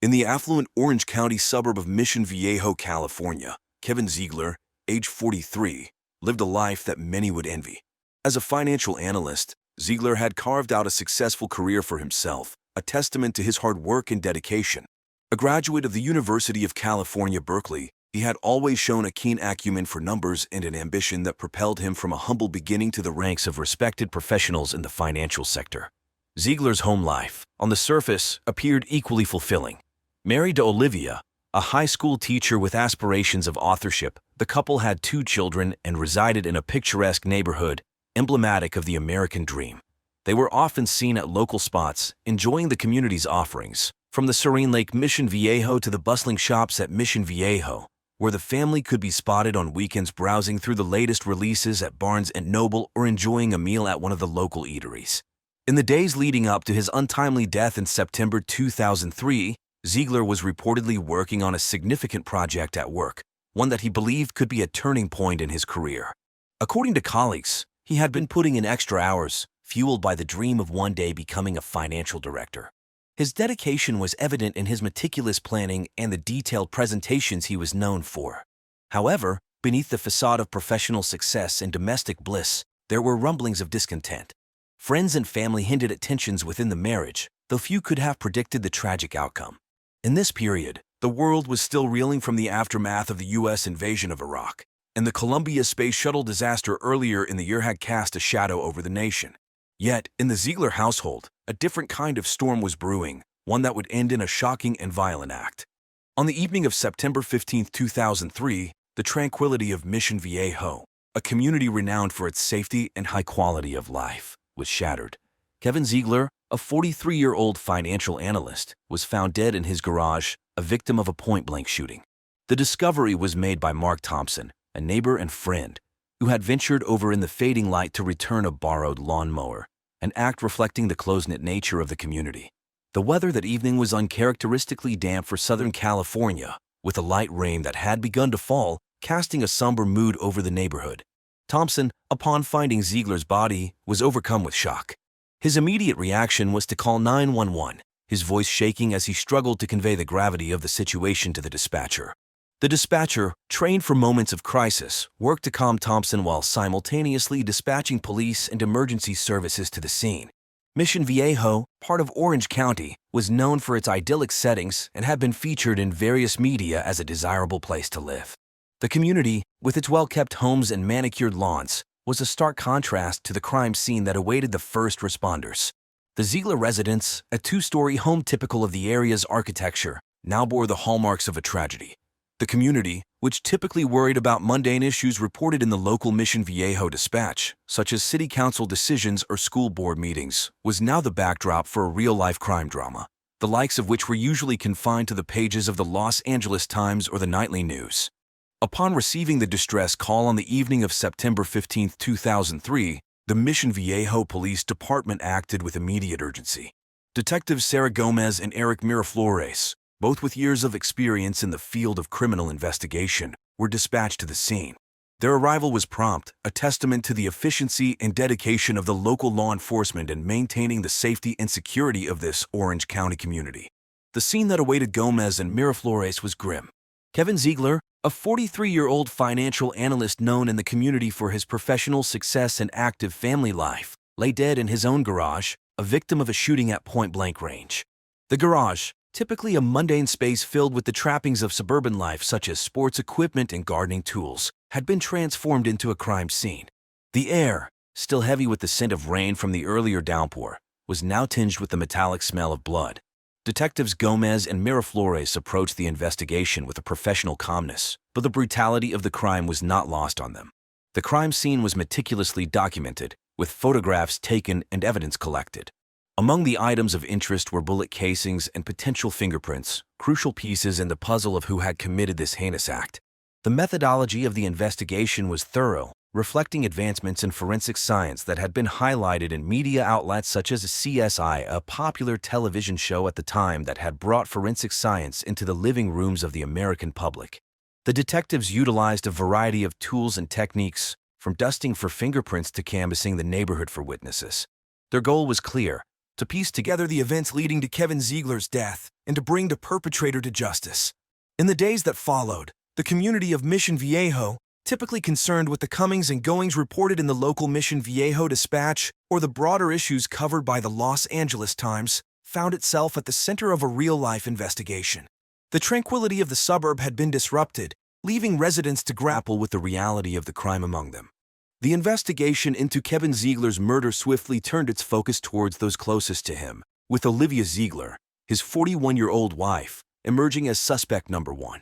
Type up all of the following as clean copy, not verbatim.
In the affluent Orange County suburb of Mission Viejo, California, Kevin Ziegler, age 43, lived a life that many would envy. As a financial analyst, Ziegler had carved out a successful career for himself, a testament to his hard work and dedication. A graduate of the University of California, Berkeley, he had always shown a keen acumen for numbers and an ambition that propelled him from a humble beginning to the ranks of respected professionals in the financial sector. Ziegler's home life, on the surface, appeared equally fulfilling. Married to Olivia, a high school teacher with aspirations of authorship, the couple had 2 children and resided in a picturesque neighborhood, emblematic of the American dream. They were often seen at local spots, enjoying the community's offerings, from the serene Lake Mission Viejo to the bustling shops at Mission Viejo, where the family could be spotted on weekends browsing through the latest releases at Barnes & Noble or enjoying a meal at one of the local eateries. In the days leading up to his untimely death in September 2003, Ziegler was reportedly working on a significant project at work, one that he believed could be a turning point in his career. According to colleagues, he had been putting in extra hours, fueled by the dream of one day becoming a financial director. His dedication was evident in his meticulous planning and the detailed presentations he was known for. However, beneath the facade of professional success and domestic bliss, there were rumblings of discontent. Friends and family hinted at tensions within the marriage, though few could have predicted the tragic outcome. In this period, the world was still reeling from the aftermath of the U.S. invasion of Iraq, and the Columbia Space Shuttle disaster earlier in the year had cast a shadow over the nation. Yet, in the Ziegler household, a different kind of storm was brewing, one that would end in a shocking and violent act. On the evening of September 15, 2003, the tranquility of Mission Viejo, a community renowned for its safety and high quality of life, was shattered. Kevin Ziegler, a 43-year-old financial analyst, was found dead in his garage, a victim of a point-blank shooting. The discovery was made by Mark Thompson, a neighbor and friend, who had ventured over in the fading light to return a borrowed lawnmower, an act reflecting the close-knit nature of the community. The weather that evening was uncharacteristically damp for Southern California, with a light rain that had begun to fall, casting a somber mood over the neighborhood. Thompson, upon finding Ziegler's body, was overcome with shock. His immediate reaction was to call 911, his voice shaking as he struggled to convey the gravity of the situation to the dispatcher. The dispatcher, trained for moments of crisis, worked to calm Thompson while simultaneously dispatching police and emergency services to the scene. Mission Viejo, part of Orange County, was known for its idyllic settings and had been featured in various media as a desirable place to live. The community, with its well-kept homes and manicured lawns, was a stark contrast to the crime scene that awaited the first responders. The Ziegler residence, a 2-story home typical of the area's architecture, now bore the hallmarks of a tragedy. The community, which typically worried about mundane issues reported in the local Mission Viejo dispatch, such as city council decisions or school board meetings, was now the backdrop for a real-life crime drama, the likes of which were usually confined to the pages of the Los Angeles Times or the nightly news. Upon receiving the distress call on the evening of September 15, 2003, the Mission Viejo Police Department acted with immediate urgency. Detectives Sarah Gomez and Eric Miraflores, both with years of experience in the field of criminal investigation, were dispatched to the scene. Their arrival was prompt, a testament to the efficiency and dedication of the local law enforcement in maintaining the safety and security of this Orange County community. The scene that awaited Gomez and Miraflores was grim. Kevin Ziegler, a 43-year-old financial analyst known in the community for his professional success and active family life, lay dead in his own garage, a victim of a shooting at point-blank range. The garage, typically a mundane space filled with the trappings of suburban life such as sports equipment and gardening tools, had been transformed into a crime scene. The air, still heavy with the scent of rain from the earlier downpour, was now tinged with the metallic smell of blood. Detectives Gomez and Miraflores approached the investigation with a professional calmness, but the brutality of the crime was not lost on them. The crime scene was meticulously documented, with photographs taken and evidence collected. Among the items of interest were bullet casings and potential fingerprints, crucial pieces in the puzzle of who had committed this heinous act. The methodology of the investigation was thorough, reflecting advancements in forensic science that had been highlighted in media outlets such as CSI, a popular television show at the time that had brought forensic science into the living rooms of the American public. The detectives utilized a variety of tools and techniques, from dusting for fingerprints to canvassing the neighborhood for witnesses. Their goal was clear: to piece together the events leading to Kevin Ziegler's death and to bring the perpetrator to justice. In the days that followed, the community of Mission Viejo, typically concerned with the comings and goings reported in the local Mission Viejo Dispatch or the broader issues covered by the Los Angeles Times, found itself at the center of a real-life investigation. The tranquility of the suburb had been disrupted, leaving residents to grapple with the reality of the crime among them. The investigation into Kevin Ziegler's murder swiftly turned its focus towards those closest to him, with Olivia Ziegler, his 41-year-old wife, emerging as suspect number one.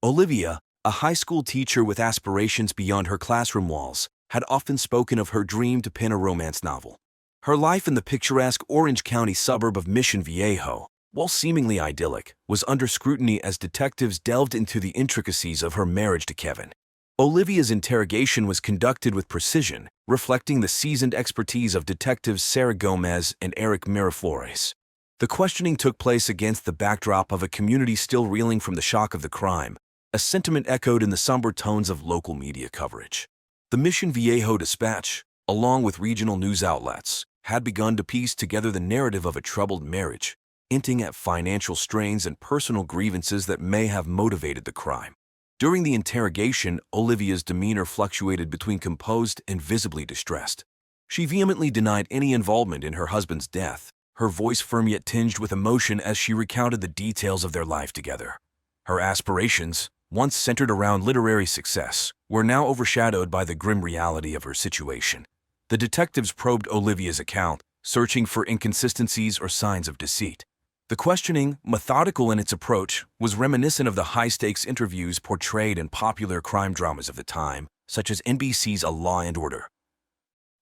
Olivia, a high school teacher with aspirations beyond her classroom walls, had often spoken of her dream to pen a romance novel. Her life in the picturesque Orange County suburb of Mission Viejo, while seemingly idyllic, was under scrutiny as detectives delved into the intricacies of her marriage to Kevin. Olivia's interrogation was conducted with precision, reflecting the seasoned expertise of detectives Sarah Gomez and Eric Miraflores. The questioning took place against the backdrop of a community still reeling from the shock of the crime, a sentiment echoed in the somber tones of local media coverage. The Mission Viejo Dispatch, along with regional news outlets, had begun to piece together the narrative of a troubled marriage, hinting at financial strains and personal grievances that may have motivated the crime. During the interrogation, Olivia's demeanor fluctuated between composed and visibly distressed. She vehemently denied any involvement in her husband's death, her voice firm yet tinged with emotion as she recounted the details of their life together. Her aspirations, once centered around literary success, were now overshadowed by the grim reality of her situation. The detectives probed Olivia's account, searching for inconsistencies or signs of deceit. The questioning, methodical in its approach, was reminiscent of the high-stakes interviews portrayed in popular crime dramas of the time, such as NBC's A Law and Order.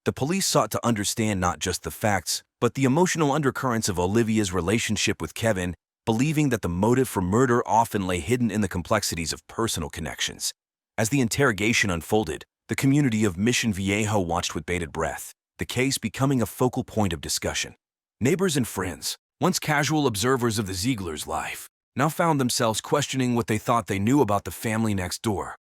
The police sought to understand not just the facts, but the emotional undercurrents of Olivia's relationship with Kevin, believing that the motive for murder often lay hidden in the complexities of personal connections. As the interrogation unfolded, the community of Mission Viejo watched with bated breath, the case becoming a focal point of discussion. Neighbors and friends, once casual observers of the Ziegler's life, now found themselves questioning what they thought they knew about the family next door.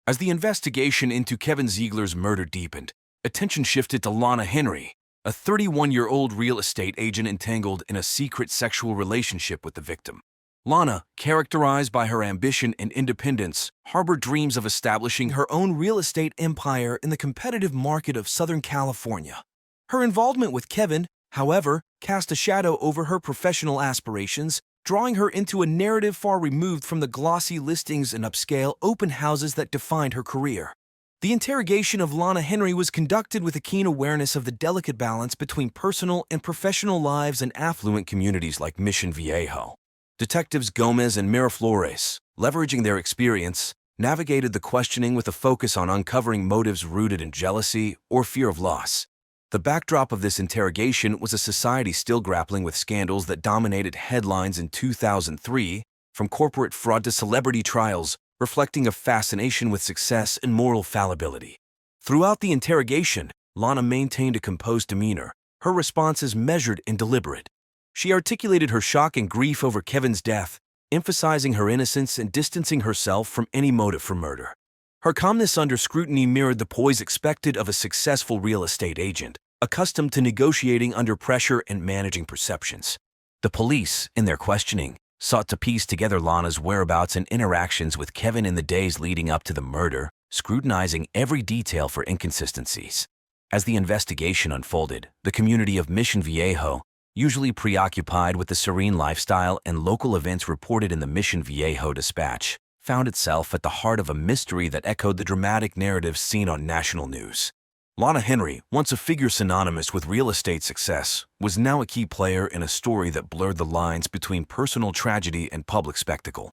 As the investigation into Kevin Ziegler's murder deepened, attention shifted to Lana Henry, a 31-year-old real estate agent entangled in a secret sexual relationship with the victim. Lana, characterized by her ambition and independence, harbored dreams of establishing her own real estate empire in the competitive market of Southern California. Her involvement with Kevin, however, cast a shadow over her professional aspirations, drawing her into a narrative far removed from the glossy listings and upscale open houses that defined her career. The interrogation of Lana Henry was conducted with a keen awareness of the delicate balance between personal and professional lives in affluent communities like Mission Viejo. Detectives Gomez and Miraflores, leveraging their experience, navigated the questioning with a focus on uncovering motives rooted in jealousy or fear of loss. The backdrop of this interrogation was a society still grappling with scandals that dominated headlines in 2003, from corporate fraud to celebrity trials, reflecting a fascination with success and moral fallibility. Throughout the interrogation, Lana maintained a composed demeanor, her responses measured and deliberate. She articulated her shock and grief over Kevin's death, emphasizing her innocence and distancing herself from any motive for murder. Her calmness under scrutiny mirrored the poise expected of a successful real estate agent, accustomed to negotiating under pressure and managing perceptions. The police, in their questioning, sought to piece together Lana's whereabouts and interactions with Kevin in the days leading up to the murder, scrutinizing every detail for inconsistencies. As the investigation unfolded, the community of Mission Viejo, usually preoccupied with the serene lifestyle and local events reported in the Mission Viejo Dispatch, found itself at the heart of a mystery that echoed the dramatic narratives seen on national news. Lana Henry, once a figure synonymous with real estate success, was now a key player in a story that blurred the lines between personal tragedy and public spectacle.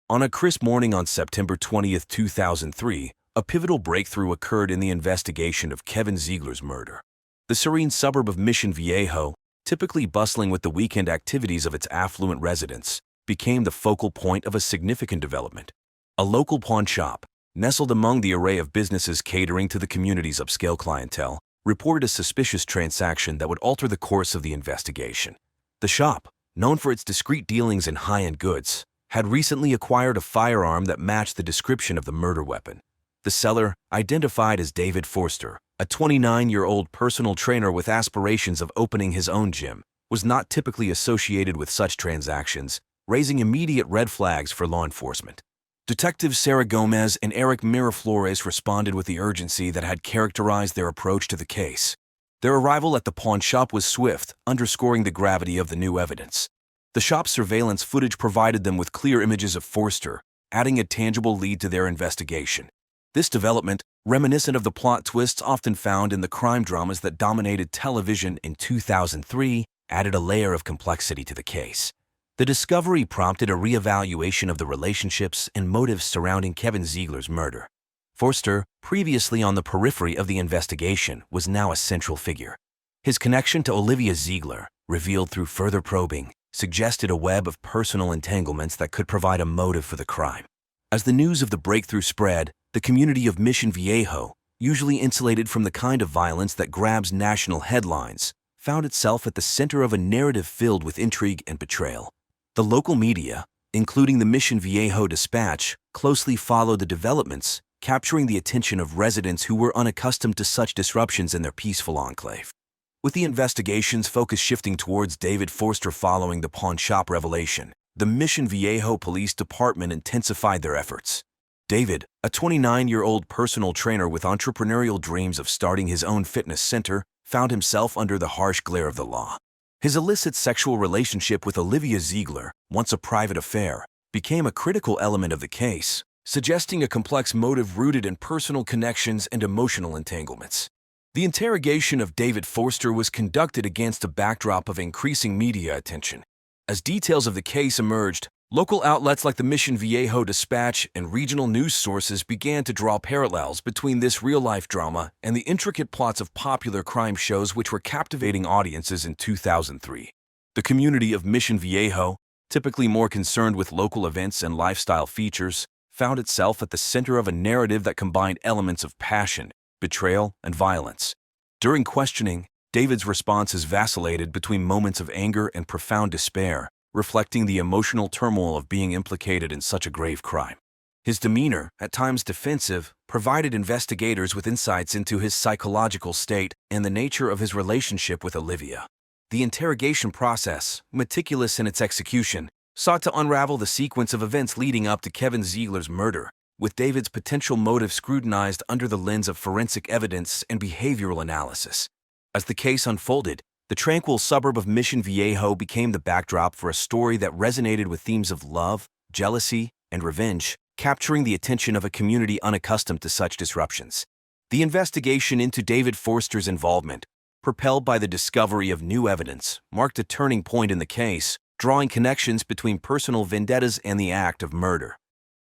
On a crisp morning on September 20, 2003, a pivotal breakthrough occurred in the investigation of Kevin Ziegler's murder. The serene suburb of Mission Viejo, typically bustling with the weekend activities of its affluent residents, became the focal point of a significant development. A local pawn shop, nestled among the array of businesses catering to the community's upscale clientele, reported a suspicious transaction that would alter the course of the investigation. The shop, known for its discreet dealings in high-end goods, had recently acquired a firearm that matched the description of the murder weapon. The seller, identified as David Forster, a 29-year-old personal trainer with aspirations of opening his own gym, was not typically associated with such transactions, raising immediate red flags for law enforcement. Detectives Sarah Gomez and Eric Miraflores responded with the urgency that had characterized their approach to the case. Their arrival at the pawn shop was swift, underscoring the gravity of the new evidence. The shop's surveillance footage provided them with clear images of Forster, adding a tangible lead to their investigation. This development, reminiscent of the plot twists often found in the crime dramas that dominated television in 2003, added a layer of complexity to the case. The discovery prompted a reevaluation of the relationships and motives surrounding Kevin Ziegler's murder. Forster, previously on the periphery of the investigation, was now a central figure. His connection to Olivia Ziegler, revealed through further probing, suggested a web of personal entanglements that could provide a motive for the crime. As the news of the breakthrough spread, the community of Mission Viejo, usually insulated from the kind of violence that grabs national headlines, found itself at the center of a narrative filled with intrigue and betrayal. The local media, including the Mission Viejo Dispatch, closely followed the developments, capturing the attention of residents who were unaccustomed to such disruptions in their peaceful enclave. With the investigation's focus shifting towards David Forster following the pawn shop revelation, the Mission Viejo Police Department intensified their efforts. David, a 29-year-old personal trainer with entrepreneurial dreams of starting his own fitness center, found himself under the harsh glare of the law. His illicit sexual relationship with Olivia Ziegler, once a private affair, became a critical element of the case, suggesting a complex motive rooted in personal connections and emotional entanglements. The interrogation of David Forster was conducted against a backdrop of increasing media attention. As details of the case emerged, local outlets like the Mission Viejo Dispatch and regional news sources began to draw parallels between this real-life drama and the intricate plots of popular crime shows which were captivating audiences in 2003. The community of Mission Viejo, typically more concerned with local events and lifestyle features, found itself at the center of a narrative that combined elements of passion, betrayal, and violence. During questioning, David's responses vacillated between moments of anger and profound despair, reflecting the emotional turmoil of being implicated in such a grave crime. His demeanor, at times defensive, provided investigators with insights into his psychological state and the nature of his relationship with Olivia. The interrogation process, meticulous in its execution, sought to unravel the sequence of events leading up to Kevin Ziegler's murder, with David's potential motive scrutinized under the lens of forensic evidence and behavioral analysis. As the case unfolded, the tranquil suburb of Mission Viejo became the backdrop for a story that resonated with themes of love, jealousy, and revenge, capturing the attention of a community unaccustomed to such disruptions. The investigation into David Forster's involvement, propelled by the discovery of new evidence, marked a turning point in the case, drawing connections between personal vendettas and the act of murder.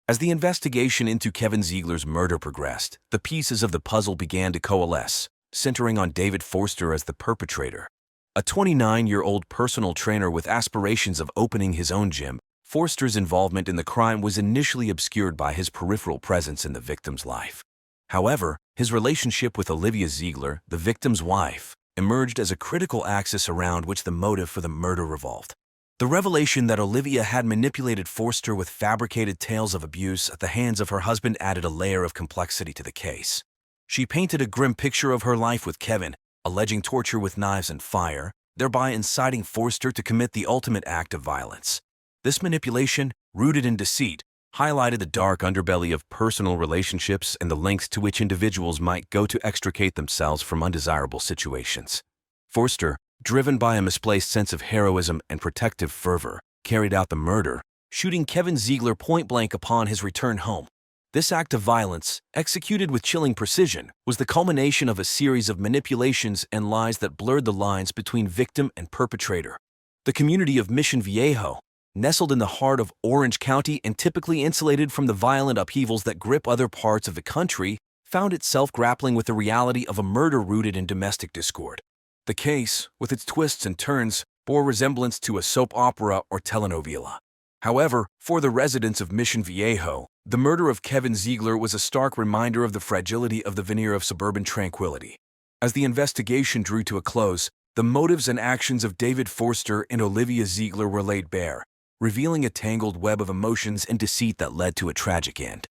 As the investigation into Kevin Ziegler's murder progressed, the pieces of the puzzle began to coalesce, centering on David Forster as the perpetrator. A 29-year-old personal trainer with aspirations of opening his own gym, Forster's involvement in the crime was initially obscured by his peripheral presence in the victim's life. However, his relationship with Olivia Ziegler, the victim's wife, emerged as a critical axis around which the motive for the murder revolved. The revelation that Olivia had manipulated Forster with fabricated tales of abuse at the hands of her husband added a layer of complexity to the case. She painted a grim picture of her life with Kevin, alleging torture with knives and fire, thereby inciting Forster to commit the ultimate act of violence. This manipulation, rooted in deceit, highlighted the dark underbelly of personal relationships and the lengths to which individuals might go to extricate themselves from undesirable situations. Forster, driven by a misplaced sense of heroism and protective fervor, carried out the murder, shooting Kevin Ziegler point-blank upon his return home. This act of violence, executed with chilling precision, was the culmination of a series of manipulations and lies that blurred the lines between victim and perpetrator. The community of Mission Viejo, nestled in the heart of Orange County and typically insulated from the violent upheavals that grip other parts of the country, found itself grappling with the reality of a murder rooted in domestic discord. The case, with its twists and turns, bore resemblance to a soap opera or telenovela. However, for the residents of Mission Viejo, the murder of Kevin Ziegler was a stark reminder of the fragility of the veneer of suburban tranquility. As the investigation drew to a close, the motives and actions of David Forster and Olivia Ziegler were laid bare, revealing a tangled web of emotions and deceit that led to a tragic end.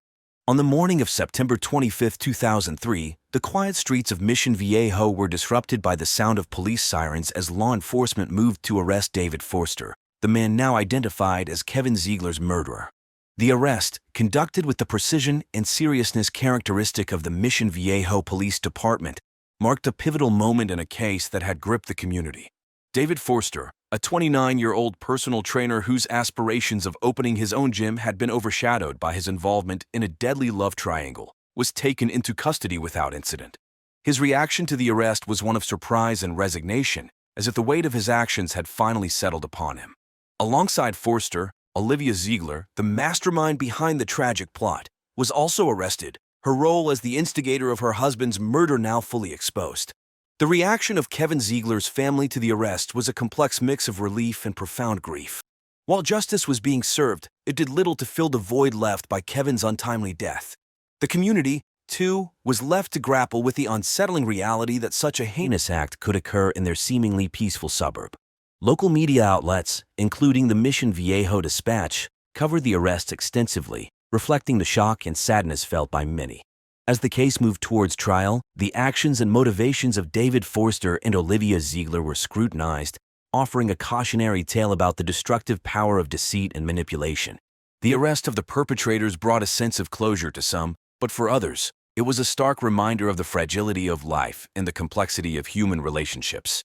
On the morning of September 25, 2003, The quiet streets of Mission Viejo were disrupted by the sound of police sirens as law enforcement moved to arrest David Forster, the man now identified as Kevin Ziegler's murderer. The arrest, conducted with the precision and seriousness characteristic of the Mission Viejo Police Department, marked a pivotal moment in a case that had gripped the community. David Forster, a 29-year-old personal trainer whose aspirations of opening his own gym had been overshadowed by his involvement in a deadly love triangle, was taken into custody without incident. His reaction to the arrest was one of surprise and resignation, as if the weight of his actions had finally settled upon him. Alongside Forster, Olivia Ziegler, the mastermind behind the tragic plot, was also arrested, her role as the instigator of her husband's murder now fully exposed. The reaction of Kevin Ziegler's family to the arrest was a complex mix of relief and profound grief. While justice was being served, it did little to fill the void left by Kevin's untimely death. The community, too, was left to grapple with the unsettling reality that such a heinous act could occur in their seemingly peaceful suburb. Local media outlets, including the Mission Viejo Dispatch, covered the arrest extensively, reflecting the shock and sadness felt by many. As the case moved towards trial, the actions and motivations of David Forster and Olivia Ziegler were scrutinized, offering a cautionary tale about the destructive power of deceit and manipulation. The arrest of the perpetrators brought a sense of closure to some, but for others, it was a stark reminder of the fragility of life and the complexity of human relationships.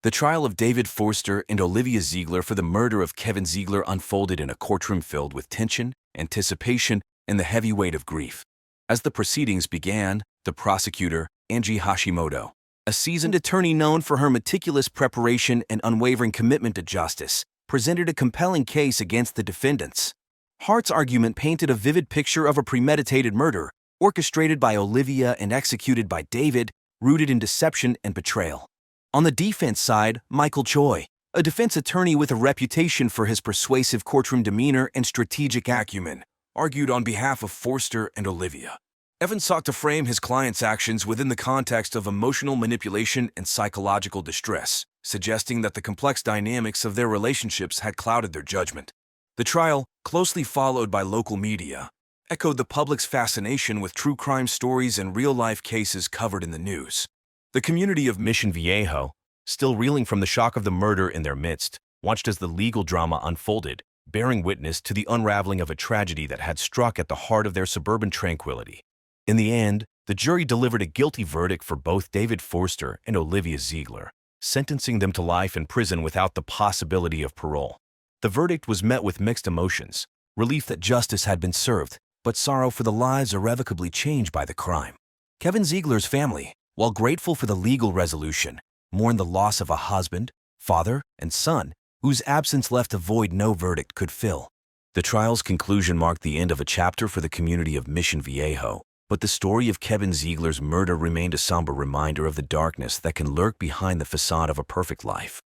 The trial of David Forster and Olivia Ziegler for the murder of Kevin Ziegler unfolded in a courtroom filled with tension, anticipation, and the heavy weight of grief. As the proceedings began, the prosecutor, Angie Hashimoto, a seasoned attorney known for her meticulous preparation and unwavering commitment to justice, presented a compelling case against the defendants. Hart's argument painted a vivid picture of a premeditated murder, orchestrated by Olivia and executed by David, rooted in deception and betrayal. On the defense side, Michael Choi, a defense attorney with a reputation for his persuasive courtroom demeanor and strategic acumen, argued on behalf of Forster and Olivia. Evans sought to frame his client's actions within the context of emotional manipulation and psychological distress, suggesting that the complex dynamics of their relationships had clouded their judgment. The trial, closely followed by local media, echoed the public's fascination with true crime stories and real-life cases covered in the news. The community of Mission Viejo, still reeling from the shock of the murder in their midst, watched as the legal drama unfolded, bearing witness to the unraveling of a tragedy that had struck at the heart of their suburban tranquility. In the end, the jury delivered a guilty verdict for both David Forster and Olivia Ziegler, sentencing them to life in prison without the possibility of parole. The verdict was met with mixed emotions, relief that justice had been served, but sorrow for the lives irrevocably changed by the crime. Kevin Ziegler's family, while grateful for the legal resolution, mourned the loss of a husband, father, and son, whose absence left a void no verdict could fill. The trial's conclusion marked the end of a chapter for the community of Mission Viejo, but the story of Kevin Ziegler's murder remained a somber reminder of the darkness that can lurk behind the facade of a perfect life.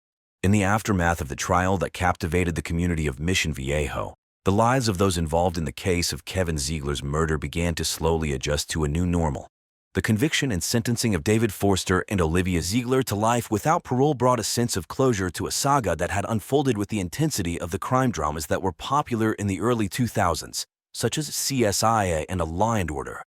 In the aftermath of the trial that captivated the community of Mission Viejo, the lives of those involved in the case of Kevin Ziegler's murder began to slowly adjust to a new normal. The conviction and sentencing of David Forster and Olivia Ziegler to life without parole brought a sense of closure to a saga that had unfolded with the intensity of the crime dramas that were popular in the early 2000s, such as CSI and A Law and Order.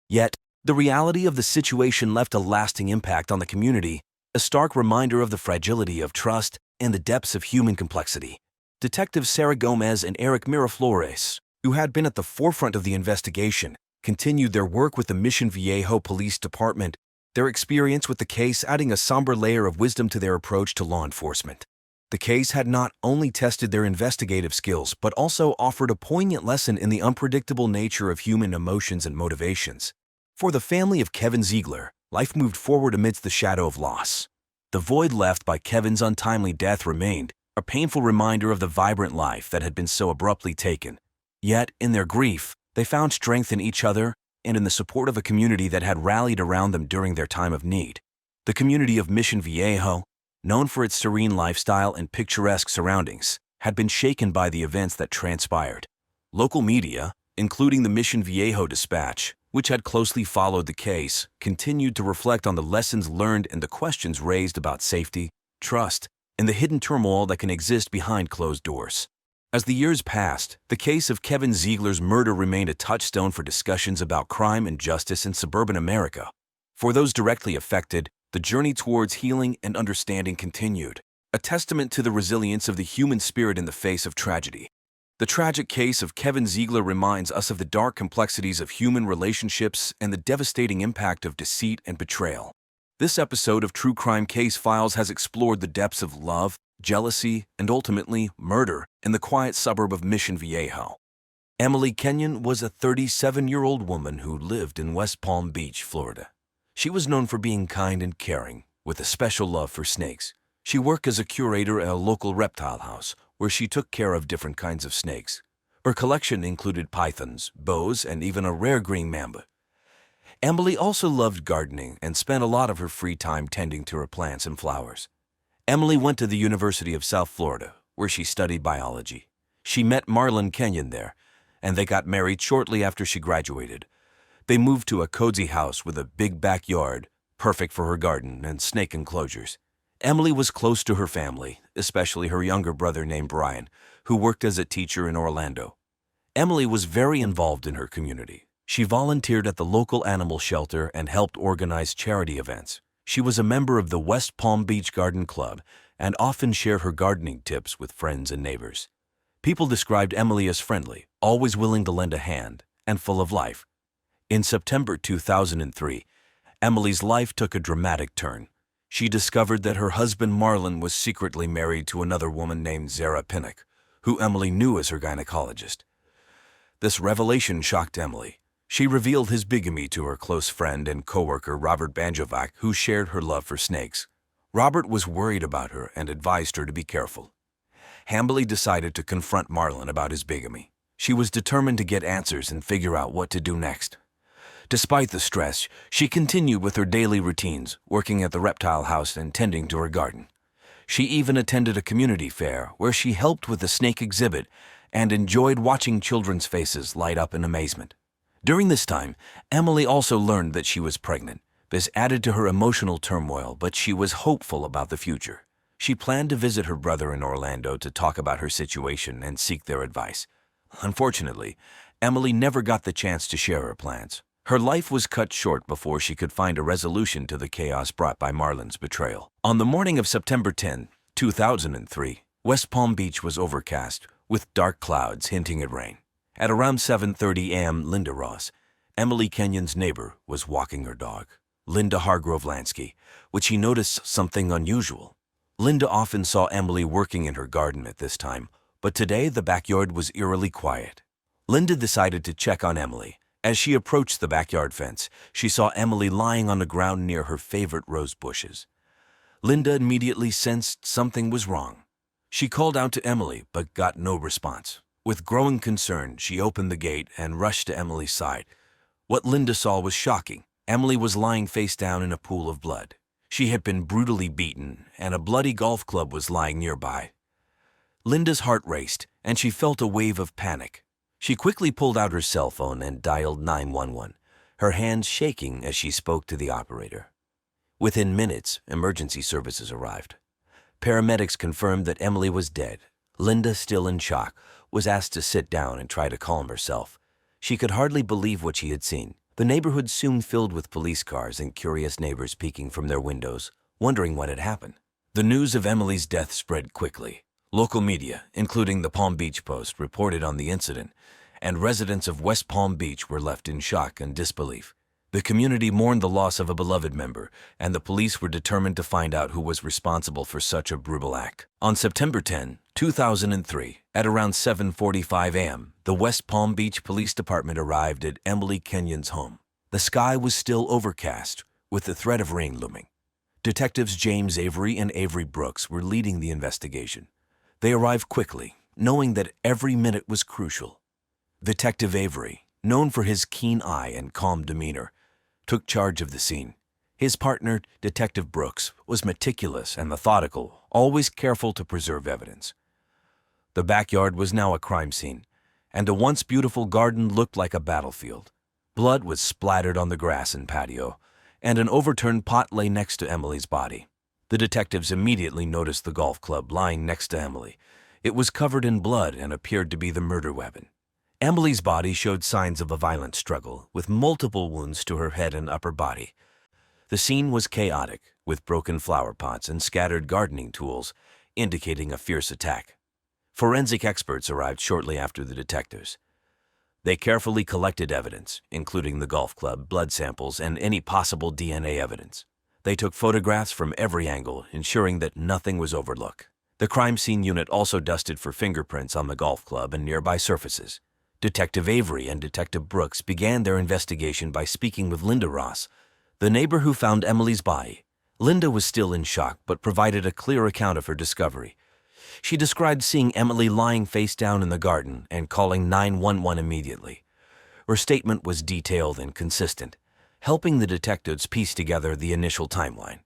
Yet, the reality of the situation left a lasting impact on the community, a stark reminder of the fragility of trust and the depths of human complexity. Detectives Sarah Gomez and Eric Miraflores, who had been at the forefront of the investigation, continued their work with the Mission Viejo Police Department, their experience with the case adding a somber layer of wisdom to their approach to law enforcement. The case had not only tested their investigative skills, but also offered a poignant lesson in the unpredictable nature of human emotions and motivations. For the family of Kevin Ziegler, life moved forward amidst the shadow of loss. The void left by Kevin's untimely death remained, a painful reminder of the vibrant life that had been so abruptly taken. Yet, in their grief, they found strength in each other and in the support of a community that had rallied around them during their time of need. The community of Mission Viejo, known for its serene lifestyle and picturesque surroundings, had been shaken by the events that transpired. Local media, including the Mission Viejo Dispatch, which had closely followed the case, continued to reflect on the lessons learned and the questions raised about safety, trust, and the hidden turmoil that can exist behind closed doors. As the years passed, the case of Kevin Ziegler's murder remained a touchstone for discussions about crime and justice in suburban America. For those directly affected, the journey towards healing and understanding continued, a testament to the resilience of the human spirit in the face of tragedy. The tragic case of Kevin Ziegler reminds us of the dark complexities of human relationships and the devastating impact of deceit and betrayal. This episode of True Crime Case Files has explored the depths of love, jealousy, and ultimately murder in the quiet suburb of Mission Viejo. Emily Kenyon was a 37-year-old woman who lived in West Palm Beach, Florida. She was known for being kind and caring, with a special love for snakes. She worked as a curator at a local reptile house, where she took care of different kinds of snakes. Her collection included pythons, boas, and even a rare green mamba. Emily also loved gardening and spent a lot of her free time tending to her plants and flowers. Emily went to the University of South Florida, where she studied biology. She met Marlon Kenyon there, and they got married shortly after she graduated. They moved to a cozy house with a big backyard, perfect for her garden and snake enclosures. Emily was close to her family, especially her younger brother named Brian, who worked as a teacher in Orlando. Emily was very involved in her community. She volunteered at the local animal shelter and helped organize charity events. She was a member of the West Palm Beach Garden Club and often shared her gardening tips with friends and neighbors. People described Emily as friendly, always willing to lend a hand, and full of life. In September 2003, Emily's life took a dramatic turn. She discovered that her husband Marlon was secretly married to another woman named Zara Pinnock, who Emily knew as her gynecologist. This revelation shocked Emily. She revealed his bigamy to her close friend and coworker Robert Banjovac, who shared her love for snakes. Robert was worried about her and advised her to be careful. Emily decided to confront Marlon about his bigamy. She was determined to get answers and figure out what to do next. Despite the stress, she continued with her daily routines, working at the reptile house and tending to her garden. She even attended a community fair where she helped with the snake exhibit and enjoyed watching children's faces light up in amazement. During this time, Emily also learned that she was pregnant. This added to her emotional turmoil, but she was hopeful about the future. She planned to visit her brother in Orlando to talk about her situation and seek their advice. Unfortunately, Emily never got the chance to share her plans. Her life was cut short before she could find a resolution to the chaos brought by Marlon's betrayal. On the morning of September 10, 2003, West Palm Beach was overcast, with dark clouds hinting at rain. At around 7:30 a.m., Linda Ross, Emily Kenyon's neighbor, was walking her dog, Linda Hargrove Lansky, when she noticed something unusual. Linda often saw Emily working in her garden at this time, but today the backyard was eerily quiet. Linda decided to check on Emily. As she approached the backyard fence, she saw Emily lying on the ground near her favorite rose bushes. Linda immediately sensed something was wrong. She called out to Emily, but got no response. With growing concern, she opened the gate and rushed to Emily's side. What Linda saw was shocking. Emily was lying face down in a pool of blood. She had been brutally beaten, and a bloody golf club was lying nearby. Linda's heart raced, and she felt a wave of panic. She quickly pulled out her cell phone and dialed 911, her hands shaking as she spoke to the operator. Within minutes, emergency services arrived. Paramedics confirmed that Emily was dead. Linda, still in shock, was asked to sit down and try to calm herself. She could hardly believe what she had seen. The neighborhood soon filled with police cars and curious neighbors peeking from their windows, wondering what had happened. The news of Emily's death spread quickly. Local media, including the Palm Beach Post, reported on the incident, and residents of West Palm Beach were left in shock and disbelief. The community mourned the loss of a beloved member, and the police were determined to find out who was responsible for such a brutal act. On September 10, 2003, at around 7:45 a.m., the West Palm Beach Police Department arrived at Emily Kenyon's home. The sky was still overcast, with the threat of rain looming. Detectives James Avery and Avery Brooks were leading the investigation. They arrived quickly, knowing that every minute was crucial. Detective Avery, known for his keen eye and calm demeanor, took charge of the scene. His partner, Detective Brooks, was meticulous and methodical, always careful to preserve evidence. The backyard was now a crime scene, and a once beautiful garden looked like a battlefield. Blood was splattered on the grass and patio, and an overturned pot lay next to Emily's body. The detectives immediately noticed the golf club lying next to Emily. It was covered in blood and appeared to be the murder weapon. Emily's body showed signs of a violent struggle, with multiple wounds to her head and upper body. The scene was chaotic, with broken flower pots and scattered gardening tools, indicating a fierce attack. Forensic experts arrived shortly after the detectives. They carefully collected evidence, including the golf club, blood samples, and any possible DNA evidence. They took photographs from every angle, ensuring that nothing was overlooked. The crime scene unit also dusted for fingerprints on the golf club and nearby surfaces. Detective Avery and Detective Brooks began their investigation by speaking with Linda Ross, the neighbor who found Emily's body. Linda was still in shock, but provided a clear account of her discovery. She described seeing Emily lying face down in the garden and calling 911 immediately. Her statement was detailed and consistent, helping the detectives piece together the initial timeline.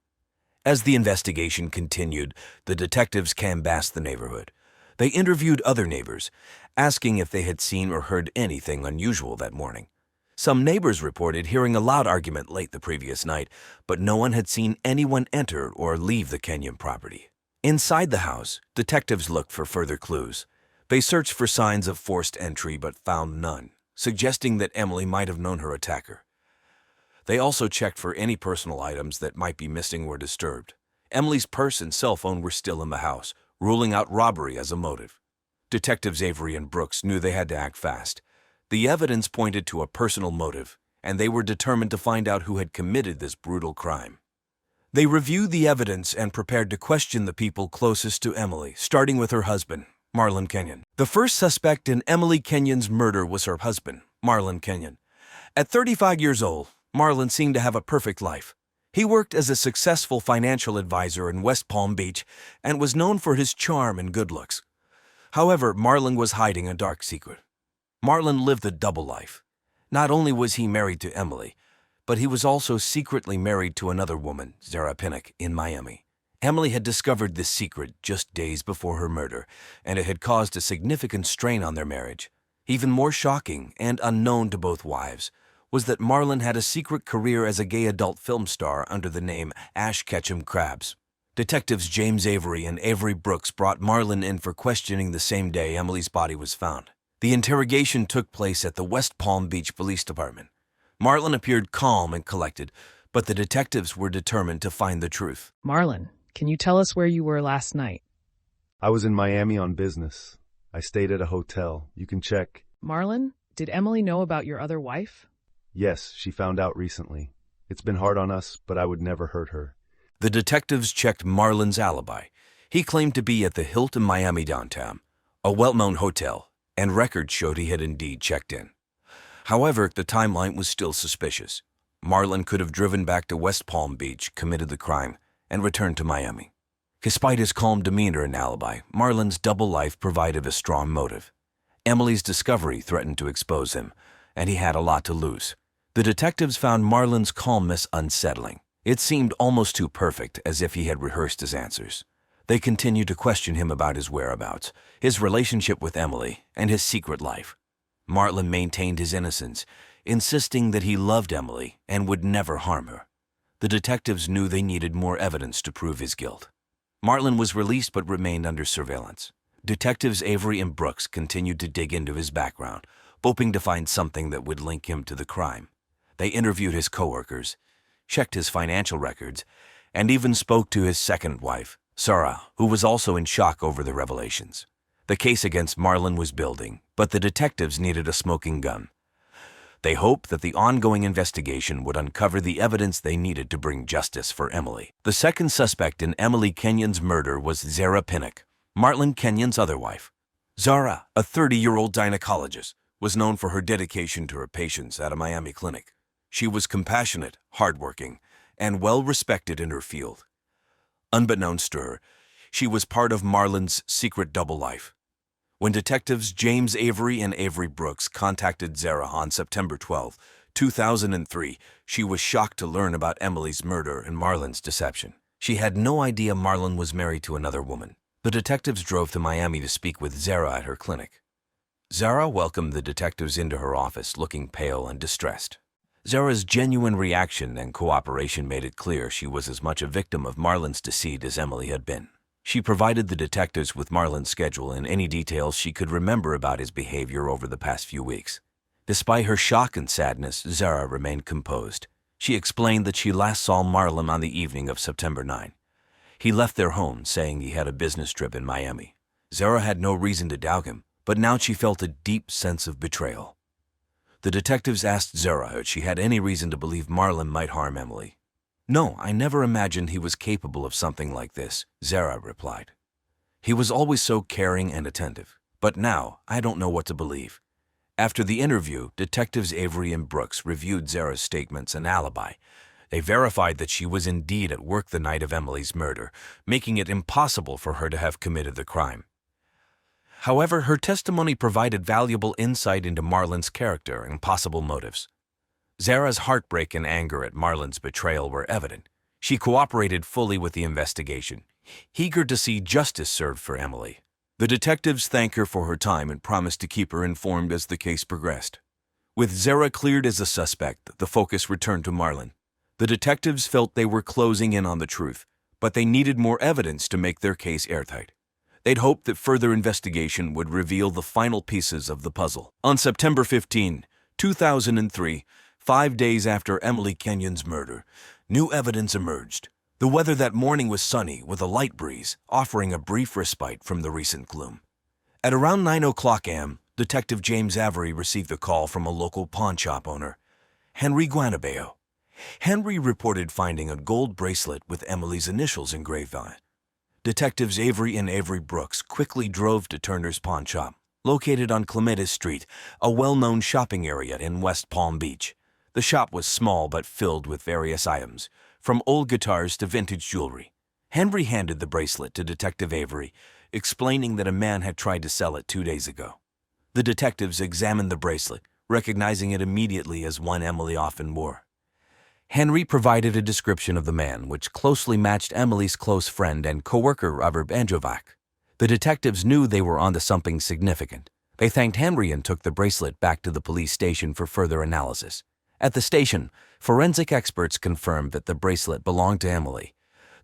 As the investigation continued, the detectives canvassed the neighborhood. They interviewed other neighbors, asking if they had seen or heard anything unusual that morning. Some neighbors reported hearing a loud argument late the previous night, but no one had seen anyone enter or leave the Kenyon property. Inside the house, detectives looked for further clues. They searched for signs of forced entry but found none, suggesting that Emily might have known her attacker. They also checked for any personal items that might be missing or disturbed. Emily's purse and cell phone were still in the house, ruling out robbery as a motive. Detectives Avery and Brooks knew they had to act fast. The evidence pointed to a personal motive, and they were determined to find out who had committed this brutal crime. They reviewed the evidence and prepared to question the people closest to Emily, starting with her husband, Marlon Kenyon. The first suspect in Emily Kenyon's murder was her husband, Marlon Kenyon. At 35 years old, Marlon seemed to have a perfect life. He worked as a successful financial advisor in West Palm Beach and was known for his charm and good looks. However, Marlon was hiding a dark secret. Marlon lived a double life. Not only was he married to Emily, but he was also secretly married to another woman, Zara Pinnock, in Miami. Emily had discovered this secret just days before her murder, and it had caused a significant strain on their marriage. Even more shocking and unknown to both wives was that Marlon had a secret career as a gay adult film star under the name Ash Ketchum Krabs. Detectives James Avery and Avery Brooks brought Marlon in for questioning the same day Emily's body was found. The interrogation took place at the West Palm Beach Police Department. Marlon appeared calm and collected, but the detectives were determined to find the truth. Marlon, can you tell us where you were last night? I was in Miami on business. I stayed at a hotel. You can check. Marlon, did Emily know about your other wife? Yes, she found out recently. It's been hard on us, but I would never hurt her. The detectives checked Marlon's alibi. He claimed to be at the Hilton Miami downtown, a well-known hotel, and records showed he had indeed checked in. However, the timeline was still suspicious. Marlon could have driven back to West Palm Beach, committed the crime, and returned to Miami. Despite his calm demeanor and alibi, Marlon's double life provided a strong motive. Emily's discovery threatened to expose him, and he had a lot to lose. The detectives found Marlon's calmness unsettling. It seemed almost too perfect, as if he had rehearsed his answers. They continued to question him about his whereabouts, his relationship with Emily, and his secret life. Marlon maintained his innocence, insisting that he loved Emily and would never harm her. The detectives knew they needed more evidence to prove his guilt. Marlon was released but remained under surveillance. Detectives Avery and Brooks continued to dig into his background, hoping to find something that would link him to the crime. They interviewed his coworkers, checked his financial records, and even spoke to his second wife, Sarah, who was also in shock over the revelations. The case against Marlon was building, but the detectives needed a smoking gun. They hoped that the ongoing investigation would uncover the evidence they needed to bring justice for Emily. The second suspect in Emily Kenyon's murder was Zara Pinnock, Marlon Kenyon's other wife. Zara, a 30-year-old gynecologist, was known for her dedication to her patients at a Miami clinic. She was compassionate, hardworking, and well-respected in her field. Unbeknownst to her, she was part of Marlon's secret double life. When detectives James Avery and Avery Brooks contacted Zara on September 12, 2003, she was shocked to learn about Emily's murder and Marlon's deception. She had no idea Marlon was married to another woman. The detectives drove to Miami to speak with Zara at her clinic. Zara welcomed the detectives into her office, looking pale and distressed. Zara's genuine reaction and cooperation made it clear she was as much a victim of Marlon's deceit as Emily had been. She provided the detectives with Marlon's schedule and any details she could remember about his behavior over the past few weeks. Despite her shock and sadness, Zara remained composed. She explained that she last saw Marlon on the evening of September 9. He left their home, saying he had a business trip in Miami. Zara had no reason to doubt him, but now she felt a deep sense of betrayal. The detectives asked Zara if she had any reason to believe Marlon might harm Emily. "No, I never imagined he was capable of something like this," Zara replied. "He was always so caring and attentive, but now I don't know what to believe." After the interview, Detectives Avery and Brooks reviewed Zara's statements and alibi. They verified that she was indeed at work the night of Emily's murder, making it impossible for her to have committed the crime. However, her testimony provided valuable insight into Marlon's character and possible motives. Zara's heartbreak and anger at Marlon's betrayal were evident. She cooperated fully with the investigation, eager to see justice served for Emily. The detectives thanked her for her time and promised to keep her informed as the case progressed. With Zara cleared as a suspect, the focus returned to Marlon. The detectives felt they were closing in on the truth, but they needed more evidence to make their case airtight. They'd hoped that further investigation would reveal the final pieces of the puzzle. On September 15, 2003, 5 days after Emily Kenyon's murder, new evidence emerged. The weather that morning was sunny with a light breeze, offering a brief respite from the recent gloom. At around 9:00 a.m., Detective James Avery received a call from a local pawn shop owner, Henry Guanabeo. Henry reported finding a gold bracelet with Emily's initials engraved on it. Detectives Avery and Avery Brooks quickly drove to Turner's Pawn Shop, located on Clematis Street, a well-known shopping area in West Palm Beach. The shop was small but filled with various items, from old guitars to vintage jewelry. Henry handed the bracelet to Detective Avery, explaining that a man had tried to sell it 2 days ago. The detectives examined the bracelet, recognizing it immediately as one Emily often wore. Henry provided a description of the man, which closely matched Emily's close friend and co-worker Robert Banjovac. The detectives knew they were onto something significant. They thanked Henry and took the bracelet back to the police station for further analysis. At the station, forensic experts confirmed that the bracelet belonged to Emily.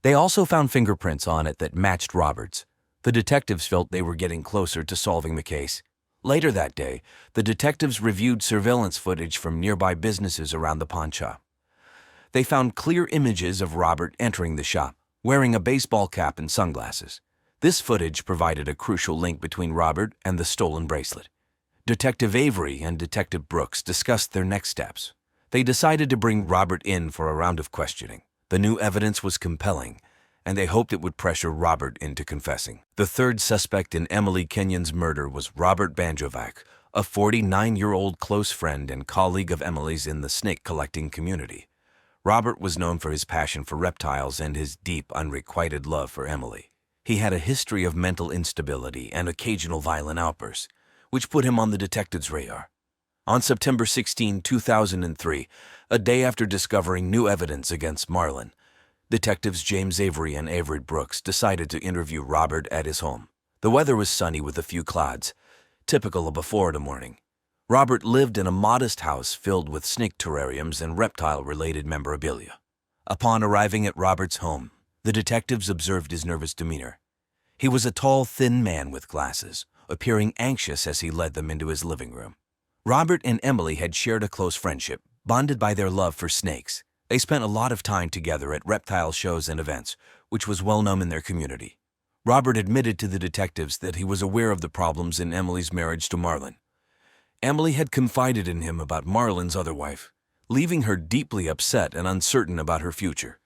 They also found fingerprints on it that matched Robert's. The detectives felt they were getting closer to solving the case. Later that day, the detectives reviewed surveillance footage from nearby businesses around the pawn shop. They found clear images of Robert entering the shop, wearing a baseball cap and sunglasses. This footage provided a crucial link between Robert and the stolen bracelet. Detective Avery and Detective Brooks discussed their next steps. They decided to bring Robert in for a round of questioning. The new evidence was compelling, and they hoped it would pressure Robert into confessing. The third suspect in Emily Kenyon's murder was Robert Banjovac, a 49-year-old close friend and colleague of Emily's in the snake-collecting community. Robert was known for his passion for reptiles and his deep, unrequited love for Emily. He had a history of mental instability and occasional violent outbursts, which put him on the detectives' radar. On September 16, 2003, a day after discovering new evidence against Marlon, Detectives James Avery and Avery Brooks decided to interview Robert at his home. The weather was sunny with a few clouds, typical of a Florida morning. Robert lived in a modest house filled with snake terrariums and reptile-related memorabilia. Upon arriving at Robert's home, the detectives observed his nervous demeanor. He was a tall, thin man with glasses, appearing anxious as he led them into his living room. Robert and Emily had shared a close friendship, bonded by their love for snakes. They spent a lot of time together at reptile shows and events, which was well known in their community. Robert admitted to the detectives that he was aware of the problems in Emily's marriage to Marlon. Emily had confided in him about Marlon's other wife, leaving her deeply upset and uncertain about her future.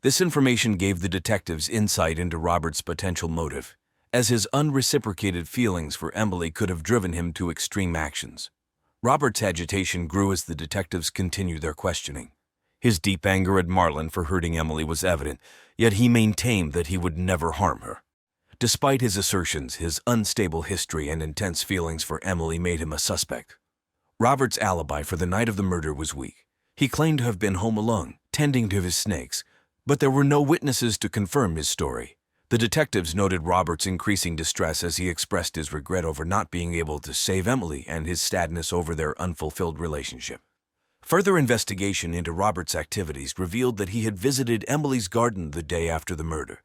This information gave the detectives insight into Robert's potential motive, as his unreciprocated feelings for Emily could have driven him to extreme actions. Robert's agitation grew as the detectives continued their questioning. His deep anger at Marlon for hurting Emily was evident, yet he maintained that he would never harm her. Despite his assertions, his unstable history and intense feelings for Emily made him a suspect. Robert's alibi for the night of the murder was weak. He claimed to have been home alone, tending to his snakes, but there were no witnesses to confirm his story. The detectives noted Robert's increasing distress as he expressed his regret over not being able to save Emily and his sadness over their unfulfilled relationship. Further investigation into Robert's activities revealed that he had visited Emily's garden the day after the murder.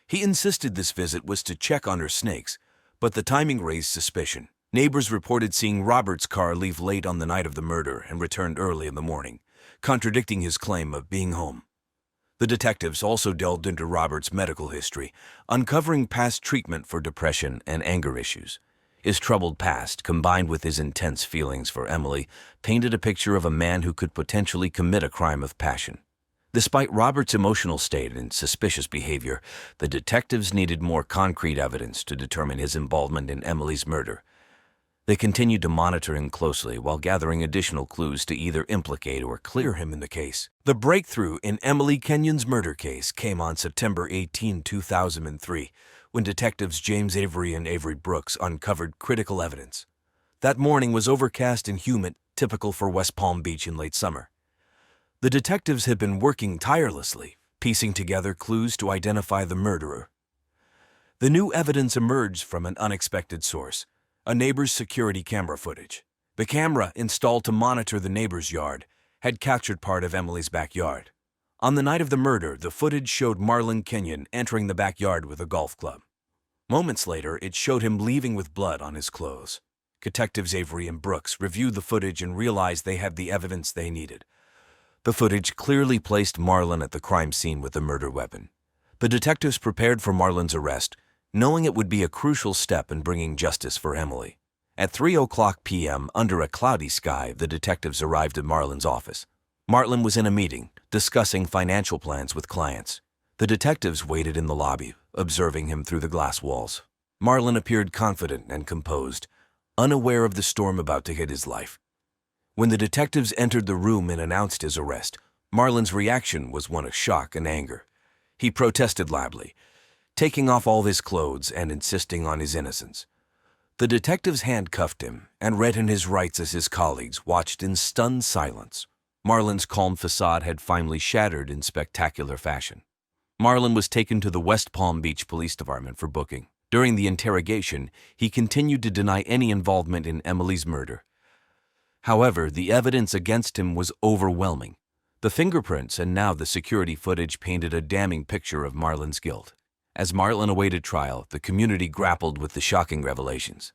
He insisted this visit was to check on her snakes, but the timing raised suspicion. Neighbors reported seeing Robert's car leave late on the night of the murder and returned early in the morning, contradicting his claim of being home. The detectives also delved into Robert's medical history, uncovering past treatment for depression and anger issues. His troubled past, combined with his intense feelings for Emily, painted a picture of a man who could potentially commit a crime of passion. Despite Robert's emotional state and suspicious behavior, the detectives needed more concrete evidence to determine his involvement in Emily's murder. They continued to monitor him closely while gathering additional clues to either implicate or clear him in the case. The breakthrough in Emily Kenyon's murder case came on September 18, 2003, when detectives James Avery and Avery Brooks uncovered critical evidence. That morning was overcast and humid, typical for West Palm Beach in late summer. The detectives had been working tirelessly, piecing together clues to identify the murderer. The new evidence emerged from an unexpected source: a neighbor's security camera footage. The camera, installed to monitor the neighbor's yard, had captured part of Emily's backyard. On the night of the murder, the footage showed Marlon Kenyon entering the backyard with a golf club. Moments later, it showed him leaving with blood on his clothes. Detectives Avery and Brooks reviewed the footage and realized they had the evidence they needed. The footage clearly placed Marlon at the crime scene with the murder weapon. The detectives prepared for Marlon's arrest, knowing it would be a crucial step in bringing justice for Emily. At 3:00 p.m., under a cloudy sky, the detectives arrived at Marlon's office. Marlon was in a meeting, discussing financial plans with clients. The detectives waited in the lobby, observing him through the glass walls. Marlon appeared confident and composed, unaware of the storm about to hit his life. When the detectives entered the room and announced his arrest, Marlon's reaction was one of shock and anger. He protested loudly, taking off all his clothes and insisting on his innocence. The detectives handcuffed him and read him his rights as his colleagues watched in stunned silence. Marlon's calm facade had finally shattered in spectacular fashion. Marlon was taken to the West Palm Beach Police Department for booking. During the interrogation, he continued to deny any involvement in Emily's murder. However, the evidence against him was overwhelming. The fingerprints and now the security footage painted a damning picture of Marlon's guilt. As Marlon awaited trial, the community grappled with the shocking revelations.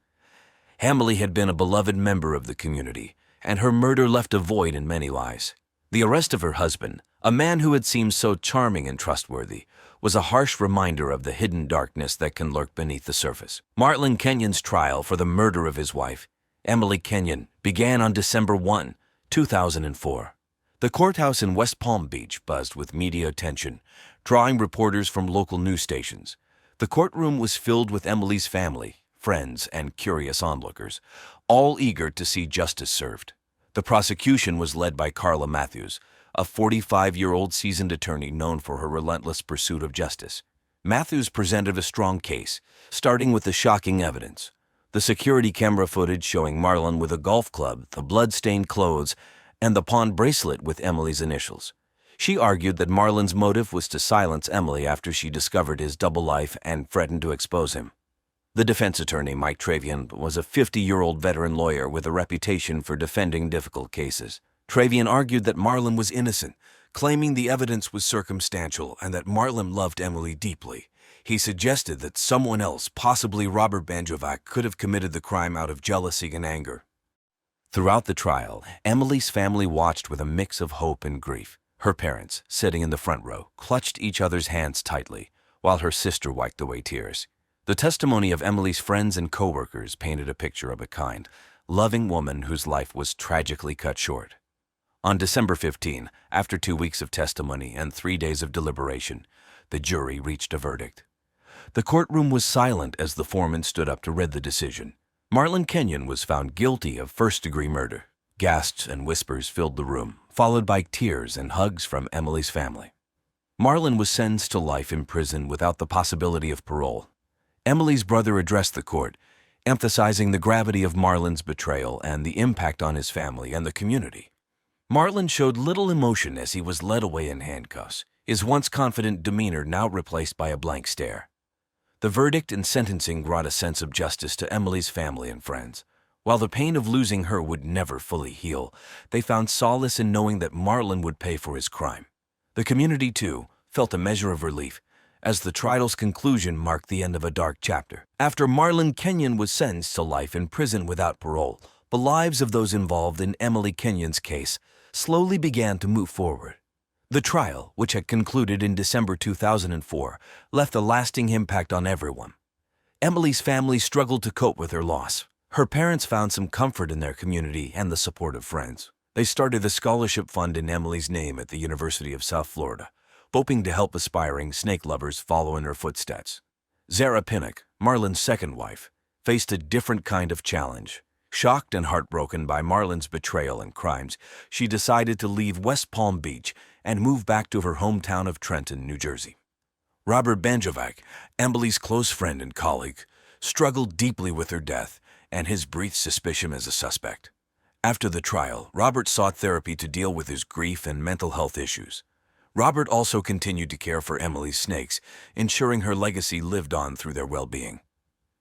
Emily had been a beloved member of the community, and her murder left a void in many lives. The arrest of her husband, a man who had seemed so charming and trustworthy, was a harsh reminder of the hidden darkness that can lurk beneath the surface. Marlon Kenyon's trial for the murder of his wife, Emily Kenyon, began on December 1, 2004. The courthouse in West Palm Beach buzzed with media attention, drawing reporters from local news stations. The courtroom was filled with Emily's family, friends, and curious onlookers, all eager to see justice served. The prosecution was led by Carla Matthews, a 45-year-old seasoned attorney known for her relentless pursuit of justice. Matthews presented a strong case, starting with the shocking evidence: the security camera footage showing Marlon with a golf club, the blood-stained clothes, and the pawn bracelet with Emily's initials. She argued that Marlon's motive was to silence Emily after she discovered his double life and threatened to expose him. The defense attorney, Mike Travian, was a 50-year-old veteran lawyer with a reputation for defending difficult cases. Travian argued that Marlon was innocent, claiming the evidence was circumstantial and that Marlon loved Emily deeply. He suggested that someone else, possibly Robert Banjovac, could have committed the crime out of jealousy and anger. Throughout the trial, Emily's family watched with a mix of hope and grief. Her parents, sitting in the front row, clutched each other's hands tightly, while her sister wiped away tears. The testimony of Emily's friends and co-workers painted a picture of a kind, loving woman whose life was tragically cut short. On December 15, after 2 weeks of testimony and 3 days of deliberation, the jury reached a verdict. The courtroom was silent as the foreman stood up to read the decision. Marlon Kenyon was found guilty of first-degree murder. Gasps and whispers filled the room, followed by tears and hugs from Emily's family. Marlon was sentenced to life in prison without the possibility of parole. Emily's brother addressed the court, emphasizing the gravity of Marlon's betrayal and the impact on his family and the community. Marlon showed little emotion as he was led away in handcuffs, his once confident demeanor now replaced by a blank stare. The verdict and sentencing brought a sense of justice to Emily's family and friends. While the pain of losing her would never fully heal, they found solace in knowing that Marlon would pay for his crime. The community, too, felt a measure of relief, as the trial's conclusion marked the end of a dark chapter. After Marlon Kenyon was sentenced to life in prison without parole, the lives of those involved in Emily Kenyon's case slowly began to move forward. The trial, which had concluded in December 2004, left a lasting impact on everyone. Emily's family struggled to cope with her loss. Her parents found some comfort in their community and the support of friends. They started a scholarship fund in Emily's name at the University of South Florida, hoping to help aspiring snake lovers follow in her footsteps. Zara Pinnock, Marlon's second wife, faced a different kind of challenge. Shocked and heartbroken by Marlon's betrayal and crimes, she decided to leave West Palm Beach and move back to her hometown of Trenton, New Jersey. Robert Banjovac, Emily's close friend and colleague, struggled deeply with her death and his brief suspicion as a suspect. After the trial, Robert sought therapy to deal with his grief and mental health issues. Robert also continued to care for Emily's snakes, ensuring her legacy lived on through their well-being.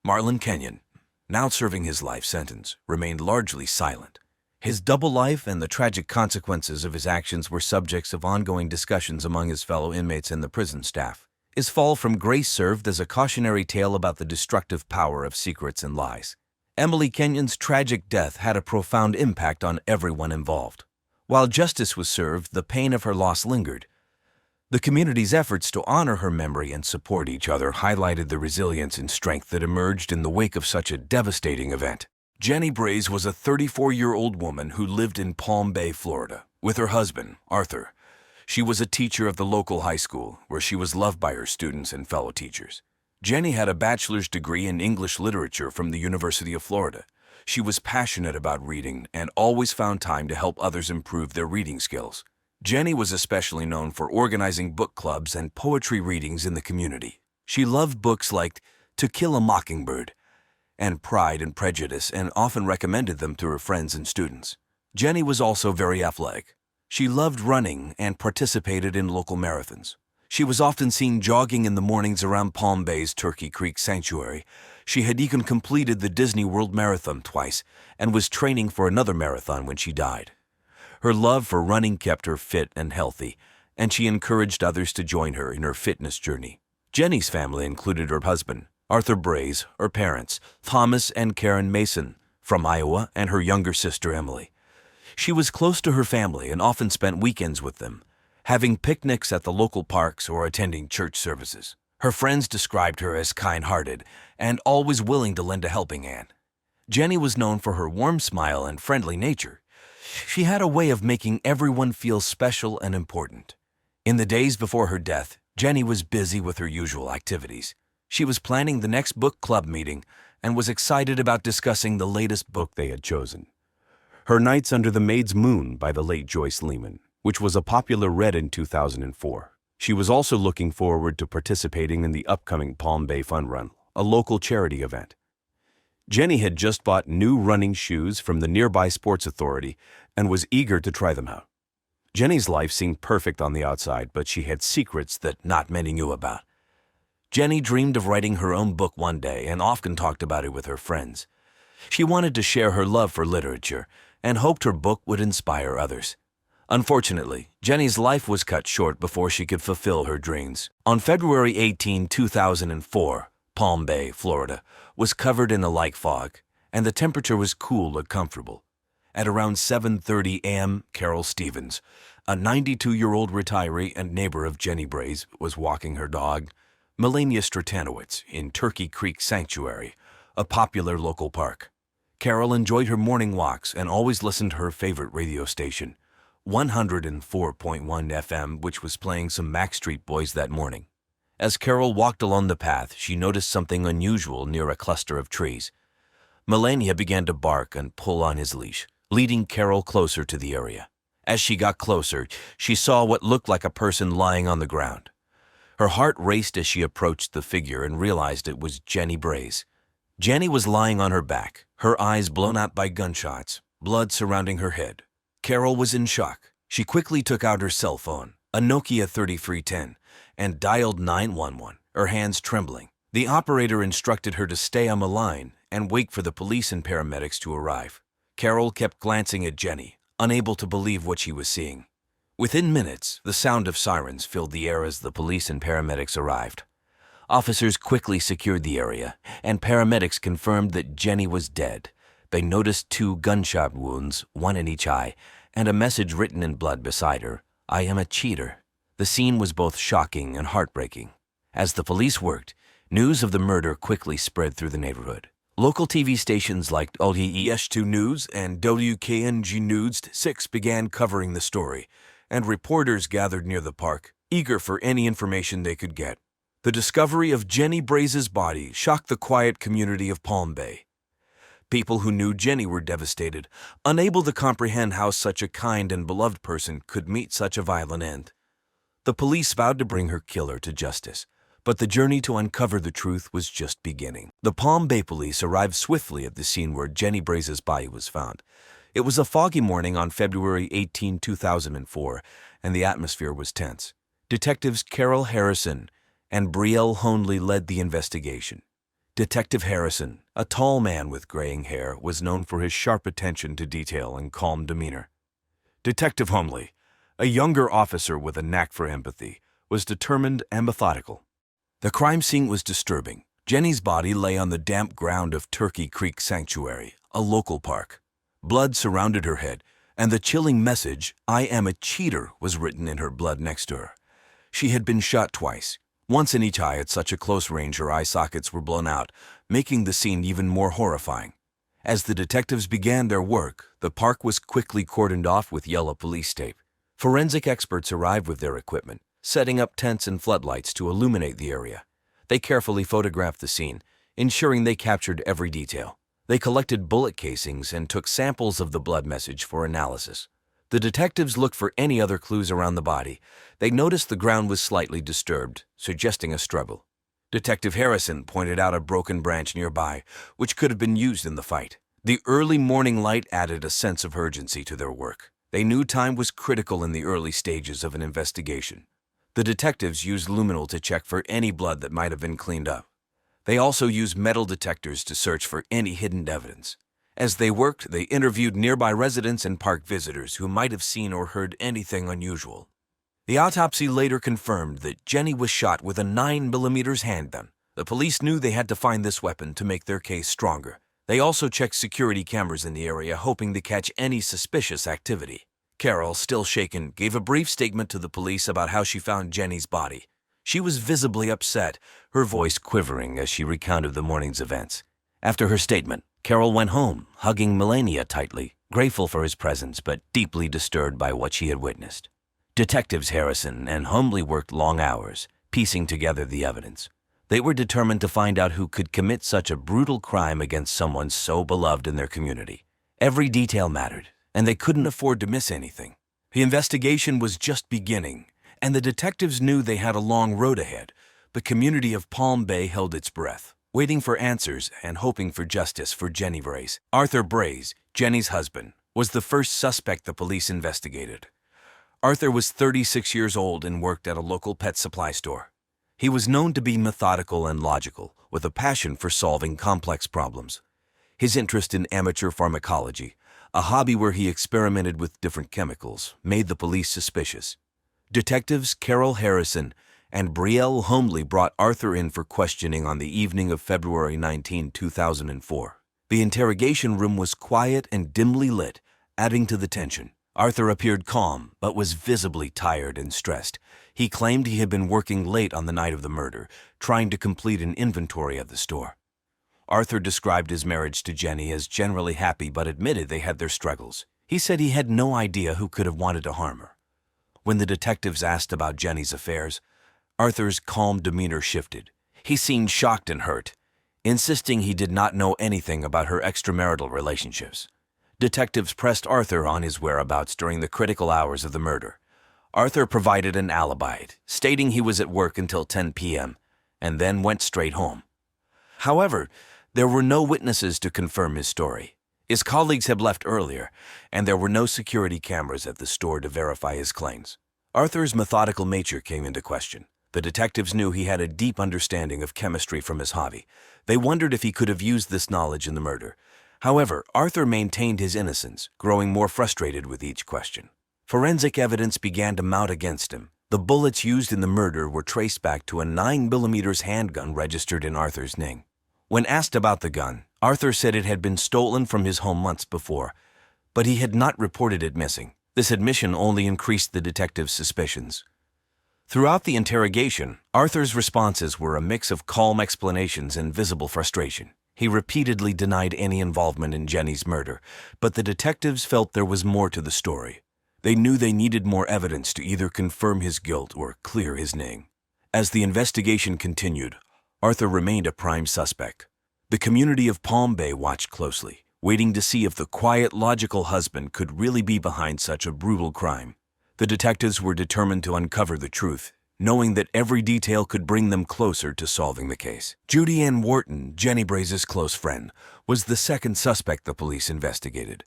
Marlon Kenyon, now serving his life sentence, remained largely silent. His double life and the tragic consequences of his actions were subjects of ongoing discussions among his fellow inmates and the prison staff. His fall from grace served as a cautionary tale about the destructive power of secrets and lies. Emily Kenyon's tragic death had a profound impact on everyone involved. While justice was served, the pain of her loss lingered. The community's efforts to honor her memory and support each other highlighted the resilience and strength that emerged in the wake of such a devastating event. Jenny Braze was a 34-year-old woman who lived in Palm Bay, Florida, with her husband, Arthur. She was a teacher of the local high school, where she was loved by her students and fellow teachers. Jenny had a bachelor's degree in English literature from the University of Florida. She was passionate about reading and always found time to help others improve their reading skills. Jenny was especially known for organizing book clubs and poetry readings in the community. She loved books like To Kill a Mockingbird and Pride and Prejudice and often recommended them to her friends and students. Jenny was also very athletic. She loved running and participated in local marathons. She was often seen jogging in the mornings around Palm Bay's Turkey Creek Sanctuary. She had even completed the Disney World Marathon twice and was training for another marathon when she died. Her love for running kept her fit and healthy, and she encouraged others to join her in her fitness journey. Jenny's family included her husband, Arthur Braze, her parents, Thomas and Karen Mason, from Iowa, and her younger sister, Emily. She was close to her family and often spent weekends with them, having picnics at the local parks or attending church services. Her friends described her as kind-hearted and always willing to lend a helping hand. Jenny was known for her warm smile and friendly nature. She had a way of making everyone feel special and important. In the days before her death, Jenny was busy with her usual activities. She was planning the next book club meeting and was excited about discussing the latest book they had chosen. Her Nights Under the Maid's Moon by the late Joyce Lehman, which was a popular read in 2004. She was also looking forward to participating in the upcoming Palm Bay Fun Run, a local charity event. Jenny had just bought new running shoes from the nearby Sports Authority and was eager to try them out. Jenny's life seemed perfect on the outside, but she had secrets that not many knew about. Jenny dreamed of writing her own book one day and often talked about it with her friends. She wanted to share her love for literature and hoped her book would inspire others. Unfortunately, Jenny's life was cut short before she could fulfill her dreams. On February 18, 2004, Palm Bay, Florida, was covered in a light fog, and the temperature was cool and comfortable. At around 7:30 a.m., Carol Stevens, a 92-year-old retiree and neighbor of Jenny Braze, was walking her dog, Melania Stratanowicz, in Turkey Creek Sanctuary, a popular local park. Carol enjoyed her morning walks and always listened to her favorite radio station, 104.1 FM, which was playing some Backstreet Boys that morning. As Carol walked along the path, she noticed something unusual near a cluster of trees. Melania began to bark and pull on his leash, leading Carol closer to the area. As she got closer, she saw what looked like a person lying on the ground. Her heart raced as she approached the figure and realized it was Jenny Braze. Jenny was lying on her back, her eyes blown out by gunshots, blood surrounding her head. Carol was in shock. She quickly took out her cell phone, a Nokia 3310, and dialed 911, her hands trembling. The operator instructed her to stay on the line and wait for the police and paramedics to arrive. Carol kept glancing at Jenny, unable to believe what she was seeing. Within minutes, the sound of sirens filled the air as the police and paramedics arrived. Officers quickly secured the area, and paramedics confirmed that Jenny was dead. They noticed 2 gunshot wounds, one in each eye, and a message written in blood beside her, "I am a cheater." The scene was both shocking and heartbreaking. As the police worked, news of the murder quickly spread through the neighborhood. Local TV stations like WES2 News and WKNG News 6 began covering the story, and reporters gathered near the park, eager for any information they could get. The discovery of Jenny Braze's body shocked the quiet community of Palm Bay. People who knew Jenny were devastated, unable to comprehend how such a kind and beloved person could meet such a violent end. The police vowed to bring her killer to justice, but the journey to uncover the truth was just beginning. The Palm Bay police arrived swiftly at the scene where Jenny Braze's body was found. It was a foggy morning on February 18, 2004, and the atmosphere was tense. Detectives Carol Harrison and Brielle Honley led the investigation. Detective Harrison, a tall man with graying hair, was known for his sharp attention to detail and calm demeanor. Detective Honley, a younger officer with a knack for empathy, was determined and methodical. The crime scene was disturbing. Jenny's body lay on the damp ground of Turkey Creek Sanctuary, a local park. Blood surrounded her head, and the chilling message, "I am a cheater," was written in her blood next to her. She had been shot twice, once in each eye. At such a close range her eye sockets were blown out, making the scene even more horrifying. As the detectives began their work, the park was quickly cordoned off with yellow police tape. Forensic experts arrived with their equipment, setting up tents and floodlights to illuminate the area. They carefully photographed the scene, ensuring they captured every detail. They collected bullet casings and took samples of the blood message for analysis. The detectives looked for any other clues around the body. They noticed the ground was slightly disturbed, suggesting a struggle. Detective Harrison pointed out a broken branch nearby, which could have been used in the fight. The early morning light added a sense of urgency to their work. They knew time was critical in the early stages of an investigation. The detectives used luminol to check for any blood that might have been cleaned up. They also used metal detectors to search for any hidden evidence. As they worked, they interviewed nearby residents and park visitors who might have seen or heard anything unusual. The autopsy later confirmed that Jenny was shot with a 9mm handgun. The police knew they had to find this weapon to make their case stronger. They also checked security cameras in the area, hoping to catch any suspicious activity. Carol, still shaken, gave a brief statement to the police about how she found Jenny's body. She was visibly upset, her voice quivering as she recounted the morning's events. After her statement, Carol went home, hugging Melania tightly, grateful for his presence but deeply disturbed by what she had witnessed. Detectives Harrison and Humbley worked long hours, piecing together the evidence. They were determined to find out who could commit such a brutal crime against someone so beloved in their community. Every detail mattered, and they couldn't afford to miss anything. The investigation was just beginning, and the detectives knew they had a long road ahead. The community of Palm Bay held its breath, waiting for answers and hoping for justice for Jenny Braze. Arthur Braze, Jenny's husband, was the first suspect the police investigated. Arthur was 36 years old and worked at a local pet supply store. He was known to be methodical and logical, with a passion for solving complex problems. His interest in amateur pharmacology, a hobby where he experimented with different chemicals, made the police suspicious. Detectives Carol Harrison and Brielle Honley brought Arthur in for questioning on the evening of February 19, 2004. The interrogation room was quiet and dimly lit, adding to the tension. Arthur appeared calm, but was visibly tired and stressed. He claimed he had been working late on the night of the murder, trying to complete an inventory of the store. Arthur described his marriage to Jenny as generally happy but admitted they had their struggles. He said he had no idea who could have wanted to harm her. When the detectives asked about Jenny's affairs, Arthur's calm demeanor shifted. He seemed shocked and hurt, insisting he did not know anything about her extramarital relationships. Detectives pressed Arthur on his whereabouts during the critical hours of the murder. Arthur provided an alibi, stating he was at work until 10 p.m. and then went straight home. However, there were no witnesses to confirm his story. His colleagues had left earlier, and there were no security cameras at the store to verify his claims. Arthur's methodical nature came into question. The detectives knew he had a deep understanding of chemistry from his hobby. They wondered if he could have used this knowledge in the murder. However, Arthur maintained his innocence, growing more frustrated with each question. Forensic evidence began to mount against him. The bullets used in the murder were traced back to a 9mm handgun registered in Arthur's name. When asked about the gun, Arthur said it had been stolen from his home months before, but he had not reported it missing. This admission only increased the detective's suspicions. Throughout the interrogation, Arthur's responses were a mix of calm explanations and visible frustration. He repeatedly denied any involvement in Jenny's murder, but the detectives felt there was more to the story. They knew they needed more evidence to either confirm his guilt or clear his name. As the investigation continued, Arthur remained a prime suspect. The community of Palm Bay watched closely, waiting to see if the quiet, logical husband could really be behind such a brutal crime. The detectives were determined to uncover the truth, knowing that every detail could bring them closer to solving the case. Judy Ann Wharton, Jenny Braze's close friend, was the second suspect the police investigated.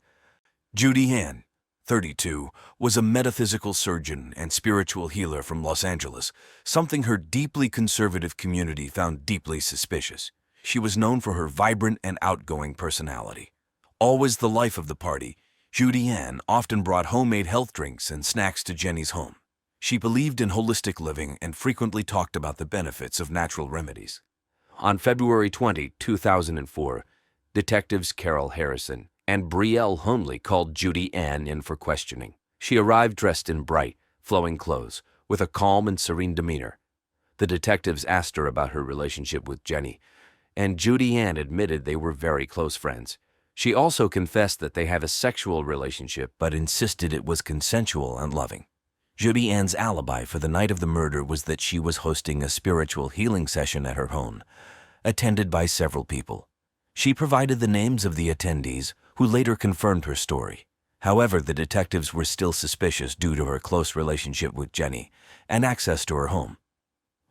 Judy Ann, 32, was a metaphysical surgeon and spiritual healer from Los Angeles, something her deeply conservative community found deeply suspicious. She was known for her vibrant and outgoing personality. Always the life of the party, Judy Ann often brought homemade health drinks and snacks to Jenny's home. She believed in holistic living and frequently talked about the benefits of natural remedies. On February 20, 2004, detectives Carol Harrison and Betrayal Honley called Judy Ann in for questioning. She arrived dressed in bright, flowing clothes, with a calm and serene demeanor. The detectives asked her about her relationship with Jenny, and Judy Ann admitted they were very close friends. She also confessed that they had a sexual relationship, but insisted it was consensual and loving. Judy Ann's alibi for the night of the murder was that she was hosting a spiritual healing session at her home, attended by several people. She provided the names of the attendees, who later confirmed her story. However, the detectives were still suspicious due to her close relationship with Jenny and access to her home.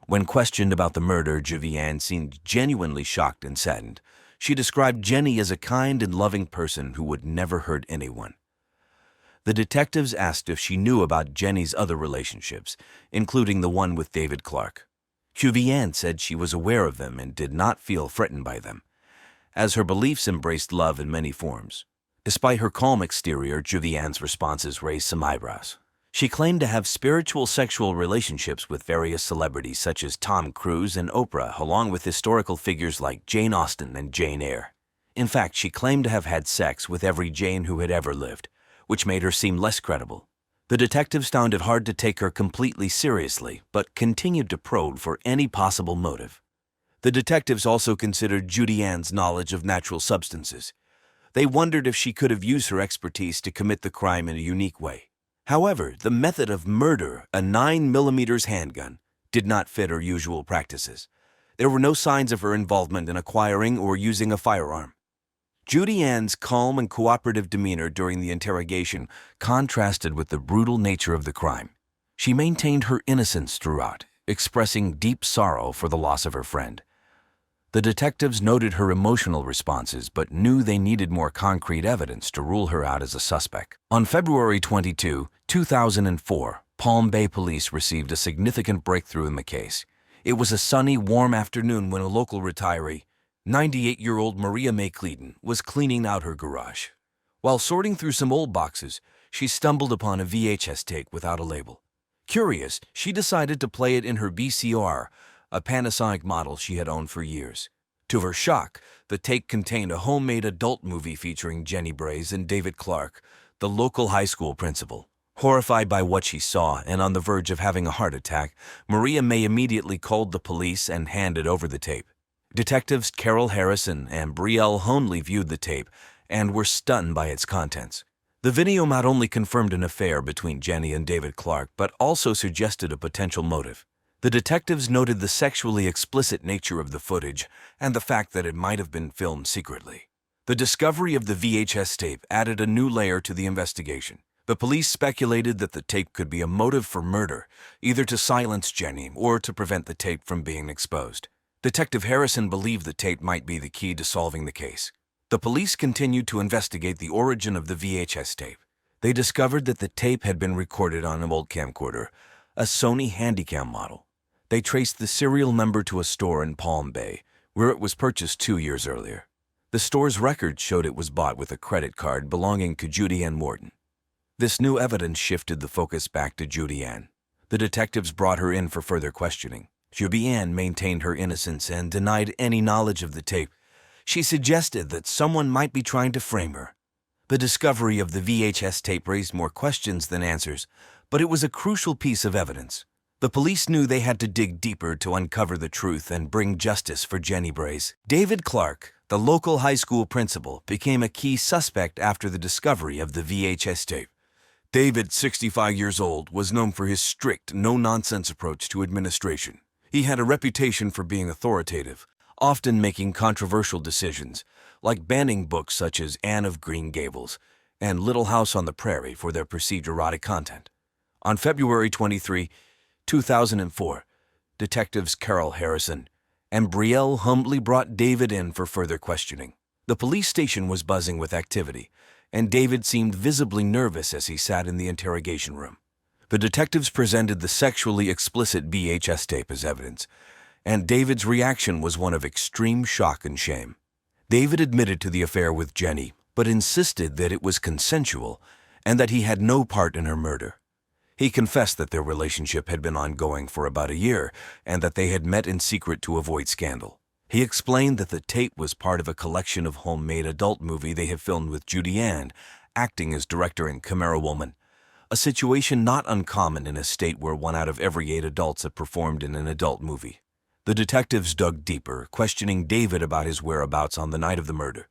When questioned about the murder, Judy Ann seemed genuinely shocked and saddened. She described Jenny as a kind and loving person who would never hurt anyone. The detectives asked if she knew about Jenny's other relationships, including the one with David Clark. Judy Ann said she was aware of them and did not feel threatened by them, as her beliefs embraced love in many forms. Despite her calm exterior, Judy Ann's responses raised some eyebrows. She claimed to have spiritual sexual relationships with various celebrities such as Tom Cruise and Oprah, along with historical figures like Jane Austen and Jane Eyre. In fact, she claimed to have had sex with every Jane who had ever lived, which made her seem less credible. The detectives found it hard to take her completely seriously, but continued to probe for any possible motive. The detectives also considered Judy Ann's knowledge of natural substances. They wondered if she could have used her expertise to commit the crime in a unique way. However, the method of murder, a 9mm handgun, did not fit her usual practices. There were no signs of her involvement in acquiring or using a firearm. Judy Ann's calm and cooperative demeanor during the interrogation contrasted with the brutal nature of the crime. She maintained her innocence throughout, expressing deep sorrow for the loss of her friend. The detectives noted her emotional responses but knew they needed more concrete evidence to rule her out as a suspect. On February 22, 2004, Palm Bay police received a significant breakthrough in the case. It was a sunny, warm afternoon when a local retiree, 98-year-old Maria May Cleaton, was cleaning out her garage. While sorting through some old boxes, she stumbled upon a VHS tape without a label. Curious, she decided to play it in her VCR, a Panasonic model she had owned for years. To her shock, the tape contained a homemade adult movie featuring Jenny Braze and David Clark, the local high school principal. Horrified by what she saw and on the verge of having a heart attack, Maria May immediately called the police and handed over the tape. Detectives Carol Harrison and Betrayal Honley viewed the tape and were stunned by its contents. The video not only confirmed an affair between Jenny and David Clark, but also suggested a potential motive. The detectives noted the sexually explicit nature of the footage and the fact that it might have been filmed secretly. The discovery of the VHS tape added a new layer to the investigation. The police speculated that the tape could be a motive for murder, either to silence Jenny or to prevent the tape from being exposed. Detective Harrison believed the tape might be the key to solving the case. The police continued to investigate the origin of the VHS tape. They discovered that the tape had been recorded on an old camcorder, a Sony Handycam model. They traced the serial number to a store in Palm Bay, where it was purchased 2 years earlier. The store's records showed it was bought with a credit card belonging to Judy Ann Wharton. This new evidence shifted the focus back to Judy Ann. The detectives brought her in for further questioning. Judy Ann maintained her innocence and denied any knowledge of the tape. She suggested that someone might be trying to frame her. The discovery of the VHS tape raised more questions than answers, but it was a crucial piece of evidence. The police knew they had to dig deeper to uncover the truth and bring justice for Jenny Braze. David Clark, the local high school principal, became a key suspect after the discovery of the VHS tape. David, 65 years old, was known for his strict, no-nonsense approach to administration. He had a reputation for being authoritative, often making controversial decisions, like banning books such as Anne of Green Gables and Little House on the Prairie for their perceived erotic content. On February 23, 2004, detectives Carol Harrison and Brielle humbly brought David in for further questioning. The police station was buzzing with activity, and David seemed visibly nervous as he sat in the interrogation room. The detectives presented the sexually explicit VHS tape as evidence, and David's reaction was one of extreme shock and shame. David admitted to the affair with Jenny, but insisted that it was consensual and that he had no part in her murder. He confessed that their relationship had been ongoing for about a year and that they had met in secret to avoid scandal. He explained that the tape was part of a collection of homemade adult movie they had filmed with Judy Ann, acting as director and camera woman, a situation not uncommon in a state where 1 out of every 8 adults have performed in an adult movie. The detectives dug deeper, questioning David about his whereabouts on the night of the murder.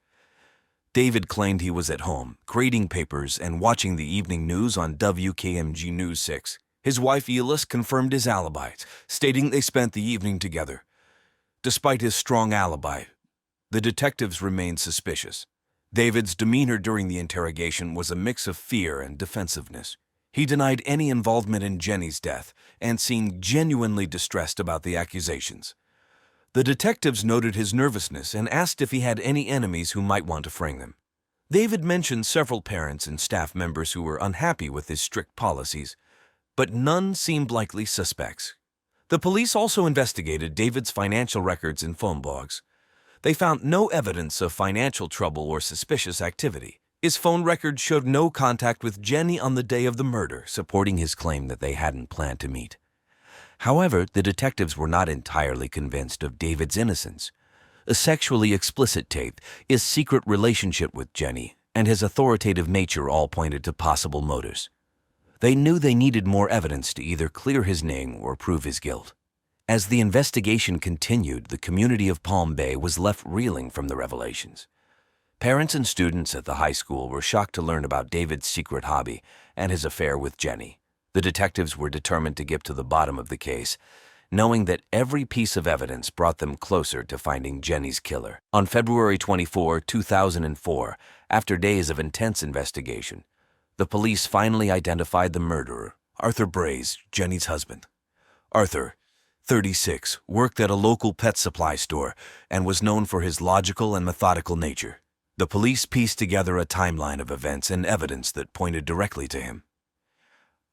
David claimed he was at home, grading papers and watching the evening news on WKMG News 6. His wife Elis confirmed his alibi, stating they spent the evening together. Despite his strong alibi, the detectives remained suspicious. David's demeanor during the interrogation was a mix of fear and defensiveness. He denied any involvement in Jenny's death and seemed genuinely distressed about the accusations. The detectives noted his nervousness and asked if he had any enemies who might want to frame him. David mentioned several parents and staff members who were unhappy with his strict policies, but none seemed likely suspects. The police also investigated David's financial records and phone logs. They found no evidence of financial trouble or suspicious activity. His phone records showed no contact with Jenny on the day of the murder, supporting his claim that they hadn't planned to meet. However, the detectives were not entirely convinced of David's innocence. A sexually explicit tape, his secret relationship with Jenny, and his authoritative nature all pointed to possible motives. They knew they needed more evidence to either clear his name or prove his guilt. As the investigation continued, the community of Palm Bay was left reeling from the revelations. Parents and students at the high school were shocked to learn about David's secret hobby and his affair with Jenny. The detectives were determined to get to the bottom of the case, knowing that every piece of evidence brought them closer to finding Jenny's killer. On February 24, 2004, after days of intense investigation, the police finally identified the murderer, Arthur Braze, Jenny's husband. Arthur, 36, worked at a local pet supply store and was known for his logical and methodical nature. The police pieced together a timeline of events and evidence that pointed directly to him.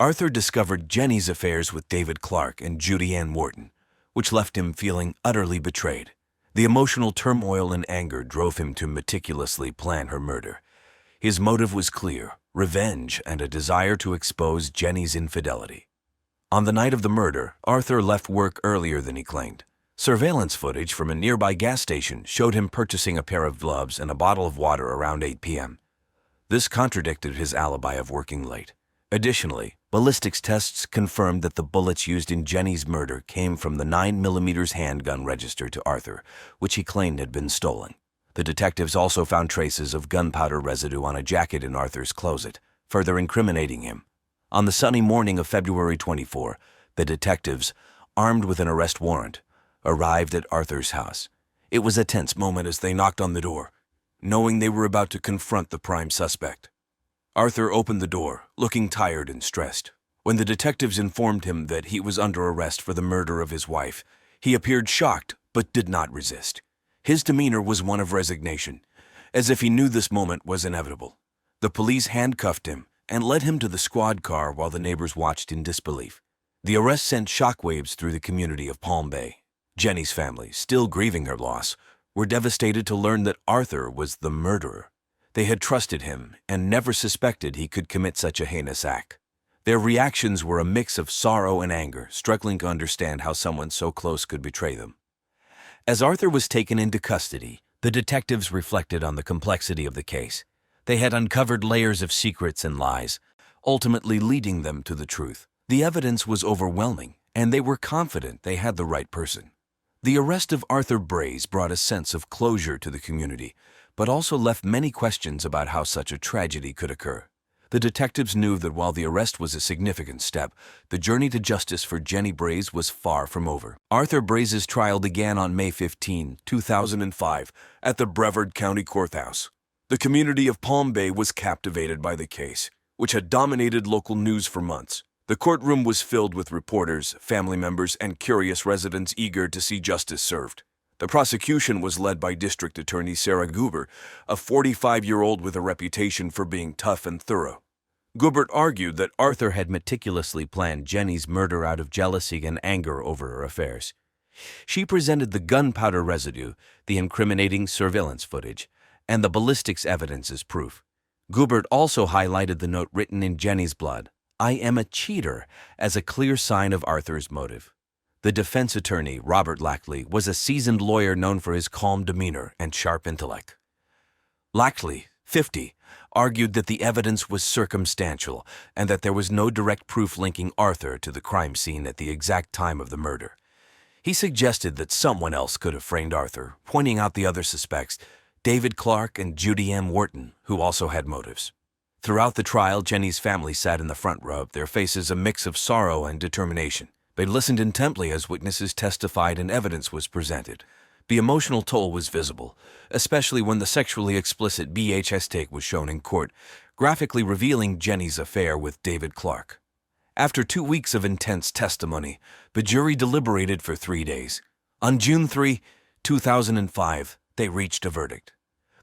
Arthur discovered Jenny's affairs with David Clark and Judy Ann Wharton, which left him feeling utterly betrayed. The emotional turmoil and anger drove him to meticulously plan her murder. His motive was clear: revenge and a desire to expose Jenny's infidelity. On the night of the murder, Arthur left work earlier than he claimed. Surveillance footage from a nearby gas station showed him purchasing a pair of gloves and a bottle of water around 8 p.m. This contradicted his alibi of working late. Additionally, ballistics tests confirmed that the bullets used in Jenny's murder came from the 9mm handgun registered to Arthur, which he claimed had been stolen. The detectives also found traces of gunpowder residue on a jacket in Arthur's closet, further incriminating him. On the sunny morning of February 24, the detectives, armed with an arrest warrant, arrived at Arthur's house. It was a tense moment as they knocked on the door, knowing they were about to confront the prime suspect. Arthur opened the door, looking tired and stressed. When the detectives informed him that he was under arrest for the murder of his wife, he appeared shocked but did not resist. His demeanor was one of resignation, as if he knew this moment was inevitable. The police handcuffed him and led him to the squad car while the neighbors watched in disbelief. The arrest sent shockwaves through the community of Palm Bay. Jenny's family, still grieving her loss, were devastated to learn that Arthur was the murderer. They had trusted him and never suspected he could commit such a heinous act. Their reactions were a mix of sorrow and anger, struggling to understand how someone so close could betray them. As Arthur was taken into custody, the detectives reflected on the complexity of the case. They had uncovered layers of secrets and lies, ultimately leading them to the truth. The evidence was overwhelming, and they were confident they had the right person. The arrest of Arthur Braze brought a sense of closure to the community, but also left many questions about how such a tragedy could occur. The detectives knew that while the arrest was a significant step, the journey to justice for Jenny Braze was far from over. Arthur Braze's trial began on May 15, 2005, at the Brevard County Courthouse. The community of Palm Bay was captivated by the case, which had dominated local news for months. The courtroom was filled with reporters, family members, and curious residents eager to see justice served. The prosecution was led by District Attorney Sarah Guber, a 45-year-old with a reputation for being tough and thorough. Gubert argued that Arthur had meticulously planned Jenny's murder out of jealousy and anger over her affairs. She presented the gunpowder residue, the incriminating surveillance footage, and the ballistics evidence as proof. Gubert also highlighted the note written in Jenny's blood, "I am a cheater," as a clear sign of Arthur's motive. The defense attorney, Robert Lackley, was a seasoned lawyer known for his calm demeanor and sharp intellect. Lackley, 50, argued that the evidence was circumstantial and that there was no direct proof linking Arthur to the crime scene at the exact time of the murder. He suggested that someone else could have framed Arthur, pointing out the other suspects, David Clark and Judy M. Wharton, who also had motives. Throughout the trial, Jenny's family sat in the front row, their faces a mix of sorrow and determination. They listened intently as witnesses testified and evidence was presented. The emotional toll was visible, especially when the sexually explicit VHS tape was shown in court, graphically revealing Jenny's affair with David Clark. After 2 weeks of intense testimony, the jury deliberated for 3 days. On June 3, 2005, they reached a verdict.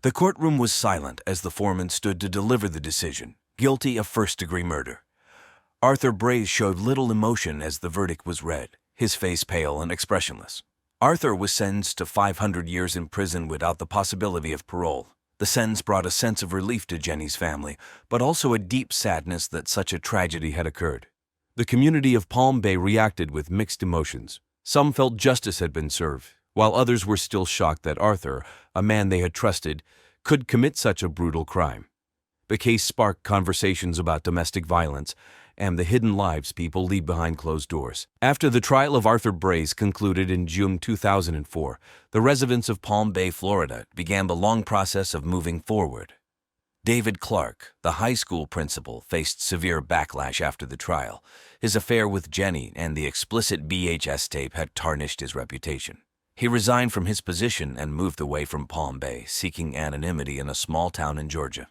The courtroom was silent as the foreman stood to deliver the decision, guilty of first-degree murder. Arthur Braze showed little emotion as the verdict was read, his face pale and expressionless. Arthur was sentenced to 500 years in prison without the possibility of parole. The sentence brought a sense of relief to Jenny's family, but also a deep sadness that such a tragedy had occurred. The community of Palm Bay reacted with mixed emotions. Some felt justice had been served, while others were still shocked that Arthur, a man they had trusted, could commit such a brutal crime. The case sparked conversations about domestic violence and the hidden lives people leave behind closed doors. After the trial of Arthur Braze concluded in June 2004, the residents of Palm Bay, Florida, began the long process of moving forward. David Clark, the high school principal, faced severe backlash after the trial. His affair with Jenny and the explicit VHS tape had tarnished his reputation. He resigned from his position and moved away from Palm Bay, seeking anonymity in a small town in Georgia.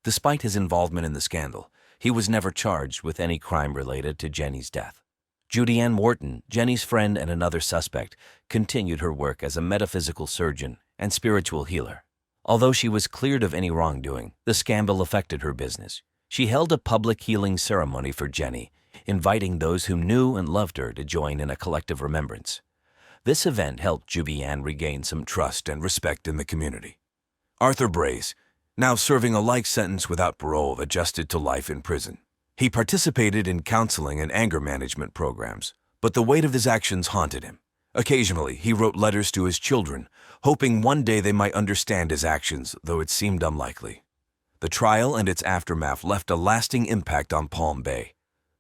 Despite his involvement in the scandal, he was never charged with any crime related to Jenny's death. Judy M. Wharton, Jenny's friend and another suspect, continued her work as a metaphysical surgeon and spiritual healer. Although she was cleared of any wrongdoing, the scandal affected her business. She held a public healing ceremony for Jenny, inviting those who knew and loved her to join in a collective remembrance. This event helped Judy Ann regain some trust and respect in the community. Arthur Braze, now serving a life sentence without parole, adjusted to life in prison. He participated in counseling and anger management programs, but the weight of his actions haunted him. Occasionally, he wrote letters to his children, hoping one day they might understand his actions, though it seemed unlikely. The trial and its aftermath left a lasting impact on Palm Bay.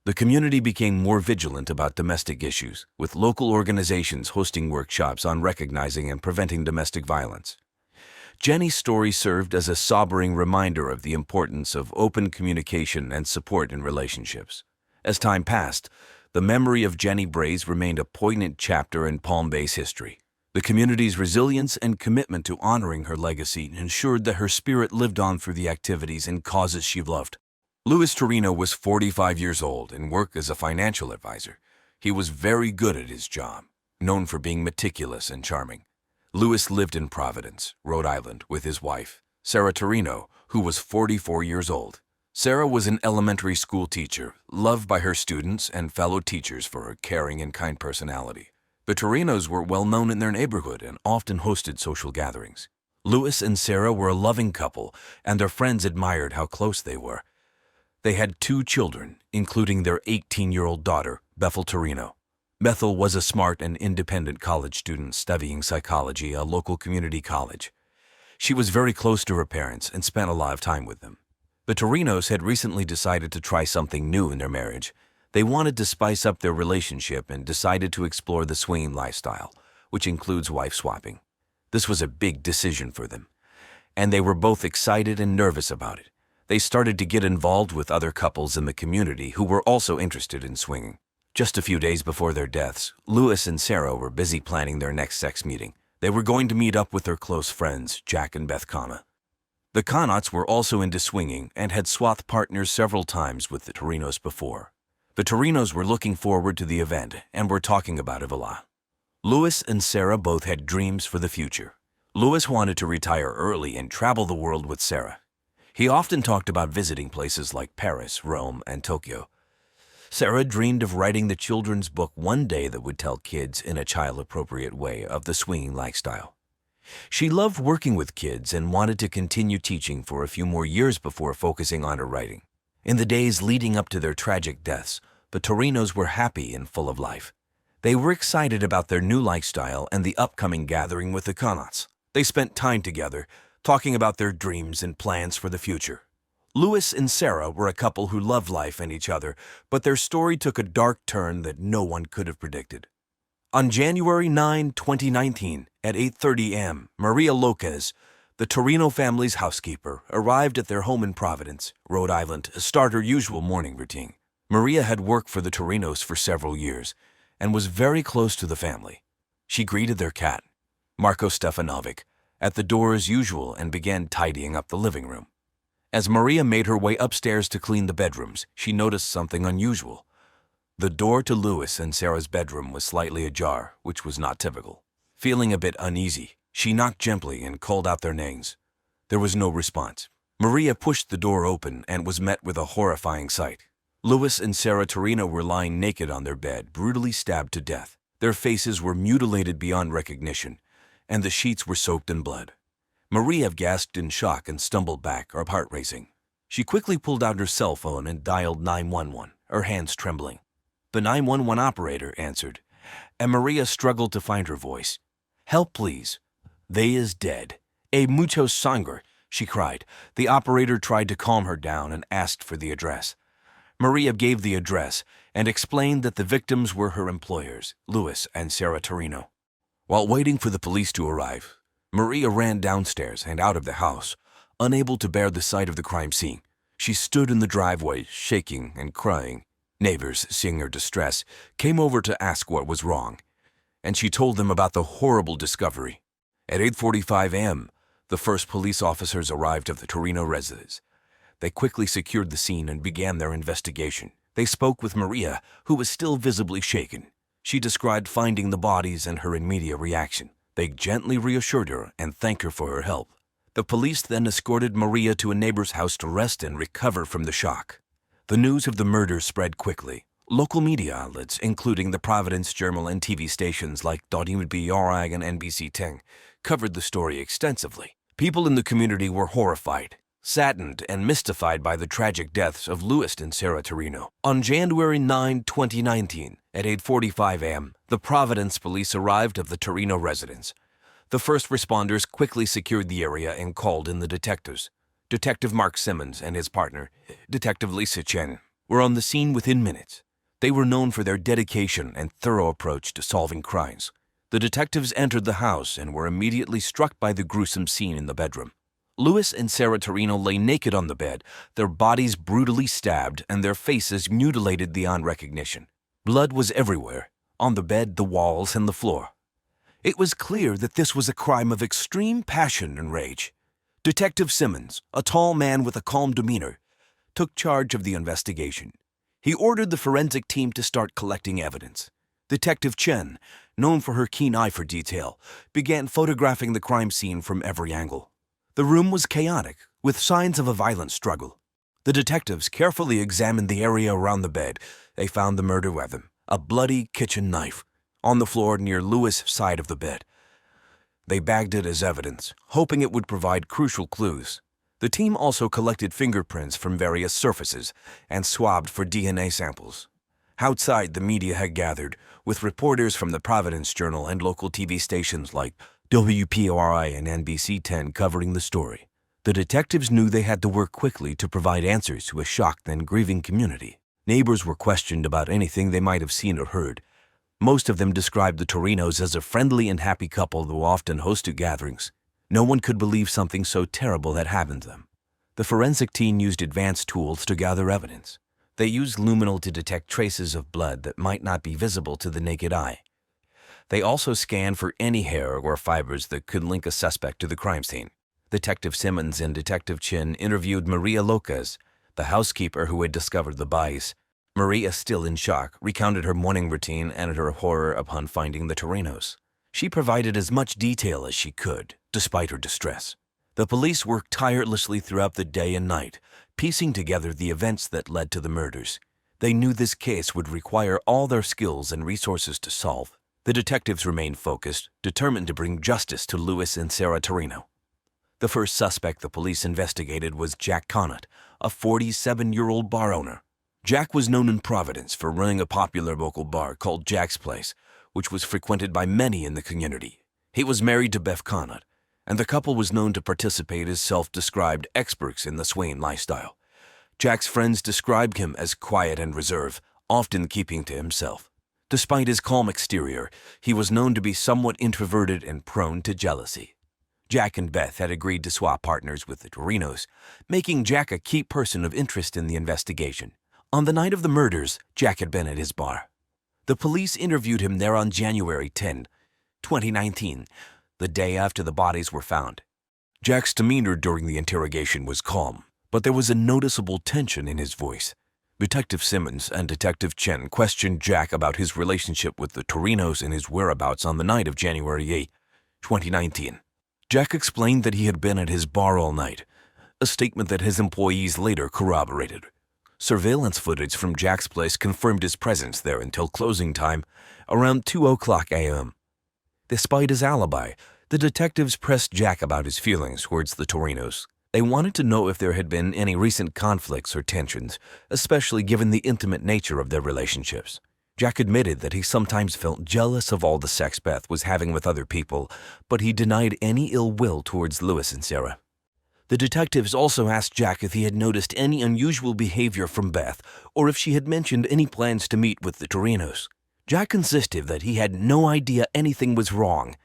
The community became more vigilant about domestic issues, with local organizations hosting workshops on recognizing and preventing domestic violence. Jenny's story served as a sobering reminder of the importance of open communication and support in relationships. As time passed, the memory of Jenny Braze remained a poignant chapter in Palm Bay's history. The community's resilience and commitment to honoring her legacy ensured that her spirit lived on through the activities and causes she loved. Louis Torino was 45 years old and worked as a financial advisor. He was very good at his job, known for being meticulous and charming. Louis lived in Providence, Rhode Island, with his wife, Sarah Torino, who was 44 years old. Sarah was an elementary school teacher, loved by her students and fellow teachers for her caring and kind personality. The Torinos were well known in their neighborhood and often hosted social gatherings. Louis and Sarah were a loving couple, and their friends admired how close they were. They had 2 children, including their 18-year-old daughter, Bethel Torino. Bethel was a smart and independent college student studying psychology at a local community college. She was very close to her parents and spent a lot of time with them. The Torinos had recently decided to try something new in their marriage. They wanted to spice up their relationship and decided to explore the swinging lifestyle, which includes wife swapping. This was a big decision for them, and they were both excited and nervous about it. They started to get involved with other couples in the community who were also interested in swinging. Just a few days before their deaths, Louis and Sarah were busy planning their next sex meeting. They were going to meet up with their close friends, Jack and Beth Kana. The Connaughts were also into swinging and had swapped partners several times with the Torinos before. The Torinos were looking forward to the event and were talking about it a lot. Louis and Sarah both had dreams for the future. Louis wanted to retire early and travel the world with Sarah. He often talked about visiting places like Paris, Rome, and Tokyo. Sarah dreamed of writing the children's book one day that would tell kids in a child-appropriate way of the swinging lifestyle. She loved working with kids and wanted to continue teaching for a few more years before focusing on her writing. In the days leading up to their tragic deaths, the Torinos were happy and full of life. They were excited about their new lifestyle and the upcoming gathering with the Connaughts. They spent time together, talking about their dreams and plans for the future. Louis and Sarah were a couple who loved life and each other, but their story took a dark turn that no one could have predicted. On January 9, 2019, at 8:30 a.m., Maria Lopez, the Torino family's housekeeper, arrived at their home in Providence, Rhode Island, to start her usual morning routine. Maria had worked for the Torinos for several years and was very close to the family. She greeted their cat, Marco Stefanovic, at the door as usual and began tidying up the living room. As Maria made her way upstairs to clean the bedrooms, she noticed something unusual. The door to Louis and Sarah's bedroom was slightly ajar, which was not typical. Feeling a bit uneasy, she knocked gently and called out their names. There was no response. Maria pushed the door open and was met with a horrifying sight. Louis and Sarah Torino were lying naked on their bed, brutally stabbed to death. Their faces were mutilated beyond recognition, and the sheets were soaked in blood. Maria gasped in shock and stumbled back, her heart racing. She quickly pulled out her cell phone and dialed 911, her hands trembling. The 911 operator answered, and Maria struggled to find her voice. "Help, please. They is dead. Mucho sangre," she cried. The operator tried to calm her down and asked for the address. Maria gave the address and explained that the victims were her employers, Louis and Sarah Torino. While waiting for the police to arrive, Maria ran downstairs and out of the house, unable to bear the sight of the crime scene. She stood in the driveway, shaking and crying. Neighbors, seeing her distress, came over to ask what was wrong, and she told them about the horrible discovery. At 8:45 a.m., the first police officers arrived at the Torino residence. They quickly secured the scene and began their investigation. They spoke with Maria, who was still visibly shaken. She described finding the bodies and her immediate reaction. They gently reassured her and thanked her for her help. The police then escorted Maria to a neighbor's house to rest and recover from the shock. The news of the murder spread quickly. Local media outlets, including the Providence Journal and TV stations like WBRI and NBC 10, covered the story extensively. People in the community were horrified, saddened, and mystified by the tragic deaths of Louis and Sarah Torino. On January 9, 2019, at 8:45 a.m., the Providence police arrived at the Torino residence. The first responders quickly secured the area and called in the detectives. Detective Mark Simmons and his partner, Detective Lisa Chen, were on the scene within minutes. They were known for their dedication and thorough approach to solving crimes. The detectives entered the house and were immediately struck by the gruesome scene in the bedroom. Louis and Sarah Torino lay naked on the bed, their bodies brutally stabbed and their faces mutilated beyond recognition. Blood was everywhere, on the bed, the walls, and the floor. It was clear that this was a crime of extreme passion and rage. Detective Simmons, a tall man with a calm demeanor, took charge of the investigation. He ordered the forensic team to start collecting evidence. Detective Chen, known for her keen eye for detail, began photographing the crime scene from every angle. The room was chaotic, with signs of a violent struggle. The detectives carefully examined the area around the bed. They found the murder weapon, a bloody kitchen knife, on the floor near Louis' side of the bed. They bagged it as evidence, hoping it would provide crucial clues. The team also collected fingerprints from various surfaces and swabbed for DNA samples. Outside, the media had gathered, with reporters from the Providence Journal and local TV stations like WPRI and NBC 10 covering the story. The detectives knew they had to work quickly to provide answers to a shocked and grieving community. Neighbors were questioned about anything they might have seen or heard. Most of them described the Torinos as a friendly and happy couple who often hosted gatherings. No one could believe something so terrible had happened to them. The forensic team used advanced tools to gather evidence. They used luminol to detect traces of blood that might not be visible to the naked eye. They also scanned for any hair or fibers that could link a suspect to the crime scene. Detective Simmons and Detective Chin interviewed Maria Lopez, the housekeeper who had discovered the bodies. Maria, still in shock, recounted her morning routine and her horror upon finding the Torinos. She provided as much detail as she could, despite her distress. The police worked tirelessly throughout the day and night, piecing together the events that led to the murders. They knew this case would require all their skills and resources to solve. The detectives remained focused, determined to bring justice to Louis and Sarah Torino. The first suspect the police investigated was Jack Conant, a 47-year-old bar owner. Jack was known in Providence for running a popular local bar called Jack's Place, which was frequented by many in the community. He was married to Beth Conant, and the couple was known to participate as self-described experts in the swinging lifestyle. Jack's friends described him as quiet and reserved, often keeping to himself. Despite his calm exterior, he was known to be somewhat introverted and prone to jealousy. Jack and Beth had agreed to swap partners with the Torinos, making Jack a key person of interest in the investigation. On the night of the murders, Jack had been at his bar. The police interviewed him there on January 10, 2019, the day after the bodies were found. Jack's demeanor during the interrogation was calm, but there was a noticeable tension in his voice. Detective Simmons and Detective Chen questioned Jack about his relationship with the Torinos and his whereabouts on the night of January 8, 2019. Jack explained that he had been at his bar all night, a statement that his employees later corroborated. Surveillance footage from Jack's place confirmed his presence there until closing time, around 2:00 a.m. Despite his alibi, the detectives pressed Jack about his feelings towards the Torinos. They wanted to know if there had been any recent conflicts or tensions, especially given the intimate nature of their relationships. Jack admitted that he sometimes felt jealous of all the sex Beth was having with other people, but he denied any ill will towards Louis and Sarah. The detectives also asked Jack if he had noticed any unusual behavior from Beth or if she had mentioned any plans to meet with the Torinos. Jack insisted that he had no idea anything was wrong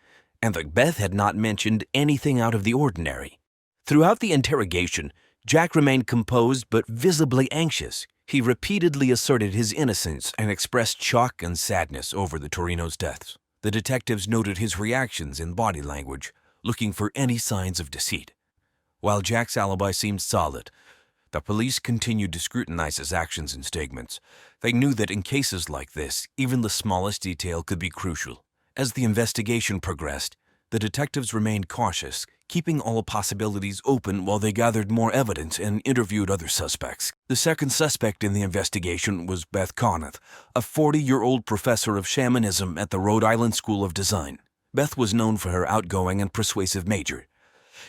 and that Beth had not mentioned anything out of the ordinary. Throughout the interrogation, Jack remained composed but visibly anxious. He repeatedly asserted his innocence and expressed shock and sadness over the Torinos' deaths. The detectives noted his reactions and body language, looking for any signs of deceit. While Jack's alibi seemed solid, the police continued to scrutinize his actions and statements. They knew that in cases like this, even the smallest detail could be crucial. As the investigation progressed, the detectives remained cautious, keeping all possibilities open while they gathered more evidence and interviewed other suspects. The second suspect in the investigation was Beth Conant, a 40-year-old professor of shamanism at the Rhode Island School of Design. Beth was known for her outgoing and persuasive nature.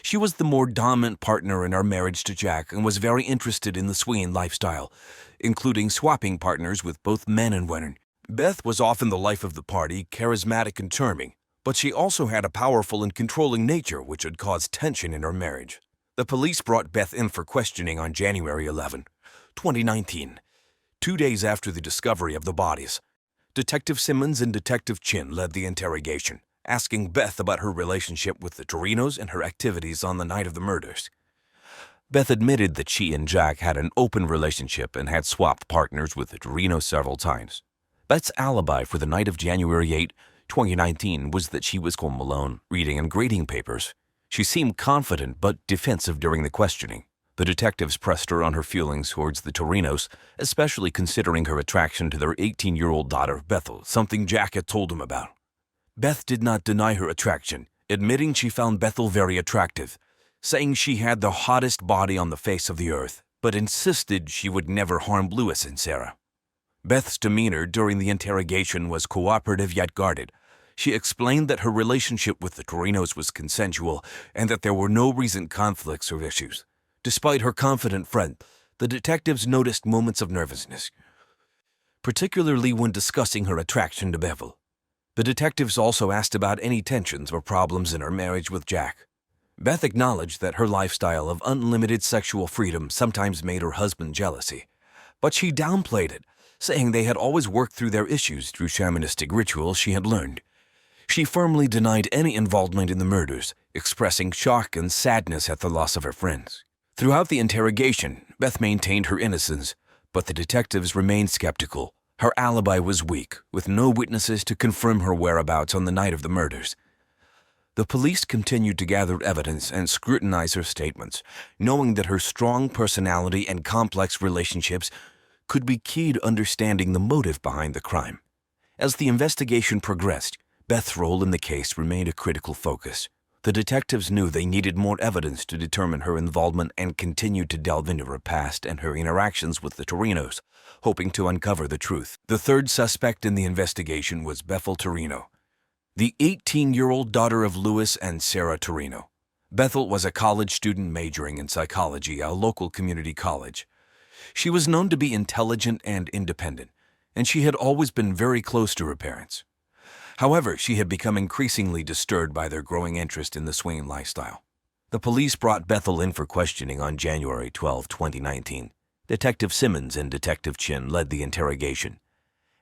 She was the more dominant partner in our marriage to Jack and was very interested in the swinging lifestyle, including swapping partners with both men and women. Beth was often the life of the party, charismatic and charming, but she also had a powerful and controlling nature which had caused tension in our marriage. The police brought Beth in for questioning on January 11, 2019, 2 days after the discovery of the bodies. Detective Simmons and Detective Chin led the interrogation, asking Beth about her relationship with the Torinos and her activities on the night of the murders. Beth admitted that she and Jack had an open relationship and had swapped partners with the Torinos several times. Beth's alibi for the night of January 8, 2019 was that she was home alone, reading and grading papers. She seemed confident but defensive during the questioning. The detectives pressed her on her feelings towards the Torinos, especially considering her attraction to their 18-year-old daughter, Bethel, something Jack had told him about. Beth did not deny her attraction, admitting she found Bethel very attractive, saying she had the hottest body on the face of the earth, but insisted she would never harm Louis and Sarah. Beth's demeanor during the interrogation was cooperative yet guarded. She explained that her relationship with the Torinos was consensual and that there were no recent conflicts or issues. Despite her confident front, the detectives noticed moments of nervousness, particularly when discussing her attraction to Bethel. The detectives also asked about any tensions or problems in her marriage with Jack. Beth acknowledged that her lifestyle of unlimited sexual freedom sometimes made her husband jealousy, but she downplayed it, saying they had always worked through their issues through shamanistic rituals she had learned. She firmly denied any involvement in the murders, expressing shock and sadness at the loss of her friends. Throughout the interrogation, Beth maintained her innocence, but the detectives remained skeptical. Her alibi was weak, with no witnesses to confirm her whereabouts on the night of the murders. The police continued to gather evidence and scrutinize her statements, knowing that her strong personality and complex relationships could be key to understanding the motive behind the crime. As the investigation progressed, Beth's role in the case remained a critical focus. The detectives knew they needed more evidence to determine her involvement and continued to delve into her past and her interactions with the Torinos, hoping to uncover the truth. The third suspect in the investigation was Bethel Torino, the 18-year-old daughter of Louis and Sarah Torino. Bethel was a college student majoring in psychology at a local community college. She was known to be intelligent and independent, and she had always been very close to her parents. However, she had become increasingly disturbed by their growing interest in the swinging lifestyle. The police brought Bethel in for questioning on January 12, 2019. Detective Simmons and Detective Chin led the interrogation,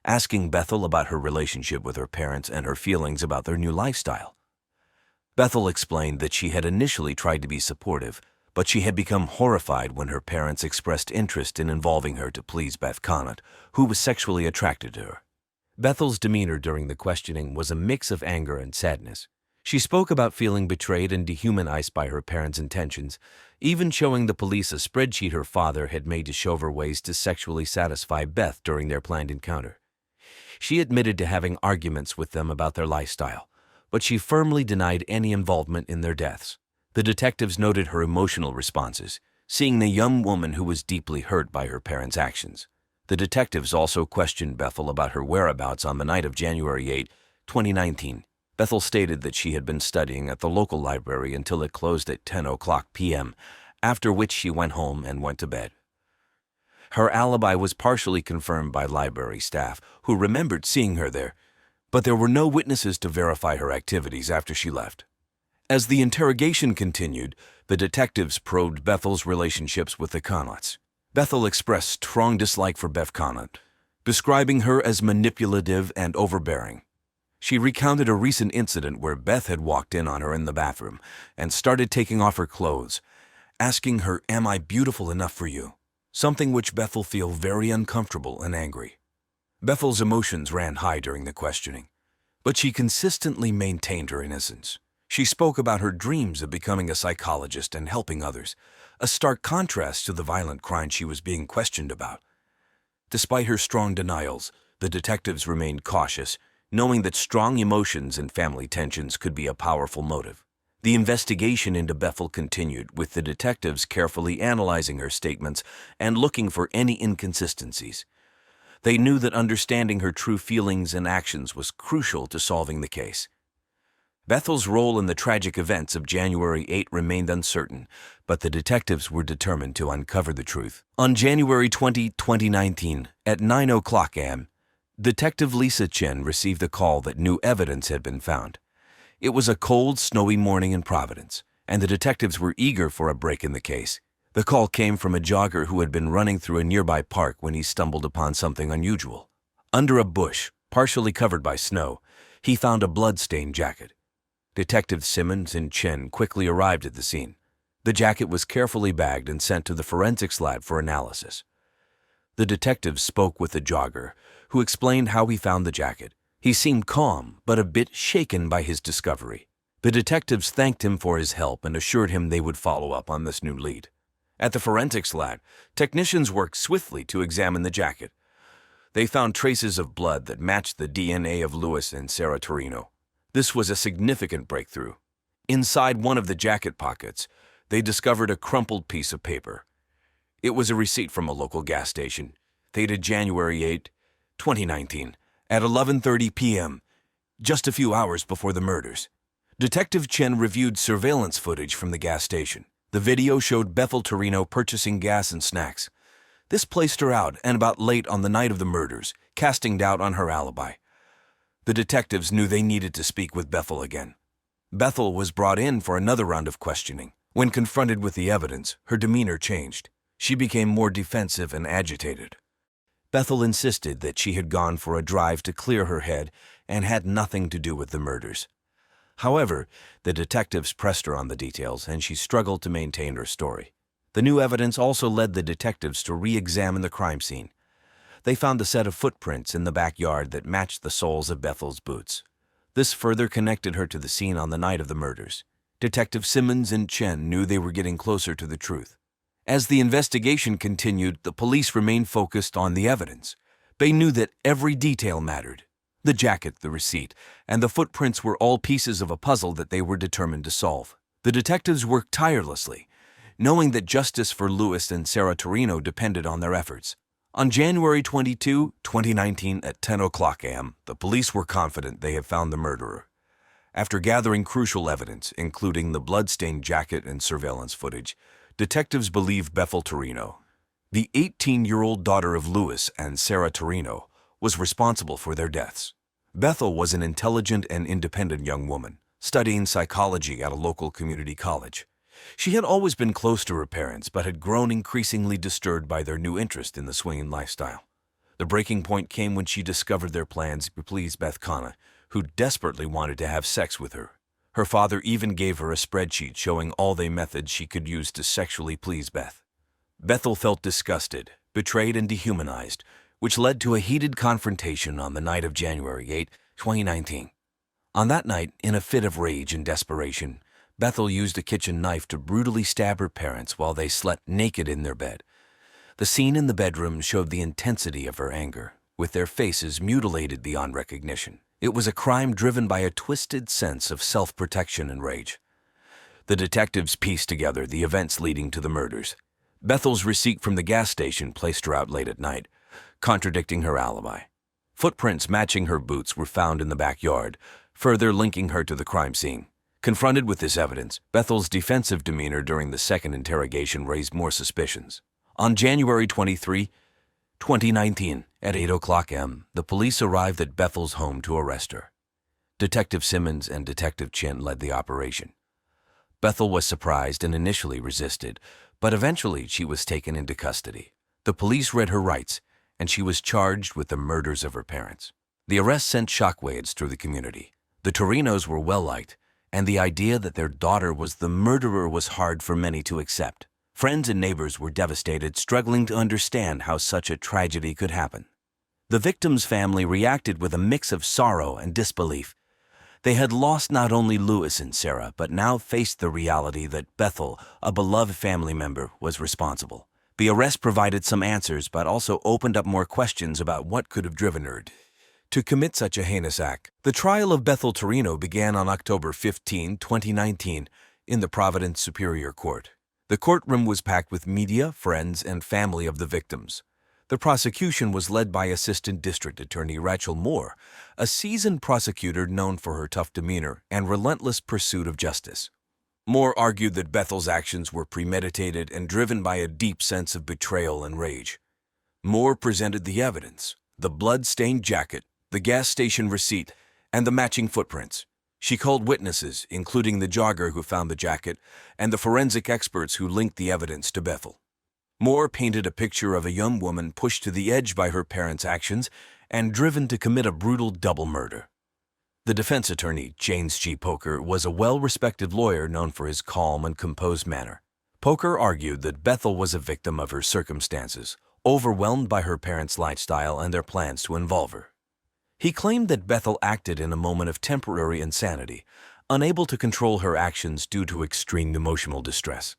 asking Bethel about her relationship with her parents and her feelings about their new lifestyle. Bethel explained that she had initially tried to be supportive, but she had become horrified when her parents expressed interest in involving her to please Beth Conant, who was sexually attracted to her. Bethel's demeanor during the questioning was a mix of anger and sadness. She spoke about feeling betrayed and dehumanized by her parents' intentions, even showing the police a spreadsheet her father had made to show her ways to sexually satisfy Beth during their planned encounter. She admitted to having arguments with them about their lifestyle, but she firmly denied any involvement in their deaths. The detectives noted her emotional responses, seeing the young woman who was deeply hurt by her parents' actions. The detectives also questioned Bethel about her whereabouts on the night of January 8, 2019. Bethel stated that she had been studying at the local library until it closed at 10:00 p.m., after which she went home and went to bed. Her alibi was partially confirmed by library staff, who remembered seeing her there, but there were no witnesses to verify her activities after she left. As the interrogation continued, the detectives probed Bethel's relationships with the Conants. Bethel expressed strong dislike for Beth Conant, describing her as manipulative and overbearing. She recounted a recent incident where Beth had walked in on her in the bathroom and started taking off her clothes, asking her, "Am I beautiful enough for you?" Something which Bethel felt very uncomfortable and angry. Bethel's emotions ran high during the questioning, but she consistently maintained her innocence. She spoke about her dreams of becoming a psychologist and helping others, a stark contrast to the violent crime she was being questioned about. Despite her strong denials, the detectives remained cautious, knowing that strong emotions and family tensions could be a powerful motive. The investigation into Bethel continued, with the detectives carefully analyzing her statements and looking for any inconsistencies. They knew that understanding her true feelings and actions was crucial to solving the case. Bethel's role in the tragic events of January 8 remained uncertain, but the detectives were determined to uncover the truth. On January 20, 2019, at 9:00 a.m., Detective Lisa Chen received a call that new evidence had been found. It was a cold, snowy morning in Providence, and the detectives were eager for a break in the case. The call came from a jogger who had been running through a nearby park when he stumbled upon something unusual. Under a bush, partially covered by snow, he found a blood-stained jacket. Detectives Simmons and Chen quickly arrived at the scene. The jacket was carefully bagged and sent to the forensics lab for analysis. The detectives spoke with the jogger, who explained how he found the jacket. He seemed calm, but a bit shaken by his discovery. The detectives thanked him for his help and assured him they would follow up on this new lead. At the forensics lab, technicians worked swiftly to examine the jacket. They found traces of blood that matched the DNA of Louis and Sarah Torino. This was a significant breakthrough. Inside one of the jacket pockets, they discovered a crumpled piece of paper. It was a receipt from a local gas station, dated January 8, 2019, at 11:30 p.m., just a few hours before the murders. Detective Chen reviewed surveillance footage from the gas station. The video showed Bethel Torino purchasing gas and snacks. This placed her out and about late on the night of the murders, casting doubt on her alibi. The detectives knew they needed to speak with Bethel again. Bethel was brought in for another round of questioning. When confronted with the evidence, her demeanor changed. She became more defensive and agitated. Bethel insisted that she had gone for a drive to clear her head and had nothing to do with the murders. However, the detectives pressed her on the details, and she struggled to maintain her story. The new evidence also led the detectives to re-examine the crime scene. They found a set of footprints in the backyard that matched the soles of Bethel's boots. This further connected her to the scene on the night of the murders. Detective Simmons and Chen knew they were getting closer to the truth. As the investigation continued, the police remained focused on the evidence. They knew that every detail mattered. The jacket, the receipt, and the footprints were all pieces of a puzzle that they were determined to solve. The detectives worked tirelessly, knowing that justice for Lewis and Sarah Torino depended on their efforts. On January 22, 2019 at 10:00 a.m., the police were confident they had found the murderer. After gathering crucial evidence, including the blood-stained jacket and surveillance footage, detectives believed Bethel Torino, the 18-year-old daughter of Lewis and Sarah Torino, was responsible for their deaths. Bethel was an intelligent and independent young woman, studying psychology at a local community college. She had always been close to her parents, but had grown increasingly disturbed by their new interest in the swinging lifestyle. The breaking point came when she discovered their plans to please Beth Kana, who desperately wanted to have sex with her. Her father even gave her a spreadsheet showing all the methods she could use to sexually please Beth. Bethel felt disgusted, betrayed, and dehumanized, which led to a heated confrontation on the night of January 8, 2019. On that night, in a fit of rage and desperation, Bethel used a kitchen knife to brutally stab her parents while they slept naked in their bed. The scene in the bedroom showed the intensity of her anger, with their faces mutilated beyond recognition. It was a crime driven by a twisted sense of self-protection and rage. The detectives pieced together the events leading to the murders. Bethel's receipt from the gas station placed her out late at night, contradicting her alibi. Footprints matching her boots were found in the backyard, further linking her to the crime scene. Confronted with this evidence, Bethel's defensive demeanor during the second interrogation raised more suspicions. On January 23, 2019, at 8:00 a.m., the police arrived at Bethel's home to arrest her. Detective Simmons and Detective Chen led the operation. Bethel was surprised and initially resisted, but eventually she was taken into custody. The police read her rights, and she was charged with the murders of her parents. The arrest sent shockwaves through the community. The Torinos were well-liked, and the idea that their daughter was the murderer was hard for many to accept. Friends and neighbors were devastated, struggling to understand how such a tragedy could happen. The victim's family reacted with a mix of sorrow and disbelief. They had lost not only Lewis and Sarah, but now faced the reality that Bethel, a beloved family member, was responsible. The arrest provided some answers, but also opened up more questions about what could have driven her to commit such a heinous act. The trial of Bethel Torino began on October 15, 2019, in the Providence Superior Court. The courtroom was packed with media, friends, and family of the victims. The prosecution was led by Assistant District Attorney Rachel Moore, a seasoned prosecutor known for her tough demeanor and relentless pursuit of justice. Moore argued that Bethel's actions were premeditated and driven by a deep sense of betrayal and rage. Moore presented the evidence: the blood-stained jacket, the gas station receipt, and the matching footprints. She called witnesses, including the jogger who found the jacket and the forensic experts who linked the evidence to Bethel. Moore painted a picture of a young woman pushed to the edge by her parents' actions and driven to commit a brutal double murder. The defense attorney, James G. Poker, was a well-respected lawyer known for his calm and composed manner. Poker argued that Bethel was a victim of her circumstances, overwhelmed by her parents' lifestyle and their plans to involve her. He claimed that Bethel acted in a moment of temporary insanity, unable to control her actions due to extreme emotional distress.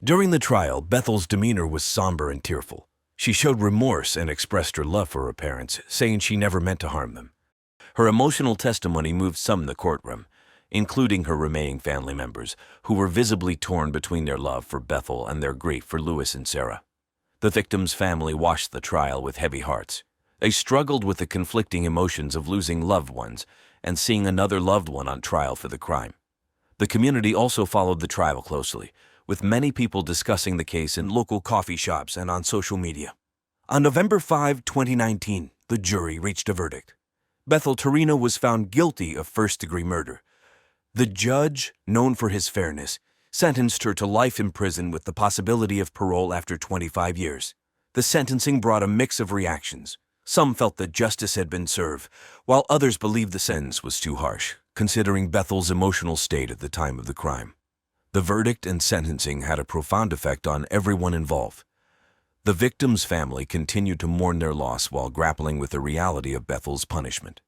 During the trial, Bethel's demeanor was somber and tearful. She showed remorse and expressed her love for her parents, saying she never meant to harm them. Her emotional testimony moved some in the courtroom, including her remaining family members, who were visibly torn between their love for Bethel and their grief for Lewis and Sarah. The victim's family watched the trial with heavy hearts. They struggled with the conflicting emotions of losing loved ones and seeing another loved one on trial for the crime. The community also followed the trial closely, with many people discussing the case in local coffee shops and on social media. On November 5, 2019, the jury reached a verdict. Bethel Torino was found guilty of first-degree murder. The judge, known for his fairness, sentenced her to life in prison with the possibility of parole after 25 years. The sentencing brought a mix of reactions. Some felt that justice had been served, while others believed the sentence was too harsh, considering Bethel's emotional state at the time of the crime. The verdict and sentencing had a profound effect on everyone involved. The victim's family continued to mourn their loss while grappling with the reality of Bethel's punishment.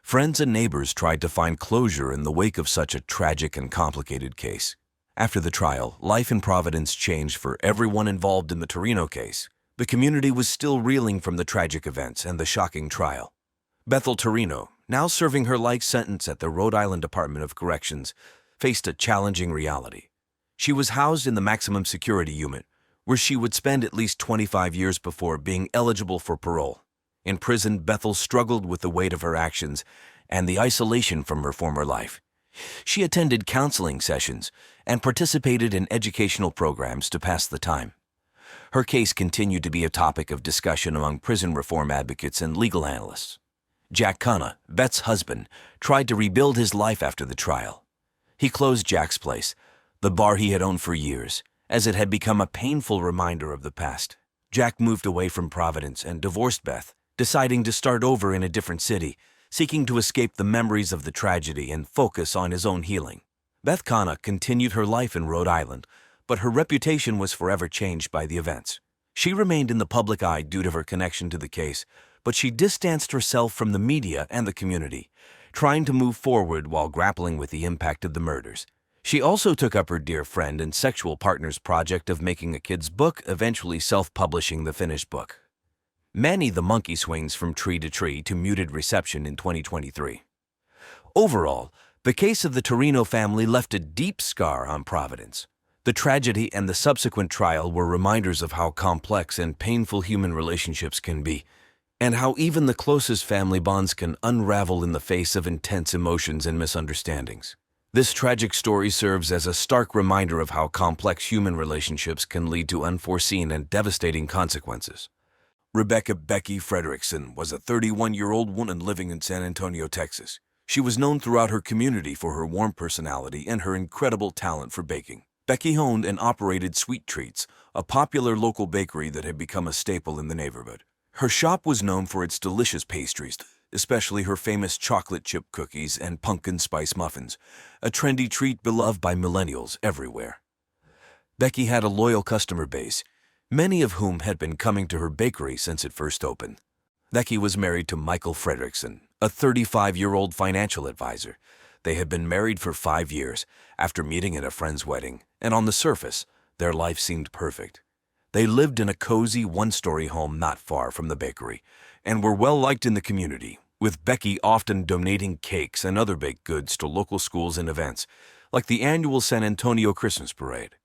Friends and neighbors tried to find closure in the wake of such a tragic and complicated case. After the trial, life in Providence changed for everyone involved in the Torino case. The community was still reeling from the tragic events and the shocking trial. Bethel Torino, now serving her life sentence at the Rhode Island Department of Corrections, faced a challenging reality. She was housed in the maximum security unit, where she would spend at least 25 years before being eligible for parole. In prison, Bethel struggled with the weight of her actions and the isolation from her former life. She attended counseling sessions and participated in educational programs to pass the time. Her case continued to be a topic of discussion among prison reform advocates and legal analysts. Jack Cunha, Beth's husband, tried to rebuild his life after the trial. He closed Jack's place, the bar he had owned for years, as it had become a painful reminder of the past. Jack moved away from Providence and divorced Beth, deciding to start over in a different city, seeking to escape the memories of the tragedy and focus on his own healing. Beth Cunha continued her life in Rhode Island, but her reputation was forever changed by the events. She remained in the public eye due to her connection to the case, but she distanced herself from the media and the community, trying to move forward while grappling with the impact of the murders. She also took up her dear friend and sexual partner's project of making a kid's book, eventually self-publishing the finished book. Manny the monkey swings from tree to tree to muted reception in 2023. Overall, the case of the Torino family left a deep scar on Providence. The tragedy and the subsequent trial were reminders of how complex and painful human relationships can be, and how even the closest family bonds can unravel in the face of intense emotions and misunderstandings. This tragic story serves as a stark reminder of how complex human relationships can lead to unforeseen and devastating consequences. Rebecca Becky Frederickson was a 31-year-old woman living in San Antonio, Texas. She was known throughout her community for her warm personality and her incredible talent for baking. Becky owned and operated Sweet Treats, a popular local bakery that had become a staple in the neighborhood. Her shop was known for its delicious pastries, especially her famous chocolate chip cookies and pumpkin spice muffins, a trendy treat beloved by millennials everywhere. Becky had a loyal customer base, many of whom had been coming to her bakery since it first opened. Becky was married to Michael Frederickson, a 35-year-old financial advisor. They had been married for 5 years after meeting at a friend's wedding, and on the surface, their life seemed perfect. They lived in a cozy one-story home not far from the bakery and were well-liked in the community, with Becky often donating cakes and other baked goods to local schools and events, like the annual San Antonio Christmas Parade.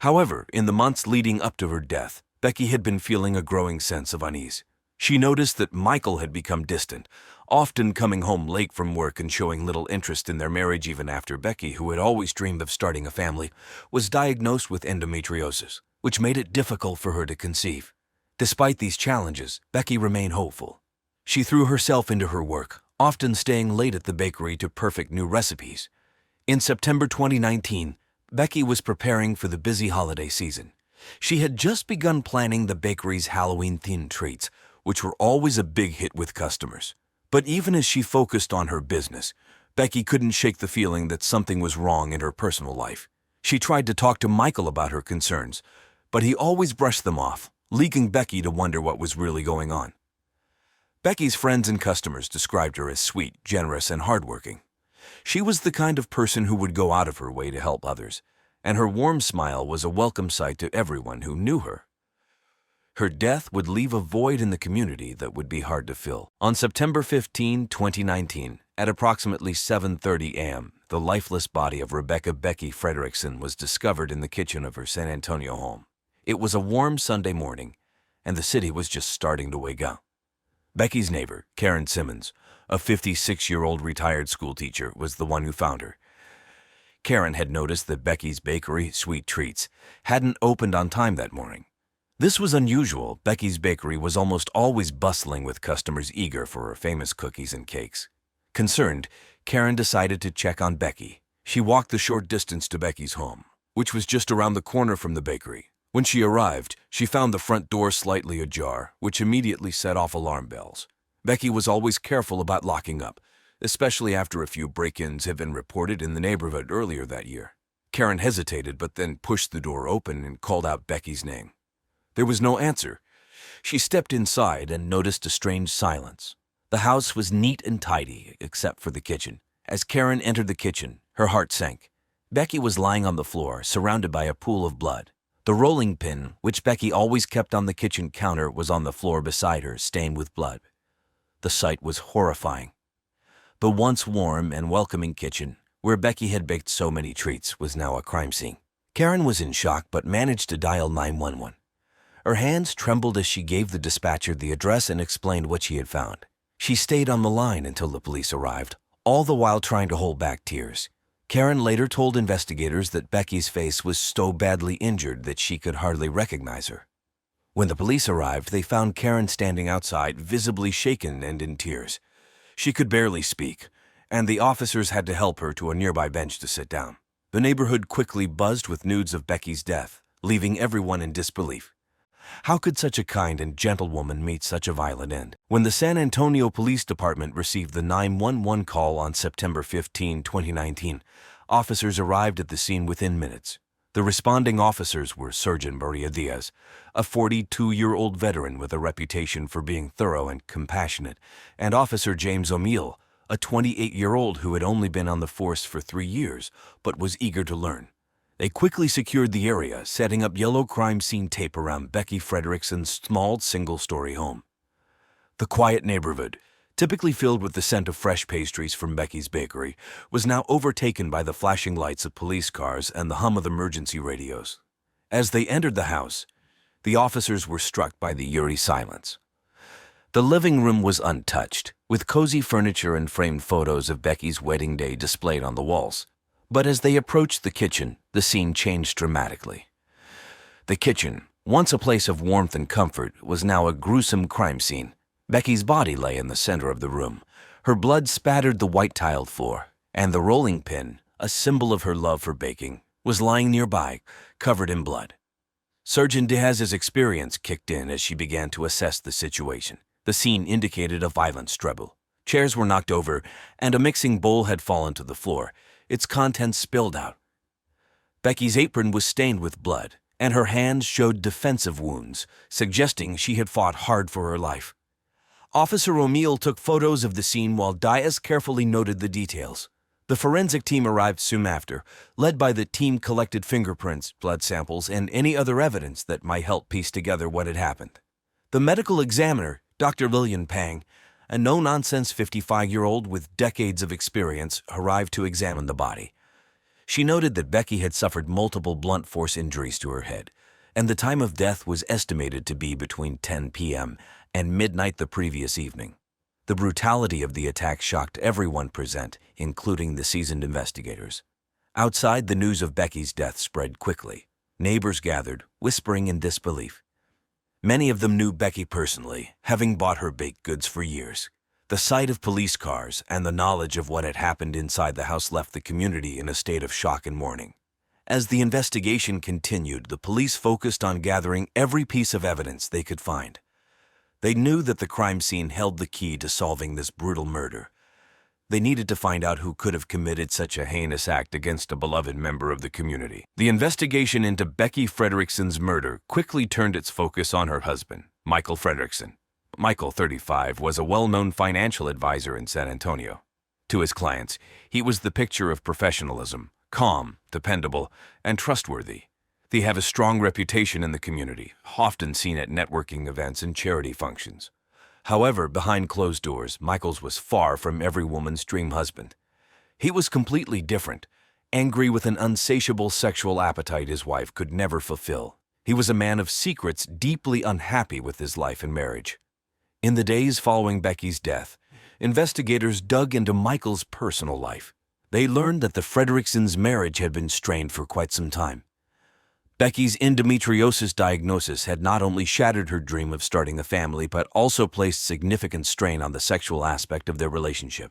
However, in the months leading up to her death, Becky had been feeling a growing sense of unease. She noticed that Michael had become distant, often coming home late from work and showing little interest in their marriage even after Becky, who had always dreamed of starting a family, was diagnosed with endometriosis, which made it difficult for her to conceive. Despite these challenges, Becky remained hopeful. She threw herself into her work, often staying late at the bakery to perfect new recipes. In September 2019, Becky was preparing for the busy holiday season. She had just begun planning the bakery's Halloween-themed treats, which were always a big hit with customers. But even as she focused on her business, Becky couldn't shake the feeling that something was wrong in her personal life. She tried to talk to Michael about her concerns, but he always brushed them off, leaving Becky to wonder what was really going on. Becky's friends and customers described her as sweet, generous, and hardworking. She was the kind of person who would go out of her way to help others, and her warm smile was a welcome sight to everyone who knew her. Her death would leave a void in the community that would be hard to fill. On September 15, 2019, at approximately 7:30 a.m., the lifeless body of Rebecca Becky Frederickson was discovered in the kitchen of her San Antonio home. It was a warm Sunday morning, and the city was just starting to wake up. Becky's neighbor, Karen Simmons, a 56-year-old retired schoolteacher, was the one who found her. Karen had noticed that Becky's bakery, Sweet Treats, hadn't opened on time that morning. This was unusual. Becky's bakery was almost always bustling with customers eager for her famous cookies and cakes. Concerned, Karen decided to check on Becky. She walked the short distance to Becky's home, which was just around the corner from the bakery. When she arrived, she found the front door slightly ajar, which immediately set off alarm bells. Becky was always careful about locking up, especially after a few break-ins had been reported in the neighborhood earlier that year. Karen hesitated but then pushed the door open and called out Becky's name. There was no answer. She stepped inside and noticed a strange silence. The house was neat and tidy, except for the kitchen. As Karen entered the kitchen, her heart sank. Becky was lying on the floor, surrounded by a pool of blood. The rolling pin, which Becky always kept on the kitchen counter, was on the floor beside her, stained with blood. The sight was horrifying. The once warm and welcoming kitchen, where Becky had baked so many treats, was now a crime scene. Karen was in shock but managed to dial 911. Her hands trembled as she gave the dispatcher the address and explained what she had found. She stayed on the line until the police arrived, all the while trying to hold back tears. Karen later told investigators that Becky's face was so badly injured that she could hardly recognize her. When the police arrived, they found Karen standing outside, visibly shaken and in tears. She could barely speak, and the officers had to help her to a nearby bench to sit down. The neighborhood quickly buzzed with news of Becky's death, leaving everyone in disbelief. How could such a kind and gentle woman meet such a violent end? When the San Antonio Police Department received the 911 call on September 15, 2019, officers arrived at the scene within minutes. The responding officers were Surgeon Maria Diaz, a 42-year-old veteran with a reputation for being thorough and compassionate, and Officer James O'Meal, a 28-year-old who had only been on the force for 3 years but was eager to learn. They quickly secured the area, setting up yellow crime scene tape around Becky Frederickson's small single-story home. The quiet neighborhood, typically filled with the scent of fresh pastries from Becky's bakery, was now overtaken by the flashing lights of police cars and the hum of emergency radios. As they entered the house, the officers were struck by the eerie silence. The living room was untouched, with cozy furniture and framed photos of Becky's wedding day displayed on the walls. But as they approached the kitchen, the scene changed dramatically. The kitchen, once a place of warmth and comfort, was now a gruesome crime scene. Becky's body lay in the center of the room. Her blood spattered the white-tiled floor, and the rolling pin, a symbol of her love for baking, was lying nearby, covered in blood. Surgeon Diaz's experience kicked in as she began to assess the situation. The scene indicated a violent struggle. Chairs were knocked over, and a mixing bowl had fallen to the floor. Its contents spilled out. Becky's apron was stained with blood, and her hands showed defensive wounds, suggesting she had fought hard for her life. Officer O'Meal took photos of the scene while Diaz carefully noted the details. The forensic team arrived soon after. Led by the team, collected fingerprints, blood samples, and any other evidence that might help piece together what had happened. The medical examiner, Dr. Lillian Pang, a no-nonsense 55-year-old with decades of experience, arrived to examine the body. She noted that Becky had suffered multiple blunt force injuries to her head, and the time of death was estimated to be between 10 p.m. and midnight the previous evening. The brutality of the attack shocked everyone present, including the seasoned investigators. Outside, the news of Becky's death spread quickly. Neighbors gathered, whispering in disbelief. Many of them knew Becky personally, having bought her baked goods for years. The sight of police cars and the knowledge of what had happened inside the house left the community in a state of shock and mourning. As the investigation continued, the police focused on gathering every piece of evidence they could find. They knew that the crime scene held the key to solving this brutal murder. They needed to find out who could have committed such a heinous act against a beloved member of the community. The investigation into Becky Frederickson's murder quickly turned its focus on her husband, Michael Frederickson. Michael, 35, was a well-known financial advisor in San Antonio. To his clients, he was the picture of professionalism, calm, dependable, and trustworthy. They have a strong reputation in the community, often seen at networking events and charity functions. However, behind closed doors, Michaels was far from every woman's dream husband. He was completely different, angry with an insatiable sexual appetite his wife could never fulfill. He was a man of secrets, deeply unhappy with his life and marriage. In the days following Becky's death, investigators dug into Michael's personal life. They learned that the Fredericksons' marriage had been strained for quite some time. Becky's endometriosis diagnosis had not only shattered her dream of starting a family, but also placed significant strain on the sexual aspect of their relationship.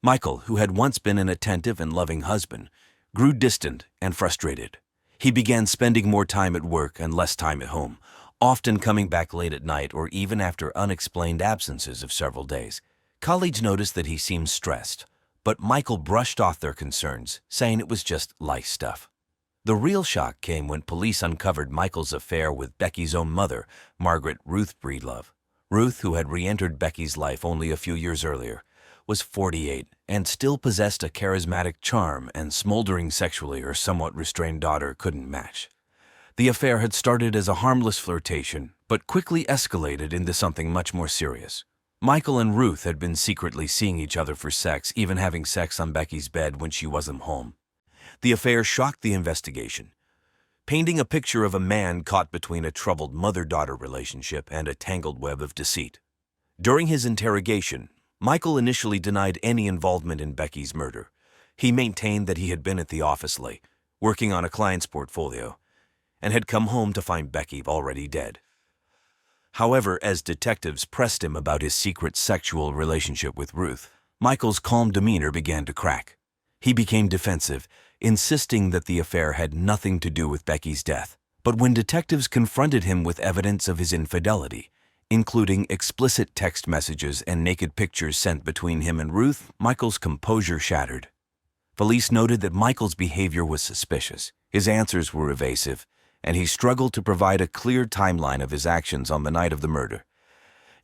Michael, who had once been an attentive and loving husband, grew distant and frustrated. He began spending more time at work and less time at home, often coming back late at night or even after unexplained absences of several days. Colleagues noticed that he seemed stressed, but Michael brushed off their concerns, saying it was just life stuff. The real shock came when police uncovered Michael's affair with Becky's own mother, Margaret Ruth Breedlove. Ruth, who had re-entered Becky's life only a few years earlier, was 48 and still possessed a charismatic charm and smoldering sexually her somewhat restrained daughter couldn't match. The affair had started as a harmless flirtation, but quickly escalated into something much more serious. Michael and Ruth had been secretly seeing each other for sex, even having sex on Becky's bed when she wasn't home. The affair shocked the investigation, painting a picture of a man caught between a troubled mother-daughter relationship and a tangled web of deceit. During his interrogation, Michael initially denied any involvement in Becky's murder. He maintained that he had been at the office late, working on a client's portfolio, and had come home to find Becky already dead. However, as detectives pressed him about his secret sexual relationship with Ruth, Michael's calm demeanor began to crack. He became defensive, insisting that the affair had nothing to do with Becky's death. But when detectives confronted him with evidence of his infidelity, including explicit text messages and naked pictures sent between him and Ruth, Michael's composure shattered. Police noted that Michael's behavior was suspicious, his answers were evasive, and he struggled to provide a clear timeline of his actions on the night of the murder.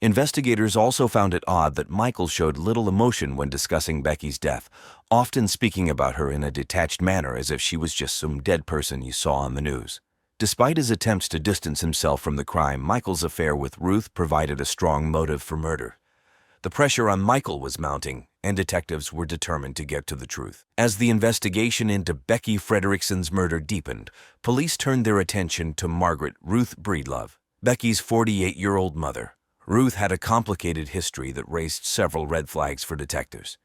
Investigators also found it odd that Michael showed little emotion when discussing Becky's death, often speaking about her in a detached manner as if she was just some dead person you saw on the news. Despite his attempts to distance himself from the crime, Michael's affair with Ruth provided a strong motive for murder. The pressure on Michael was mounting, and detectives were determined to get to the truth. As the investigation into Becky Frederickson's murder deepened, police turned their attention to Margaret Ruth Breedlove, Becky's 48-year-old mother. Ruth had a complicated history that raised several red flags for detectives.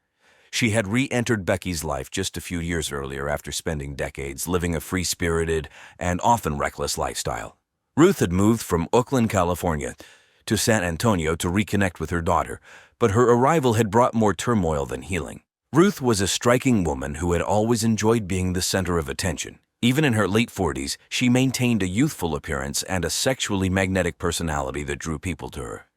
She had re-entered Becky's life just a few years earlier after spending decades living a free-spirited and often reckless lifestyle. Ruth had moved from Oakland, California, to San Antonio to reconnect with her daughter, but her arrival had brought more turmoil than healing. Ruth was a striking woman who had always enjoyed being the center of attention. Even in her late 40s, she maintained a youthful appearance and a sexually magnetic personality that drew people to her.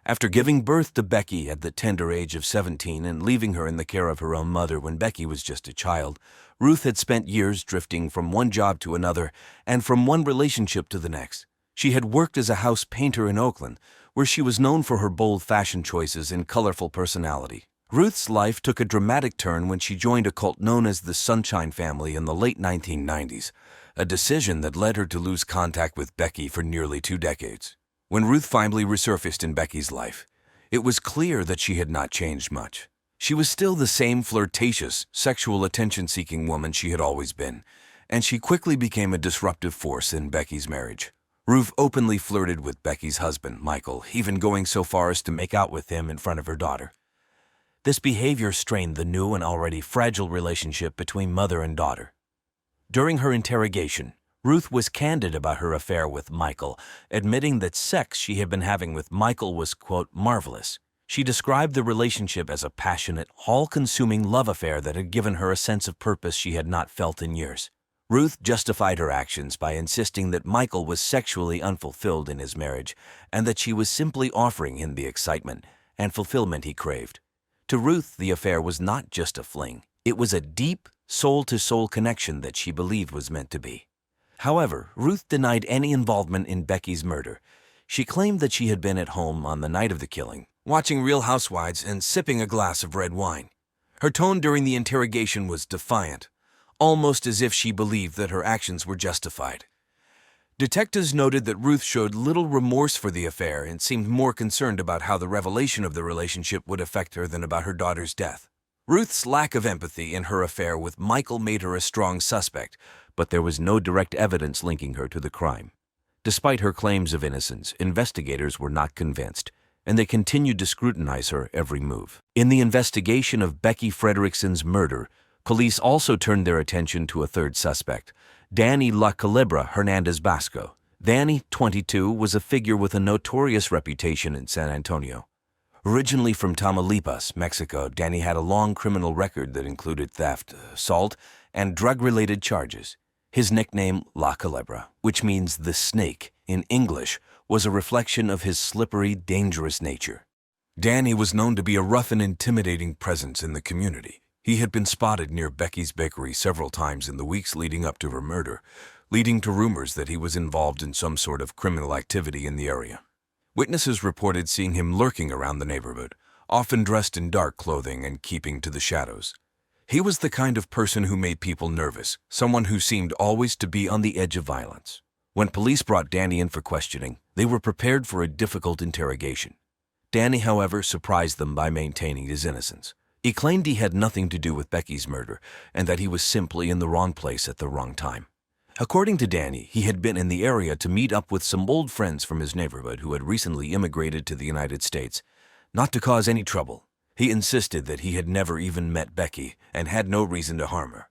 After giving birth to Becky at the tender age of 17 and leaving her in the care of her own mother when Becky was just a child, Ruth had spent years drifting from one job to another and from one relationship to the next. She had worked as a house painter in Oakland, where she was known for her bold fashion choices and colorful personality. Ruth's life took a dramatic turn when she joined a cult known as the Sunshine Family in the late 1990s, a decision that led her to lose contact with Becky for nearly 2 decades. When Ruth finally resurfaced in Becky's life, it was clear that she had not changed much. She was still the same flirtatious, sexual attention-seeking woman she had always been, and she quickly became a disruptive force in Becky's marriage. Ruth openly flirted with Becky's husband, Michael, even going so far as to make out with him in front of her daughter. This behavior strained the new and already fragile relationship between mother and daughter. During her interrogation, Ruth was candid about her affair with Michael, admitting that sex she had been having with Michael was, quote, marvelous. She described the relationship as a passionate, all-consuming love affair that had given her a sense of purpose she had not felt in years. Ruth justified her actions by insisting that Michael was sexually unfulfilled in his marriage and that she was simply offering him the excitement and fulfillment he craved. To Ruth, the affair was not just a fling. It was a deep, soul-to-soul connection that she believed was meant to be. However, Ruth denied any involvement in Becky's murder. She claimed that she had been at home on the night of the killing, watching Real Housewives and sipping a glass of red wine. Her tone during the interrogation was defiant, almost as if she believed that her actions were justified. Detectives noted that Ruth showed little remorse for the affair and seemed more concerned about how the revelation of the relationship would affect her than about her daughter's death. Ruth's lack of empathy in her affair with Michael made her a strong suspect, but there was no direct evidence linking her to the crime. Despite her claims of innocence, investigators were not convinced, and they continued to scrutinize her every move. In the investigation of Becky Frederickson's murder, police also turned their attention to a third suspect, Danny La Calibra Hernandez Basco. Danny, 22, was a figure with a notorious reputation in San Antonio. Originally from Tamaulipas, Mexico, Danny had a long criminal record that included theft, assault, and drug-related charges. His nickname, La Calibra, which means the snake in English, was a reflection of his slippery, dangerous nature. Danny was known to be a rough and intimidating presence in the community. He had been spotted near Becky's bakery several times in the weeks leading up to her murder, leading to rumors that he was involved in some sort of criminal activity in the area. Witnesses reported seeing him lurking around the neighborhood, often dressed in dark clothing and keeping to the shadows. He was the kind of person who made people nervous, someone who seemed always to be on the edge of violence. When police brought Danny in for questioning, they were prepared for a difficult interrogation. Danny, however, surprised them by maintaining his innocence. He claimed he had nothing to do with Becky's murder and that he was simply in the wrong place at the wrong time. According to Danny, he had been in the area to meet up with some old friends from his neighborhood who had recently immigrated to the United States, not to cause any trouble. He insisted that he had never even met Becky and had no reason to harm her.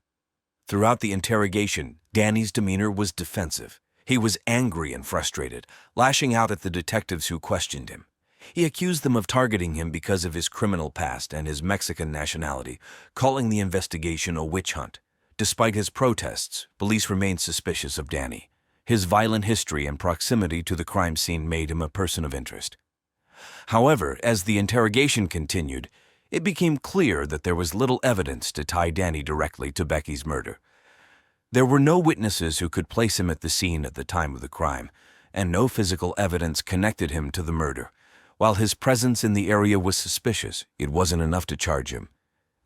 Throughout the interrogation, Danny's demeanor was defensive. He was angry and frustrated, lashing out at the detectives who questioned him. He accused them of targeting him because of his criminal past and his Mexican nationality, calling the investigation a witch hunt. Despite his protests, police remained suspicious of Danny. His violent history and proximity to the crime scene made him a person of interest. However, as the interrogation continued, it became clear that there was little evidence to tie Danny directly to Becky's murder. There were no witnesses who could place him at the scene at the time of the crime, and no physical evidence connected him to the murder. While his presence in the area was suspicious, it wasn't enough to charge him.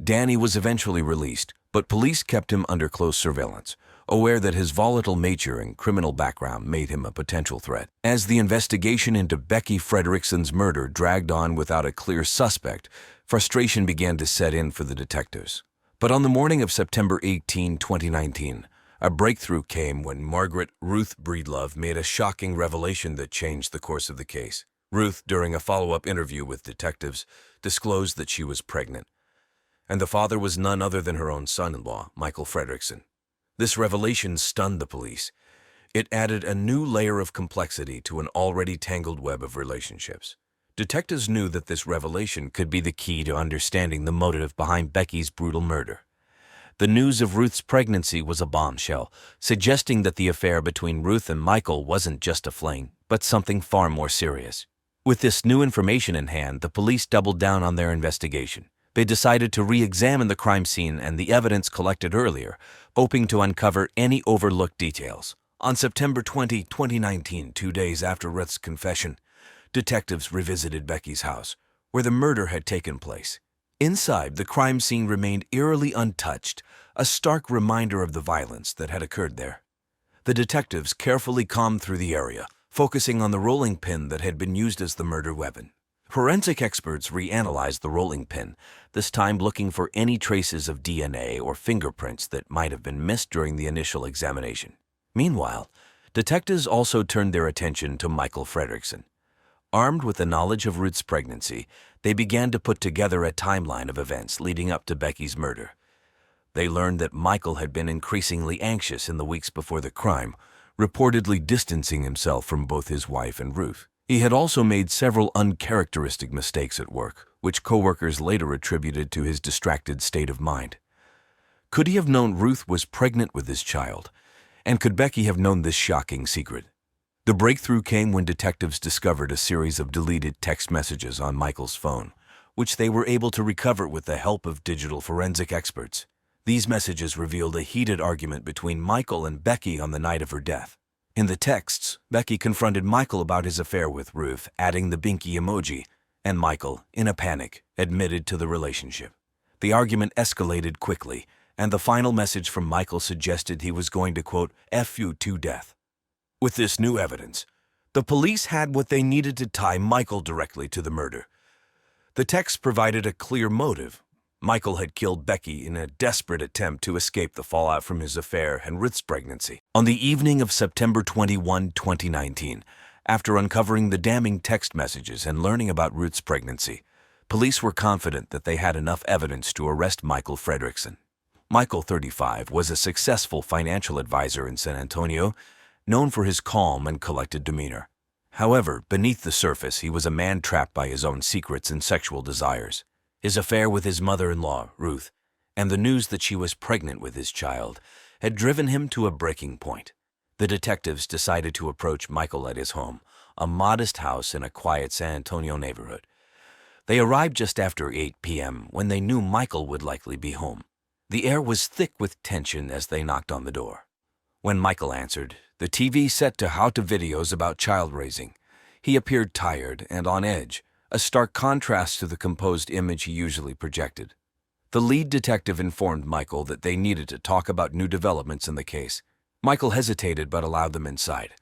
Danny was eventually released, but police kept him under close surveillance, aware that his volatile nature and criminal background made him a potential threat. As the investigation into Becky Frederickson's murder dragged on without a clear suspect, frustration began to set in for the detectives. But on the morning of September 18, 2019, a breakthrough came when Margaret Ruth Breedlove made a shocking revelation that changed the course of the case. Ruth, during a follow-up interview with detectives, disclosed that she was pregnant, and the father was none other than her own son-in-law, Michael Frederickson. This revelation stunned the police. It added a new layer of complexity to an already tangled web of relationships. Detectives knew that this revelation could be the key to understanding the motive behind Becky's brutal murder. The news of Ruth's pregnancy was a bombshell, suggesting that the affair between Ruth and Michael wasn't just a fling, but something far more serious. With this new information in hand, the police doubled down on their investigation. They decided to re-examine the crime scene and the evidence collected earlier, hoping to uncover any overlooked details. On September 20, 2019, 2 days after Ruth's confession, detectives revisited Becky's house, where the murder had taken place. Inside, the crime scene remained eerily untouched, a stark reminder of the violence that had occurred there. The detectives carefully combed through the area, focusing on the rolling pin that had been used as the murder weapon. Forensic experts reanalyzed the rolling pin, this time looking for any traces of DNA or fingerprints that might have been missed during the initial examination. Meanwhile, detectives also turned their attention to Michael Frederickson. Armed with the knowledge of Ruth's pregnancy, they began to put together a timeline of events leading up to Becky's murder. They learned that Michael had been increasingly anxious in the weeks before the crime, reportedly distancing himself from both his wife and Ruth. He had also made several uncharacteristic mistakes at work, which coworkers later attributed to his distracted state of mind. Could he have known Ruth was pregnant with his child? And could Becky have known this shocking secret? The breakthrough came when detectives discovered a series of deleted text messages on Michael's phone, which they were able to recover with the help of digital forensic experts. These messages revealed a heated argument between Michael and Becky on the night of her death. In the texts, Becky confronted Michael about his affair with Ruth, adding the binky emoji, and Michael, in a panic, admitted to the relationship. The argument escalated quickly, and the final message from Michael suggested he was going to, quote, "F you to death." With this new evidence, the police had what they needed to tie Michael directly to the murder. The text provided a clear motive. Michael had killed Becky in a desperate attempt to escape the fallout from his affair and Ruth's pregnancy. On the evening of September 21, 2019, after uncovering the damning text messages and learning about Ruth's pregnancy, police were confident that they had enough evidence to arrest Michael Frederickson. Michael, 35, was a successful financial advisor in San Antonio, known for his calm and collected demeanor. However, beneath the surface, he was a man trapped by his own secrets and sexual desires. His affair with his mother-in-law, Ruth, and the news that she was pregnant with his child had driven him to a breaking point. The detectives decided to approach Michael at his home, a modest house in a quiet San Antonio neighborhood. They arrived just after 8 p.m. when they knew Michael would likely be home. The air was thick with tension as they knocked on the door. When Michael answered, the TV set to how-to videos about child raising. He appeared tired and on edge, a stark contrast to the composed image he usually projected. The lead detective informed Michael that they needed to talk about new developments in the case. Michael hesitated but allowed them inside.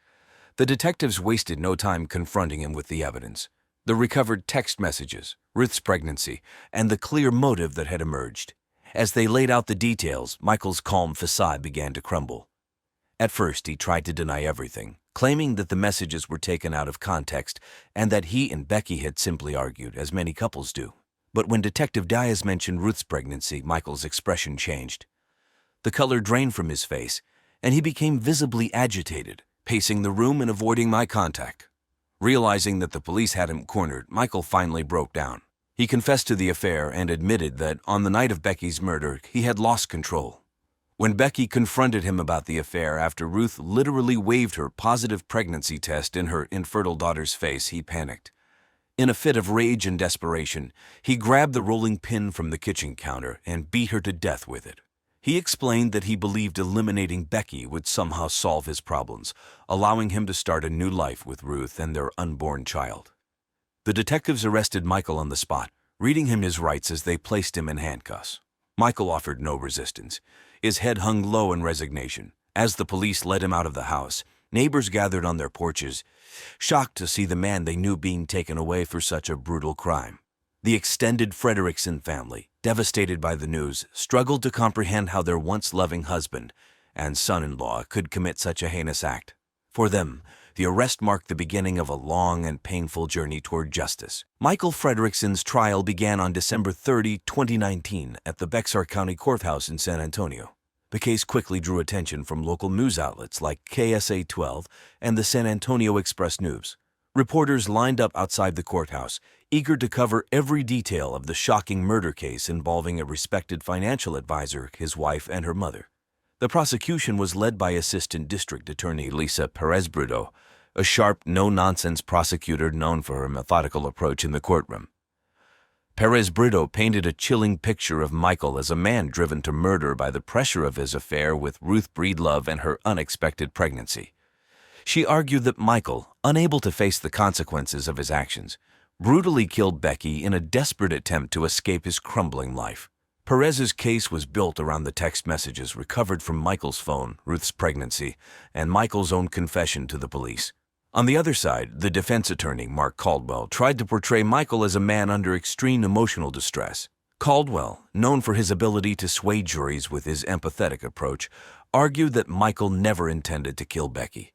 The detectives wasted no time confronting him with the evidence: the recovered text messages, Ruth's pregnancy, and the clear motive that had emerged. As they laid out the details, Michael's calm facade began to crumble. At first, he tried to deny everything, claiming that the messages were taken out of context and that he and Becky had simply argued, as many couples do. But when Detective Diaz mentioned Ruth's pregnancy, Michael's expression changed. The color drained from his face, and he became visibly agitated, pacing the room and avoiding my contact. Realizing that the police had him cornered, Michael finally broke down. He confessed to the affair and admitted that on the night of Becky's murder, he had lost control. When Becky confronted him about the affair after Ruth literally waved her positive pregnancy test in her infertile daughter's face, he panicked. In a fit of rage and desperation, he grabbed the rolling pin from the kitchen counter and beat her to death with it. He explained that he believed eliminating Becky would somehow solve his problems, allowing him to start a new life with Ruth and their unborn child. The detectives arrested Michael on the spot, reading him his rights as they placed him in handcuffs. Michael offered no resistance. His head hung low in resignation. As the police led him out of the house, neighbors gathered on their porches, shocked to see the man they knew being taken away for such a brutal crime. The extended Frederickson family, devastated by the news, struggled to comprehend how their once loving husband and son-in-law could commit such a heinous act. For them, the arrest marked the beginning of a long and painful journey toward justice. Michael Frederickson's trial began on December 30, 2019, at the Bexar County Courthouse in San Antonio. The case quickly drew attention from local news outlets like KSA 12 and the San Antonio Express News. Reporters lined up outside the courthouse, eager to cover every detail of the shocking murder case involving a respected financial advisor, his wife, and her mother. The prosecution was led by Assistant District Attorney Lisa Perez-Bruto, a sharp, no-nonsense prosecutor known for her methodical approach in the courtroom. Perez-Bruto painted a chilling picture of Michael as a man driven to murder by the pressure of his affair with Ruth Breedlove and her unexpected pregnancy. She argued that Michael, unable to face the consequences of his actions, brutally killed Becky in a desperate attempt to escape his crumbling life. Perez's case was built around the text messages recovered from Michael's phone, Ruth's pregnancy, and Michael's own confession to the police. On the other side, the defense attorney, Mark Caldwell, tried to portray Michael as a man under extreme emotional distress. Caldwell, known for his ability to sway juries with his empathetic approach, argued that Michael never intended to kill Becky.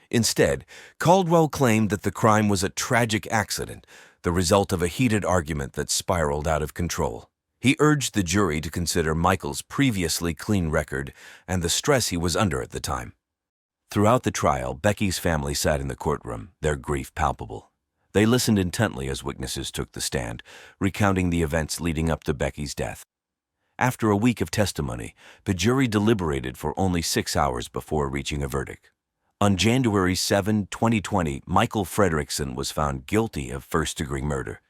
Instead, Caldwell claimed that the crime was a tragic accident, the result of a heated argument that spiraled out of control. He urged the jury to consider Michael's previously clean record and the stress he was under at the time. Throughout the trial, Becky's family sat in the courtroom, their grief palpable. They listened intently as witnesses took the stand, recounting the events leading up to Becky's death. After a week of testimony, the jury deliberated for only 6 hours before reaching a verdict. On January 7, 2020, Michael Frederickson was found guilty of first-degree murder.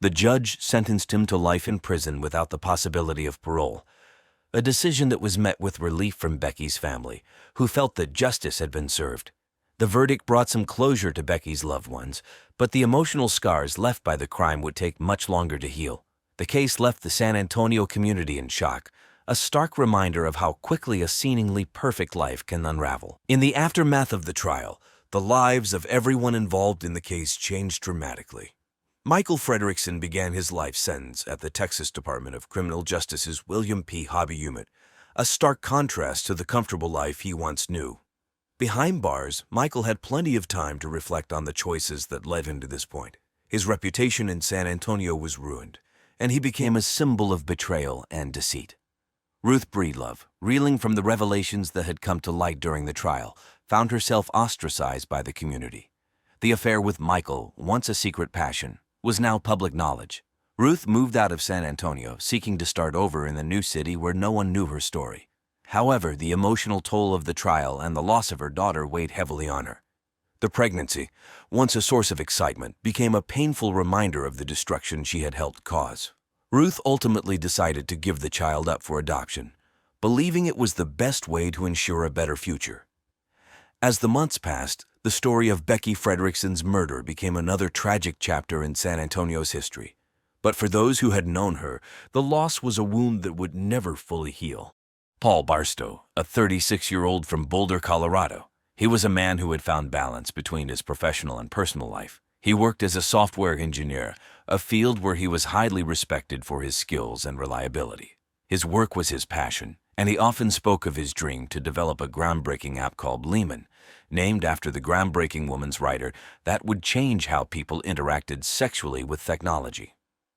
The judge sentenced him to life in prison without the possibility of parole, a decision that was met with relief from Becky's family, who felt that justice had been served. The verdict brought some closure to Becky's loved ones, but the emotional scars left by the crime would take much longer to heal. The case left the San Antonio community in shock, a stark reminder of how quickly a seemingly perfect life can unravel. In the aftermath of the trial, the lives of everyone involved in the case changed dramatically. Michael Frederickson began his life sentence at the Texas Department of Criminal Justice's William P. Hobby Unit, a stark contrast to the comfortable life he once knew. Behind bars, Michael had plenty of time to reflect on the choices that led him to this point. His reputation in San Antonio was ruined, and he became a symbol of betrayal and deceit. Ruth Breedlove, reeling from the revelations that had come to light during the trial, found herself ostracized by the community. The affair with Michael, once a secret passion, was now public knowledge. Ruth moved out of San Antonio, seeking to start over in the new city where no one knew her story. However, the emotional toll of the trial and the loss of her daughter weighed heavily on her. The pregnancy, once a source of excitement, became a painful reminder of the destruction she had helped cause. Ruth ultimately decided to give the child up for adoption, believing it was the best way to ensure a better future. As the months passed, the story of Becky Frederickson's murder became another tragic chapter in San Antonio's history. But for those who had known her, the loss was a wound that would never fully heal. Paul Barstow, a 36-year-old from Boulder, Colorado. He was a man who had found balance between his professional and personal life. He worked as a software engineer, a field where he was highly respected for his skills and reliability. His work was his passion, and he often spoke of his dream to develop a groundbreaking app called Lehman, named after the groundbreaking woman's writer, that would change how people interacted sexually with technology.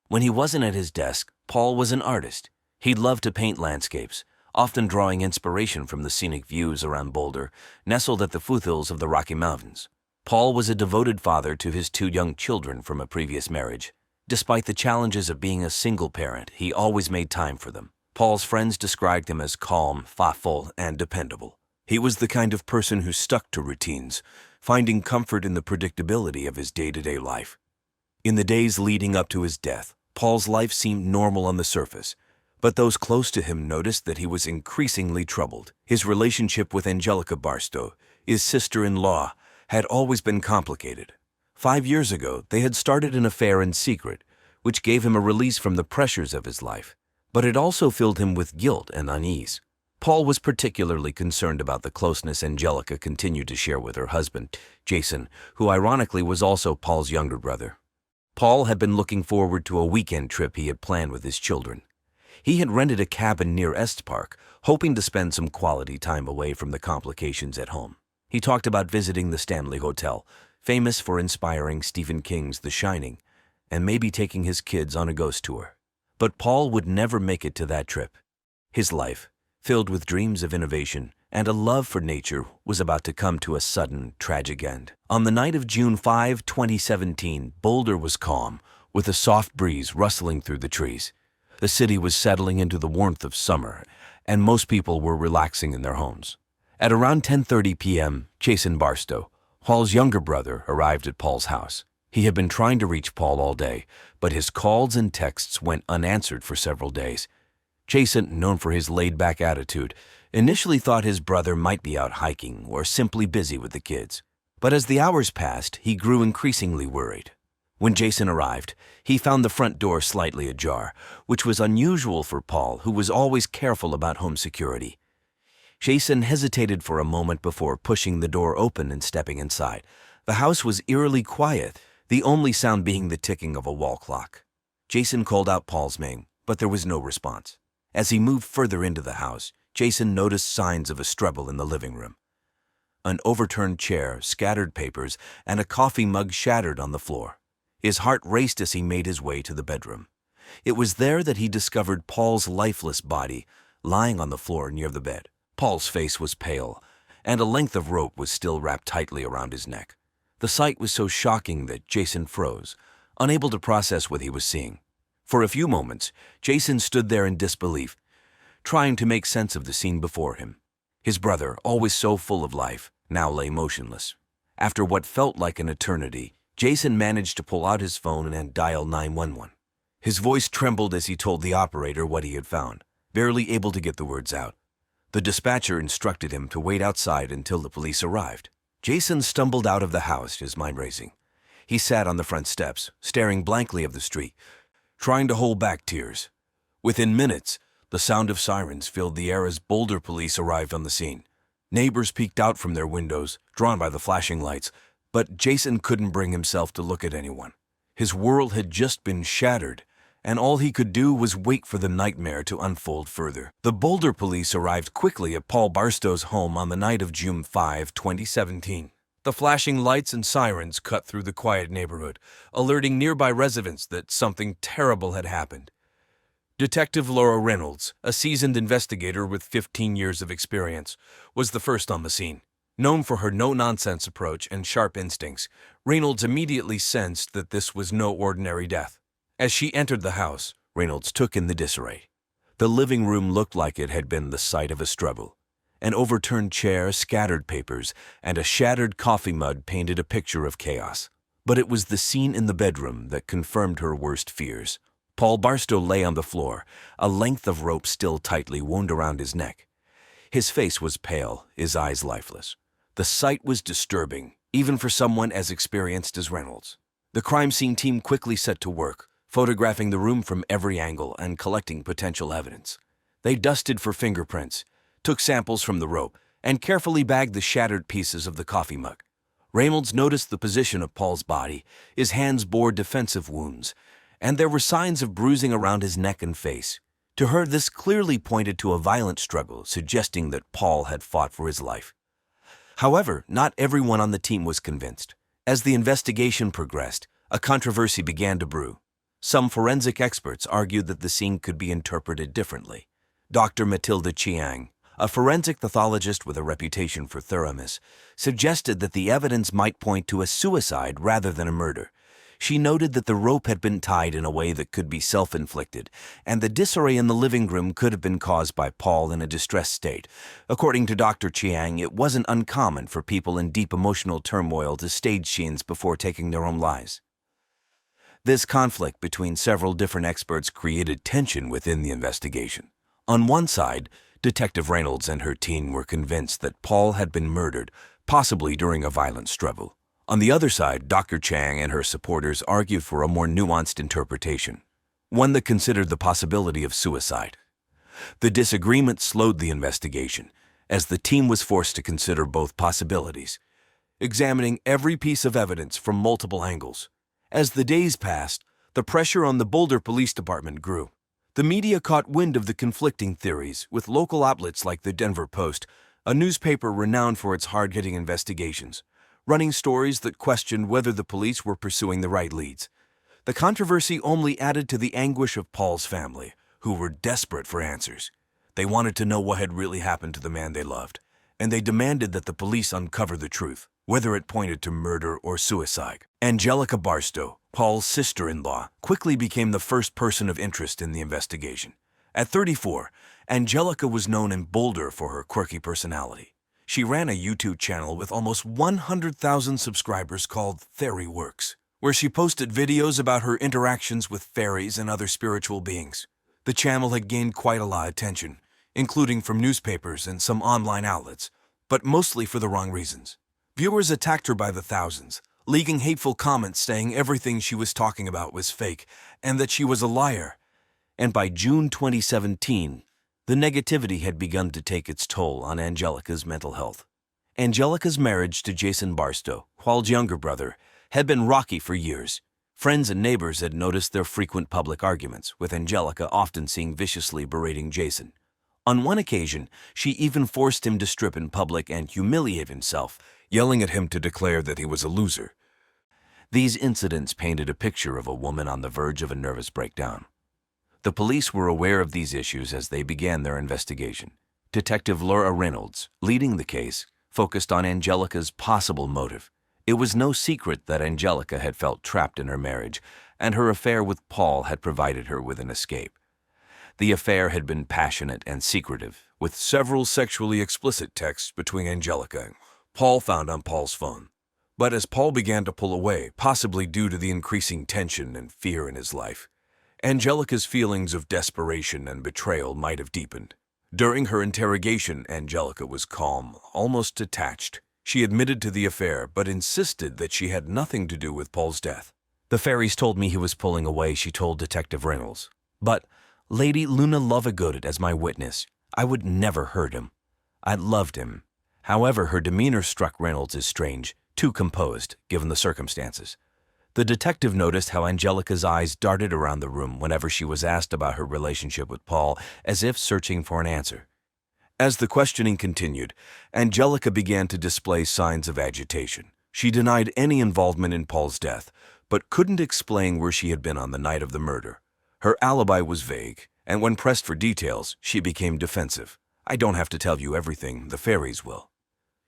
When he wasn't at his desk, Paul was an artist. He loved to paint landscapes, often drawing inspiration from the scenic views around Boulder, nestled at the foothills of the Rocky Mountains. Paul was a devoted father to his 2 young children from a previous marriage. Despite the challenges of being a single parent, he always made time for them. Paul's friends described him as calm, thoughtful, and dependable. He was the kind of person who stuck to routines, finding comfort in the predictability of his day-to-day life. In the days leading up to his death, Paul's life seemed normal on the surface, but those close to him noticed that he was increasingly troubled. His relationship with Angelica Barstow, his sister-in-law, had always been complicated. 5 years ago, they had started an affair in secret, which gave him a release from the pressures of his life, but it also filled him with guilt and unease. Paul was particularly concerned about the closeness Angelica continued to share with her husband, Jason, who ironically was also Paul's younger brother. Paul had been looking forward to a weekend trip he had planned with his children. He had rented a cabin near Est Park, hoping to spend some quality time away from the complications at home. He talked about visiting the Stanley Hotel, famous for inspiring Stephen King's The Shining, and maybe taking his kids on a ghost tour. But Paul would never make it to that trip. His life, filled with dreams of innovation and a love for nature, was about to come to a sudden, tragic end. On the night of June 5, 2017, Boulder was calm, with a soft breeze rustling through the trees. The city was settling into the warmth of summer, and most people were relaxing in their homes. At around 10:30 p.m., Jason Barstow, Paul's younger brother, arrived at Paul's house. He had been trying to reach Paul all day, but his calls and texts went unanswered for several days. Jason, known for his laid-back attitude, initially thought his brother might be out hiking or simply busy with the kids. But as the hours passed, he grew increasingly worried. When Jason arrived, he found the front door slightly ajar, which was unusual for Paul, who was always careful about home security. Jason hesitated for a moment before pushing the door open and stepping inside. The house was eerily quiet, the only sound being the ticking of a wall clock. Jason called out Paul's name, but there was no response. As he moved further into the house, Jason noticed signs of a struggle in the living room. An overturned chair, scattered papers, and a coffee mug shattered on the floor. His heart raced as he made his way to the bedroom. It was there that he discovered Paul's lifeless body, lying on the floor near the bed. Paul's face was pale, and a length of rope was still wrapped tightly around his neck. The sight was so shocking that Jason froze, unable to process what he was seeing. For a few moments, Jason stood there in disbelief, trying to make sense of the scene before him. His brother, always so full of life, now lay motionless. After what felt like an eternity, Jason managed to pull out his phone and dial 911. His voice trembled as he told the operator what he had found, barely able to get the words out. The dispatcher instructed him to wait outside until the police arrived. Jason stumbled out of the house, his mind racing. He sat on the front steps, staring blankly at the street, trying to hold back tears. Within minutes, the sound of sirens filled the air as Boulder police arrived on the scene. Neighbors peeked out from their windows, drawn by the flashing lights, but Jason couldn't bring himself to look at anyone. His world had just been shattered, and all he could do was wait for the nightmare to unfold further. The Boulder police arrived quickly at Paul Barstow's home on the night of June 5, 2017. The flashing lights and sirens cut through the quiet neighborhood, alerting nearby residents that something terrible had happened. Detective Laura Reynolds, a seasoned investigator with 15 years of experience, was the first on the scene. Known for her no-nonsense approach and sharp instincts, Reynolds immediately sensed that this was no ordinary death. As she entered the house, Reynolds took in the disarray. The living room looked like it had been the site of a struggle. An overturned chair, scattered papers, and a shattered coffee mug painted a picture of chaos. But it was the scene in the bedroom that confirmed her worst fears. Paul Barstow lay on the floor, a length of rope still tightly wound around his neck. His face was pale, his eyes lifeless. The sight was disturbing, even for someone as experienced as Reynolds. The crime scene team quickly set to work, photographing the room from every angle and collecting potential evidence. They dusted for fingerprints, took samples from the rope, and carefully bagged the shattered pieces of the coffee mug. Reynolds noticed the position of Paul's body. His hands bore defensive wounds, and there were signs of bruising around his neck and face. To her, this clearly pointed to a violent struggle, suggesting that Paul had fought for his life. However, not everyone on the team was convinced. As the investigation progressed, a controversy began to brew. Some forensic experts argued that the scene could be interpreted differently. Dr. Matilda Chiang, a forensic pathologist with a reputation for thoroughness, suggested that the evidence might point to a suicide rather than a murder. She noted that the rope had been tied in a way that could be self-inflicted, and the disarray in the living room could have been caused by Paul in a distressed state. According to Dr. Chiang, it wasn't uncommon for people in deep emotional turmoil to stage scenes before taking their own lives. This conflict between several different experts created tension within the investigation. On one side, Detective Reynolds and her team were convinced that Paul had been murdered, possibly during a violent struggle. On the other side, Dr. Chang and her supporters argued for a more nuanced interpretation, one that considered the possibility of suicide. The disagreement slowed the investigation, as the team was forced to consider both possibilities, examining every piece of evidence from multiple angles. As the days passed, the pressure on the Boulder Police Department grew. The media caught wind of the conflicting theories, with local outlets like the Denver Post, a newspaper renowned for its hard-hitting investigations, running stories that questioned whether the police were pursuing the right leads. The controversy only added to the anguish of Paul's family, who were desperate for answers. They wanted to know what had really happened to the man they loved, and they demanded that the police uncover the truth, whether it pointed to murder or suicide. Angelica Barstow, Paul's sister-in-law, quickly became the first person of interest in the investigation. At 34, Angelica was known in Boulder for her quirky personality. She ran a YouTube channel with almost 100,000 subscribers called Fairyworks, where she posted videos about her interactions with fairies and other spiritual beings. The channel had gained quite a lot of attention, including from newspapers and some online outlets, but mostly for the wrong reasons. Viewers attacked her by the thousands, leaking hateful comments saying everything she was talking about was fake and that she was a liar. And by June 2017, the negativity had begun to take its toll on Angelica's mental health. Angelica's marriage to Jason Barstow, Paul's younger brother, had been rocky for years. Friends and neighbors had noticed their frequent public arguments, with Angelica often seen viciously berating Jason. On one occasion, she even forced him to strip in public and humiliate himself, yelling at him to declare that he was a loser. These incidents painted a picture of a woman on the verge of a nervous breakdown. The police were aware of these issues as they began their investigation. Detective Laura Reynolds, leading the case, focused on Angelica's possible motive. It was no secret that Angelica had felt trapped in her marriage, and her affair with Paul had provided her with an escape. The affair had been passionate and secretive, with several sexually explicit texts between Angelica and Paul found on Paul's phone. But as Paul began to pull away, possibly due to the increasing tension and fear in his life, Angelica's feelings of desperation and betrayal might have deepened. During her interrogation, Angelica was calm, almost detached. She admitted to the affair, but insisted that she had nothing to do with Paul's death. "The fairies told me he was pulling away," she told Detective Reynolds. "But Lady Luna Lovegooded as my witness. I would never hurt him. I loved him." However, her demeanor struck Reynolds as strange, too composed, given the circumstances. The detective noticed how Angelica's eyes darted around the room whenever she was asked about her relationship with Paul, as if searching for an answer. As the questioning continued, Angelica began to display signs of agitation. She denied any involvement in Paul's death, but couldn't explain where she had been on the night of the murder. Her alibi was vague, And when pressed for details, she became defensive. "I don't have to tell you everything, the fairies will."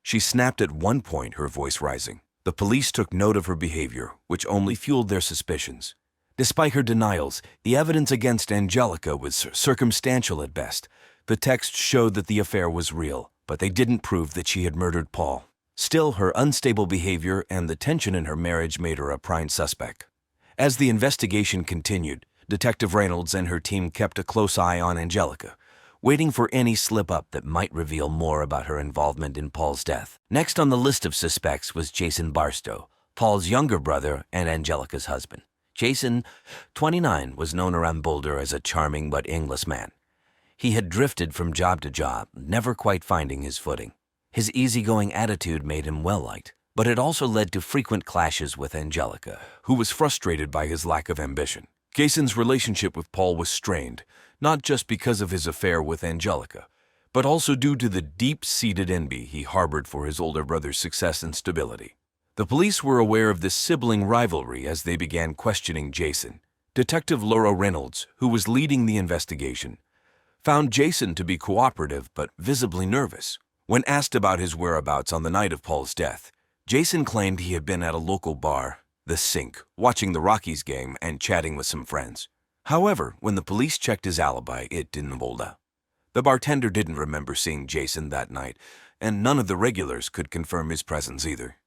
She snapped at one point, her voice rising. The police took note of her behavior, which only fueled their suspicions. Despite her denials, the evidence against Angelica was circumstantial at best. The text showed that the affair was real, but they didn't prove that she had murdered Paul. Still, her unstable behavior and the tension in her marriage made her a prime suspect. As the investigation continued, Detective Reynolds and her team kept a close eye on Angelica, waiting for any slip-up that might reveal more about her involvement in Paul's death. Next on the list of suspects was Jason Barstow, Paul's younger brother and Angelica's husband. Jason, 29, was known around Boulder as a charming but aimless man. He had drifted from job to job, never quite finding his footing. His easygoing attitude made him well-liked, but it also led to frequent clashes with Angelica, who was frustrated by his lack of ambition. Jason's relationship with Paul was strained, not just because of his affair with Angelica, but also due to the deep-seated envy he harbored for his older brother's success and stability. The police were aware of this sibling rivalry as they began questioning Jason. Detective Laura Reynolds, who was leading the investigation, found Jason to be cooperative but visibly nervous. When asked about his whereabouts on the night of Paul's death, Jason claimed he had been at a local bar, The Sink, watching the Rockies game and chatting with some friends. However, when the police checked his alibi, it didn't hold up. The bartender didn't remember seeing Jason that night, and none of the regulars could confirm his presence either.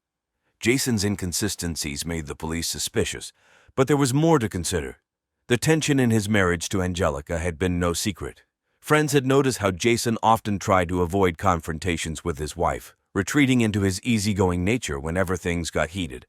Jason's inconsistencies made the police suspicious, but there was more to consider. The tension in his marriage to Angelica had been no secret. Friends had noticed how Jason often tried to avoid confrontations with his wife, retreating into his easygoing nature whenever things got heated.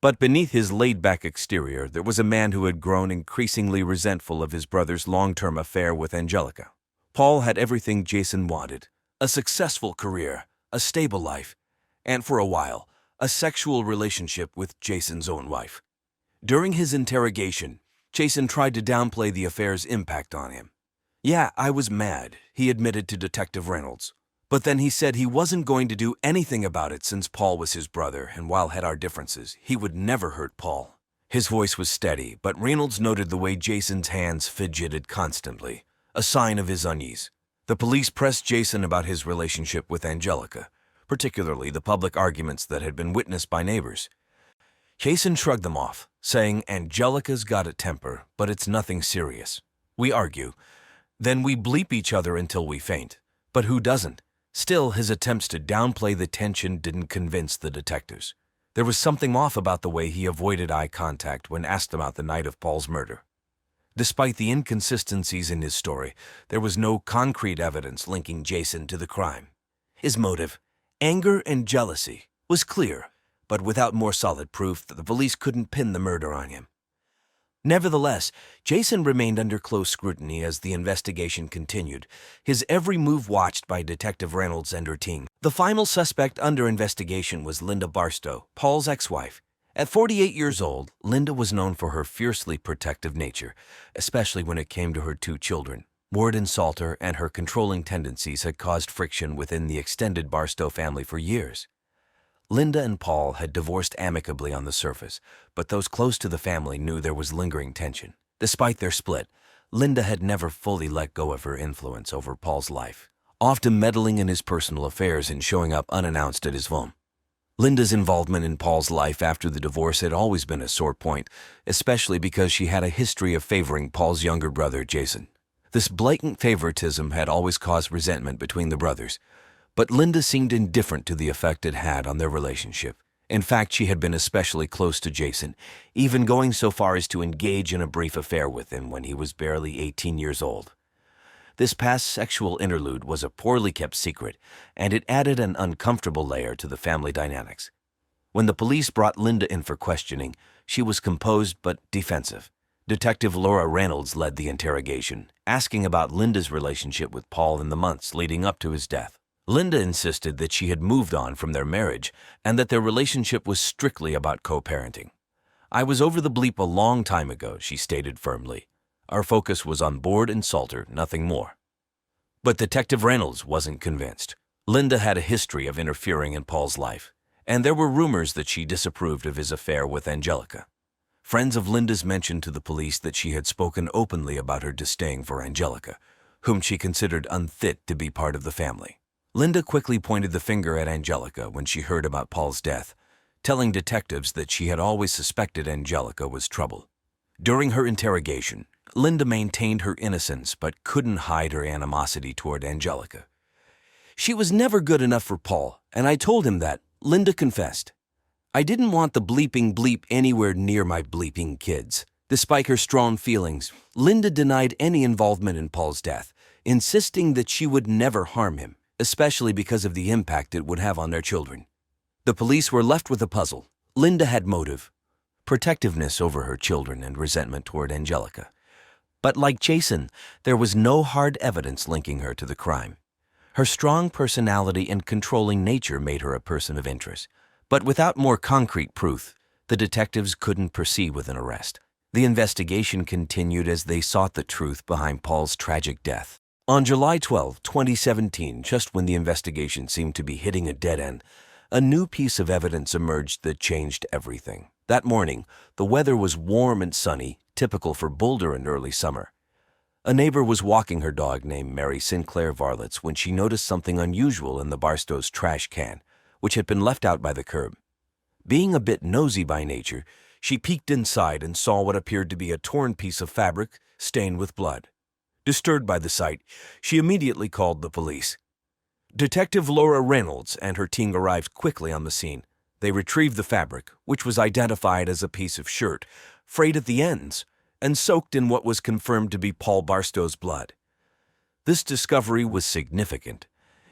But beneath his laid-back exterior, there was a man who had grown increasingly resentful of his brother's long-term affair with Angelica. Paul had everything Jason wanted: a successful career, a stable life, and for a while, a sexual relationship with Jason's own wife. During his interrogation, Jason tried to downplay the affair's impact on him. "Yeah, I was mad," he admitted to Detective Reynolds. But then he said he wasn't going to do anything about it since Paul was his brother, and while had our differences, he would never hurt Paul. His voice was steady, but Reynolds noted the way Jason's hands fidgeted constantly, a sign of his unease. The police pressed Jason about his relationship with Angelica, particularly the public arguments that had been witnessed by neighbors. Jason shrugged them off, saying, "Angelica's got a temper, but it's nothing serious. We argue. Then we bleep each other until we faint. But who doesn't?" Still, his attempts to downplay the tension didn't convince the detectives. There was something off about the way he avoided eye contact when asked about the night of Paul's murder. Despite the inconsistencies in his story, there was no concrete evidence linking Jason to the crime. His motive, anger and jealousy, was clear, but without more solid proof that the police couldn't pin the murder on him. Nevertheless, Jason remained under close scrutiny as the investigation continued, his every move watched by Detective Reynolds and her team. The final suspect under investigation was Linda Barstow, Paul's ex-wife. At 48 years old, Linda was known for her fiercely protective nature, especially when it came to her two children. Ward and Salter and her controlling tendencies had caused friction within the extended Barstow family for years. Linda and Paul had divorced amicably on the surface, but those close to the family knew there was lingering tension. Despite their split, Linda had never fully let go of her influence over Paul's life, often meddling in his personal affairs and showing up unannounced at his home. Linda's involvement in Paul's life after the divorce had always been a sore point, especially because she had a history of favoring Paul's younger brother, Jason. This blatant favoritism had always caused resentment between the brothers, but Linda seemed indifferent to the effect it had on their relationship. In fact, she had been especially close to Jason, even going so far as to engage in a brief affair with him when he was barely 18 years old. This past sexual interlude was a poorly kept secret, and it added an uncomfortable layer to the family dynamics. When the police brought Linda in for questioning, she was composed but defensive. Detective Laura Reynolds led the interrogation, asking about Linda's relationship with Paul in the months leading up to his death. Linda insisted that she had moved on from their marriage and that their relationship was strictly about co-parenting. "I was over the bleep a long time ago," she stated firmly. "Our focus was on Board and Salter, nothing more." But Detective Reynolds wasn't convinced. Linda had a history of interfering in Paul's life, and there were rumors that she disapproved of his affair with Angelica. Friends of Linda's mentioned to the police that she had spoken openly about her disdain for Angelica, whom she considered unfit to be part of the family. Linda quickly pointed the finger at Angelica when she heard about Paul's death, telling detectives that she had always suspected Angelica was trouble. During her interrogation, Linda maintained her innocence but couldn't hide her animosity toward Angelica. "She was never good enough for Paul, and I told him that," Linda confessed. "I didn't want the bleeping bleep anywhere near my bleeping kids." Despite her strong feelings, Linda denied any involvement in Paul's death, insisting that she would never harm him, especially because of the impact it would have on their children. The police were left with a puzzle. Linda had motive: protectiveness over her children and resentment toward Angelica. But like Jason, there was no hard evidence linking her to the crime. Her strong personality and controlling nature made her a person of interest. But without more concrete proof, the detectives couldn't proceed with an arrest. The investigation continued as they sought the truth behind Paul's tragic death. On July 12, 2017, just when the investigation seemed to be hitting a dead end, a new piece of evidence emerged that changed everything. That morning, the weather was warm and sunny, typical for Boulder in early summer. A neighbor was walking her dog named Mary Sinclair Varlets when she noticed something unusual in the Barstow's trash can, which had been left out by the curb. Being a bit nosy by nature, she peeked inside and saw what appeared to be a torn piece of fabric stained with blood. Disturbed by the sight, she immediately called the police. Detective Laura Reynolds and her team arrived quickly on the scene. They retrieved the fabric, which was identified as a piece of shirt, frayed at the ends, and soaked in what was confirmed to be Paul Barstow's blood. This discovery was significant.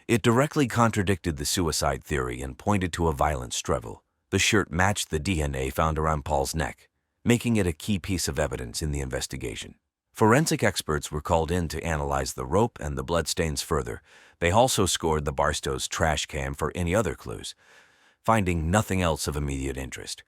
It directly contradicted the suicide theory and pointed to a violent struggle. The shirt matched the DNA found around Paul's neck, making it a key piece of evidence in the investigation. Forensic experts were called in to analyze the rope and the bloodstains further. They also scored the Barstow's trash can for any other clues, finding nothing else of immediate interest.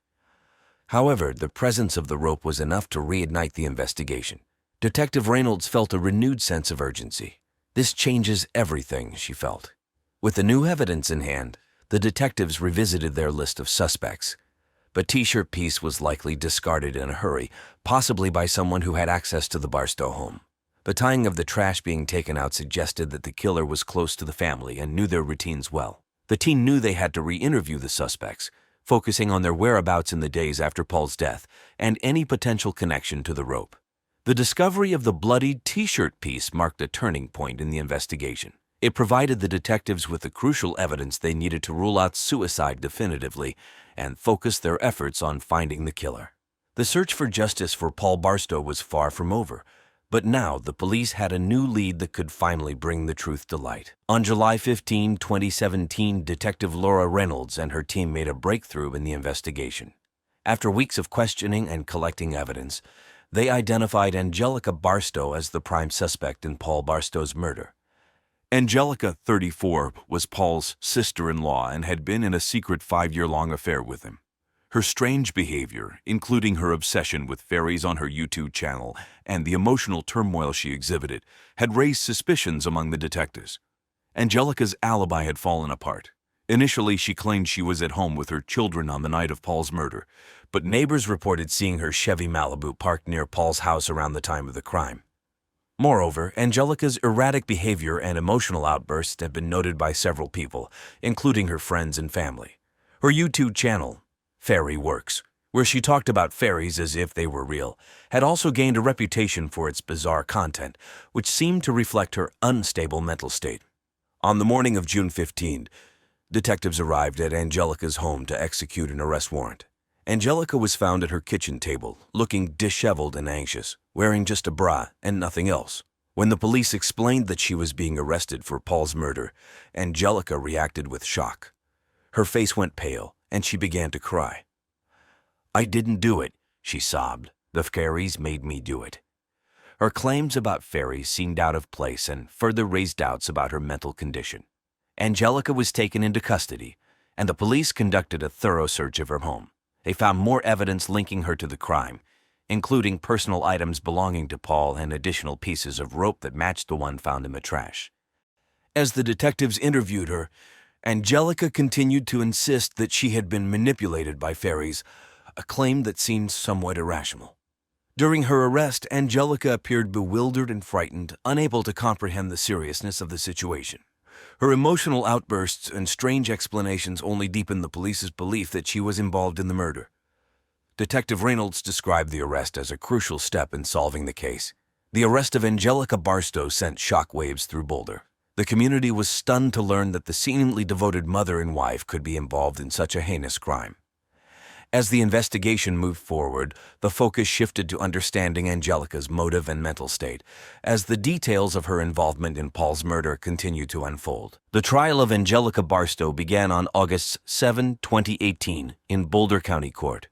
However, the presence of the rope was enough to reignite the investigation. Detective Reynolds felt a renewed sense of urgency. "This changes everything," she felt. With the new evidence in hand, the detectives revisited their list of suspects. The T-shirt piece was likely discarded in a hurry, possibly by someone who had access to the Barstow home. The timing of the trash being taken out suggested that the killer was close to the family and knew their routines well. The team knew they had to re-interview the suspects, focusing on their whereabouts in the days after Paul's death and any potential connection to the rope. The discovery of the bloodied T-shirt piece marked a turning point in the investigation. It provided the detectives with the crucial evidence they needed to rule out suicide definitively and focus their efforts on finding the killer. The search for justice for Paul Barstow was far from over, but now the police had a new lead that could finally bring the truth to light. On July 15, 2017, Detective Laura Reynolds and her team made a breakthrough in the investigation. After weeks of questioning and collecting evidence, they identified Angelica Barstow as the prime suspect in Paul Barstow's murder. Angelica, 34, was Paul's sister-in-law and had been in a secret 5-year-long affair with him. Her strange behavior, including her obsession with fairies on her YouTube channel and the emotional turmoil she exhibited, had raised suspicions among the detectives. Angelica's alibi had fallen apart. Initially, she claimed she was at home with her children on the night of Paul's murder, but neighbors reported seeing her Chevy Malibu parked near Paul's house around the time of the crime. Moreover, Angelica's erratic behavior and emotional outbursts had been noted by several people, including her friends and family. Her YouTube channel, Fairy Works, where she talked about fairies as if they were real, had also gained a reputation for its bizarre content, which seemed to reflect her unstable mental state. On the morning of June 15, detectives arrived at Angelica's home to execute an arrest warrant. Angelica was found at her kitchen table, looking disheveled and anxious, wearing just a bra and nothing else. When the police explained that she was being arrested for Paul's murder, Angelica reacted with shock. Her face went pale, and she began to cry. "I didn't do it," she sobbed. "The fairies made me do it." Her claims about fairies seemed out of place and further raised doubts about her mental condition. Angelica was taken into custody, and the police conducted a thorough search of her home. They found more evidence linking her to the crime, including personal items belonging to Paul and additional pieces of rope that matched the one found in the trash. As the detectives interviewed her, Angelica continued to insist that she had been manipulated by fairies, a claim that seemed somewhat irrational. During her arrest, Angelica appeared bewildered and frightened, unable to comprehend the seriousness of the situation. Her emotional outbursts and strange explanations only deepened the police's belief that she was involved in the murder. Detective Reynolds described the arrest as a crucial step in solving the case. The arrest of Angelica Barstow sent shockwaves through Boulder. The community was stunned to learn that the seemingly devoted mother and wife could be involved in such a heinous crime. As the investigation moved forward, the focus shifted to understanding Angelica's motive and mental state, as the details of her involvement in Paul's murder continued to unfold. The trial of Angelica Barstow began on August 7, 2018, in Boulder County Court.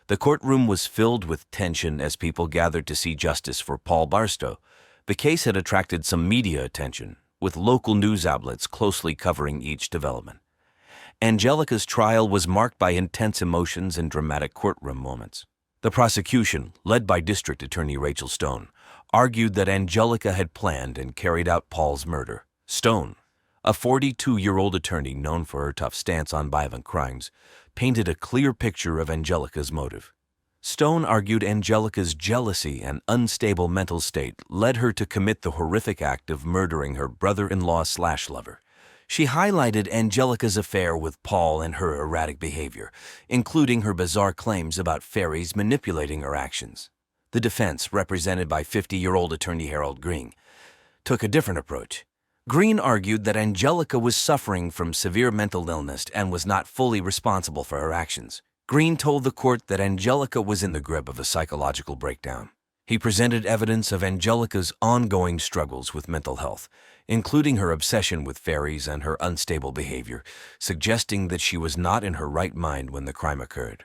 The courtroom was filled with tension as people gathered to see justice for Paul Barstow. The case had attracted some media attention, with local news outlets closely covering each development. Angelica's trial was marked by intense emotions and dramatic courtroom moments. The prosecution, led by District Attorney Rachel Stone, argued that Angelica had planned and carried out Paul's murder. Stone, a 42-year-old attorney known for her tough stance on violent crimes, painted a clear picture of Angelica's motive. Stone argued Angelica's jealousy and unstable mental state led her to commit the horrific act of murdering her brother-in-law/lover. She highlighted Angelica's affair with Paul and her erratic behavior, including her bizarre claims about fairies manipulating her actions. The defense, represented by 50-year-old attorney Harold Green, took a different approach. Green argued that Angelica was suffering from severe mental illness and was not fully responsible for her actions. Green told the court that Angelica was in the grip of a psychological breakdown. He presented evidence of Angelica's ongoing struggles with mental health, including her obsession with fairies and her unstable behavior, suggesting that she was not in her right mind when the crime occurred.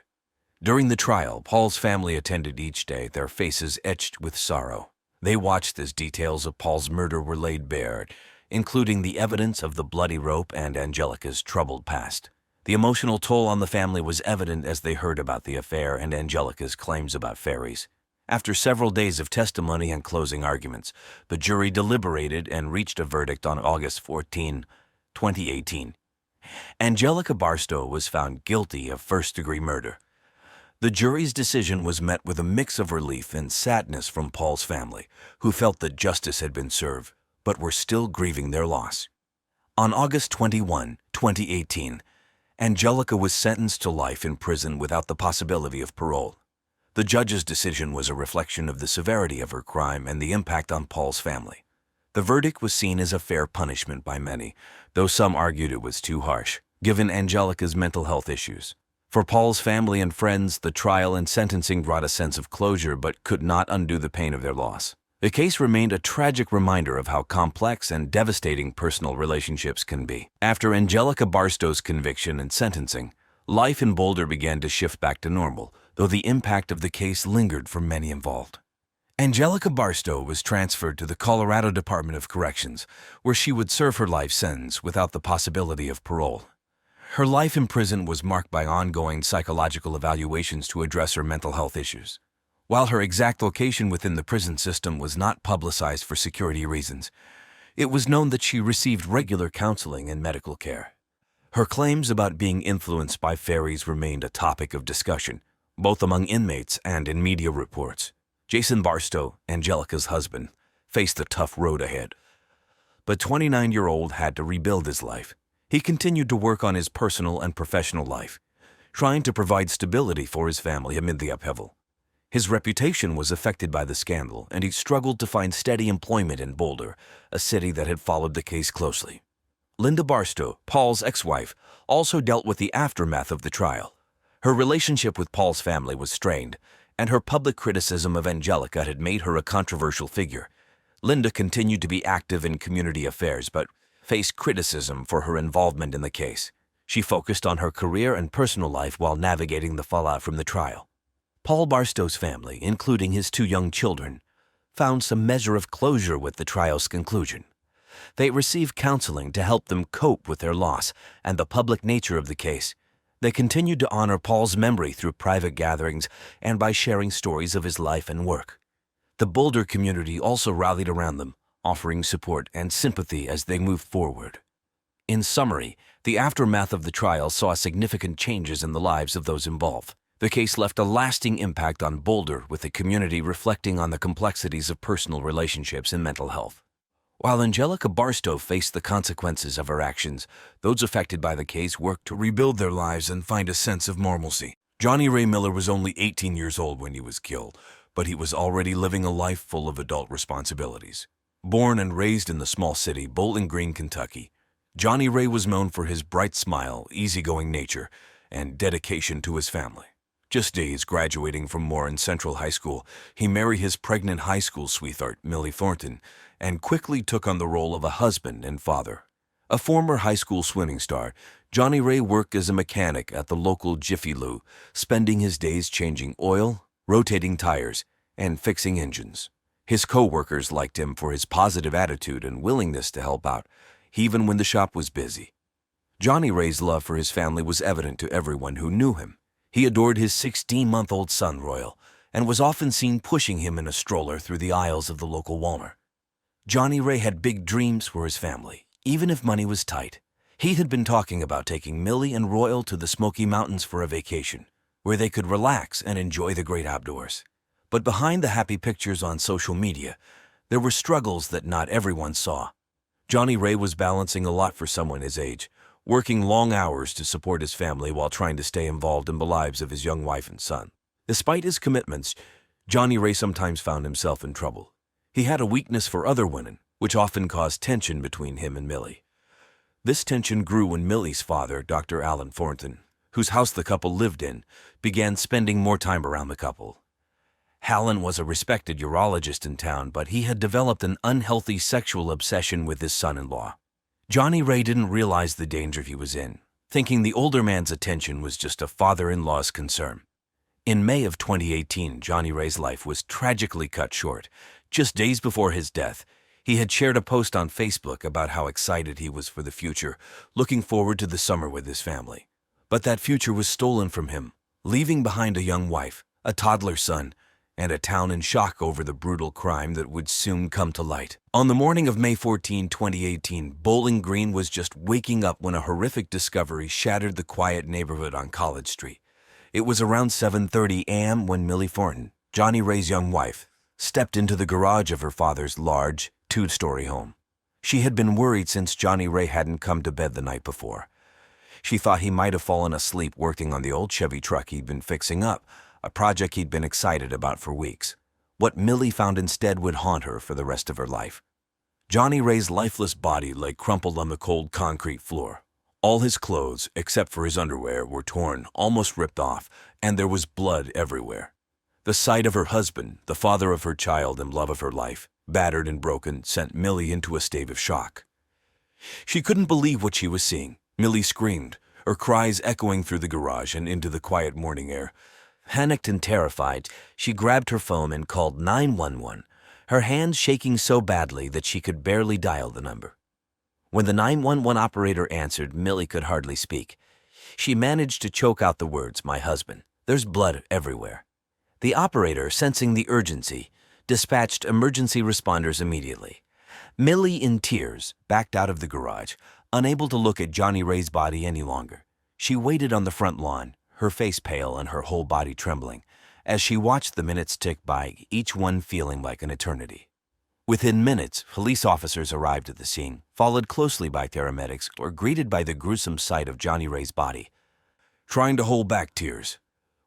During the trial, Paul's family attended each day, their faces etched with sorrow. They watched as details of Paul's murder were laid bare, including the evidence of the bloody rope and Angelica's troubled past. The emotional toll on the family was evident as they heard about the affair and Angelica's claims about fairies. After several days of testimony and closing arguments, the jury deliberated and reached a verdict on August 14, 2018. Angelica Barstow was found guilty of first-degree murder. The jury's decision was met with a mix of relief and sadness from Paul's family, who felt that justice had been served, but were still grieving their loss. On August 21, 2018, Angelica was sentenced to life in prison without the possibility of parole. The judge's decision was a reflection of the severity of her crime and the impact on Paul's family. The verdict was seen as a fair punishment by many, though some argued it was too harsh, given Angelica's mental health issues. For Paul's family and friends, the trial and sentencing brought a sense of closure but could not undo the pain of their loss. The case remained a tragic reminder of how complex and devastating personal relationships can be. After Angelica Barstow's conviction and sentencing, life in Boulder began to shift back to normal, though the impact of the case lingered for many involved. Angelica Barstow was transferred to the Colorado Department of Corrections, where she would serve her life sentence without the possibility of parole. Her life in prison was marked by ongoing psychological evaluations to address her mental health issues. While her exact location within the prison system was not publicized for security reasons, it was known that she received regular counseling and medical care. Her claims about being influenced by fairies remained a topic of discussion, both among inmates and in media reports. Jason Barstow, Angelica's husband, faced a tough road ahead. But 29-year-old had to rebuild his life. He continued to work on his personal and professional life, trying to provide stability for his family amid the upheaval. His reputation was affected by the scandal, and he struggled to find steady employment in Boulder, a city that had followed the case closely. Linda Barstow, Paul's ex-wife, also dealt with the aftermath of the trial. Her relationship with Paul's family was strained, and her public criticism of Angelica had made her a controversial figure. Linda continued to be active in community affairs, but faced criticism for her involvement in the case. She focused on her career and personal life while navigating the fallout from the trial. Paul Barstow's family, including his 2 young children, found some measure of closure with the trial's conclusion. They received counseling to help them cope with their loss and the public nature of the case. They continued to honor Paul's memory through private gatherings and by sharing stories of his life and work. The Boulder community also rallied around them, offering support and sympathy as they moved forward. In summary, the aftermath of the trial saw significant changes in the lives of those involved. The case left a lasting impact on Boulder, with the community reflecting on the complexities of personal relationships and mental health. While Angelica Barstow faced the consequences of her actions, those affected by the case worked to rebuild their lives and find a sense of normalcy. Johnny Ray Miller was only 18 years old when he was killed, but he was already living a life full of adult responsibilities. Born and raised in the small city Bowling Green, Kentucky, Johnny Ray was known for his bright smile, easygoing nature, and dedication to his family. Just days graduating from Warren Central High School, he married his pregnant high school sweetheart, Millie Thornton, and quickly took on the role of a husband and father. A former high school swimming star, Johnny Ray worked as a mechanic at the local Jiffy Lube, spending his days changing oil, rotating tires, and fixing engines. His co-workers liked him for his positive attitude and willingness to help out, even when the shop was busy. Johnny Ray's love for his family was evident to everyone who knew him. He adored his 16-month-old son, Royal, and was often seen pushing him in a stroller through the aisles of the local Walmart. Johnny Ray had big dreams for his family, even if money was tight. He had been talking about taking Millie and Royal to the Smoky Mountains for a vacation, where they could relax and enjoy the great outdoors. But behind the happy pictures on social media, there were struggles that not everyone saw. Johnny Ray was balancing a lot for someone his age, working long hours to support his family while trying to stay involved in the lives of his young wife and son. Despite his commitments, Johnny Ray sometimes found himself in trouble. He had a weakness for other women, which often caused tension between him and Millie. This tension grew when Millie's father, Dr. Alan Thornton, whose house the couple lived in, began spending more time around the couple. Alan was a respected urologist in town, but he had developed an unhealthy sexual obsession with his son-in-law. Johnny Ray didn't realize the danger he was in, thinking the older man's attention was just a father-in-law's concern. In May of 2018, Johnny Ray's life was tragically cut short. Just days before his death, he had shared a post on Facebook about how excited he was for the future, looking forward to the summer with his family. But that future was stolen from him, leaving behind a young wife, a toddler son, and a town in shock over the brutal crime that would soon come to light. On the morning of May 14, 2018, Bowling Green was just waking up when a horrific discovery shattered the quiet neighborhood on College Street. It was around 7:30 a.m. when Millie Thornton, Johnny Ray's young wife, stepped into the garage of her father's large, two-story home. She had been worried since Johnny Ray hadn't come to bed the night before. She thought he might have fallen asleep working on the old Chevy truck he'd been fixing up, a project he'd been excited about for weeks. What Millie found instead would haunt her for the rest of her life. Johnny Ray's lifeless body lay crumpled on the cold concrete floor. All his clothes, except for his underwear, were torn, almost ripped off, and there was blood everywhere. The sight of her husband, the father of her child and love of her life, battered and broken, sent Millie into a state of shock. She couldn't believe what she was seeing. Millie screamed, her cries echoing through the garage and into the quiet morning air. Panicked and terrified, she grabbed her phone and called 911, her hands shaking so badly that she could barely dial the number. When the 911 operator answered, Millie could hardly speak. She managed to choke out the words, "My husband. There's blood everywhere." The operator, sensing the urgency, dispatched emergency responders immediately. Millie, in tears, backed out of the garage, unable to look at Johnny Ray's body any longer. She waited on the front lawn, her face pale and her whole body trembling, as she watched the minutes tick by, each one feeling like an eternity. Within minutes, police officers arrived at the scene, followed closely by paramedics, were greeted by the gruesome sight of Johnny Ray's body, trying to hold back tears.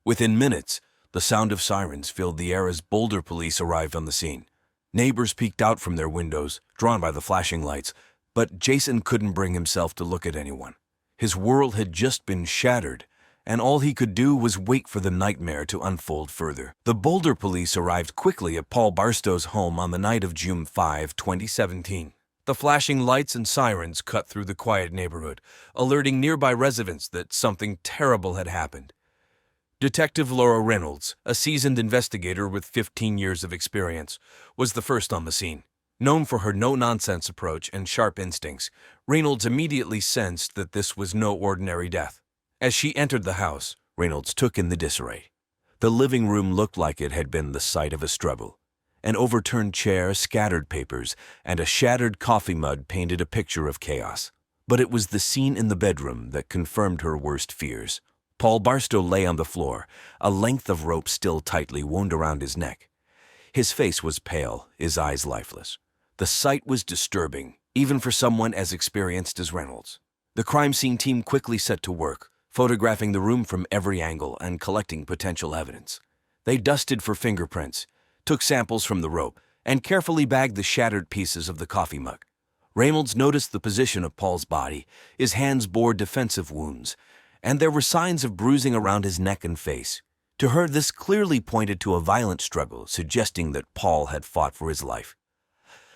Within minutes, the sound of sirens filled the air as Boulder police arrived on the scene. Neighbors peeked out from their windows, drawn by the flashing lights, but Jason couldn't bring himself to look at anyone. His world had just been shattered, and all he could do was wait for the nightmare to unfold further. The Boulder police arrived quickly at Paul Barstow's home on the night of June 5, 2017. The flashing lights and sirens cut through the quiet neighborhood, alerting nearby residents that something terrible had happened. Detective Laura Reynolds, a seasoned investigator with 15 years of experience, was the first on the scene. Known for her no-nonsense approach and sharp instincts, Reynolds immediately sensed that this was no ordinary death. As she entered the house, Reynolds took in the disarray. The living room looked like it had been the site of a struggle. An overturned chair, scattered papers, and a shattered coffee mug painted a picture of chaos. But it was the scene in the bedroom that confirmed her worst fears. Paul Barstow lay on the floor, a length of rope still tightly wound around his neck. His face was pale, his eyes lifeless. The sight was disturbing, even for someone as experienced as Reynolds. The crime scene team quickly set to work, photographing the room from every angle and collecting potential evidence. They dusted for fingerprints, took samples from the rope, and carefully bagged the shattered pieces of the coffee mug. Reynolds noticed the position of Paul's body. His hands bore defensive wounds, and there were signs of bruising around his neck and face. To her, this clearly pointed to a violent struggle, suggesting that Paul had fought for his life.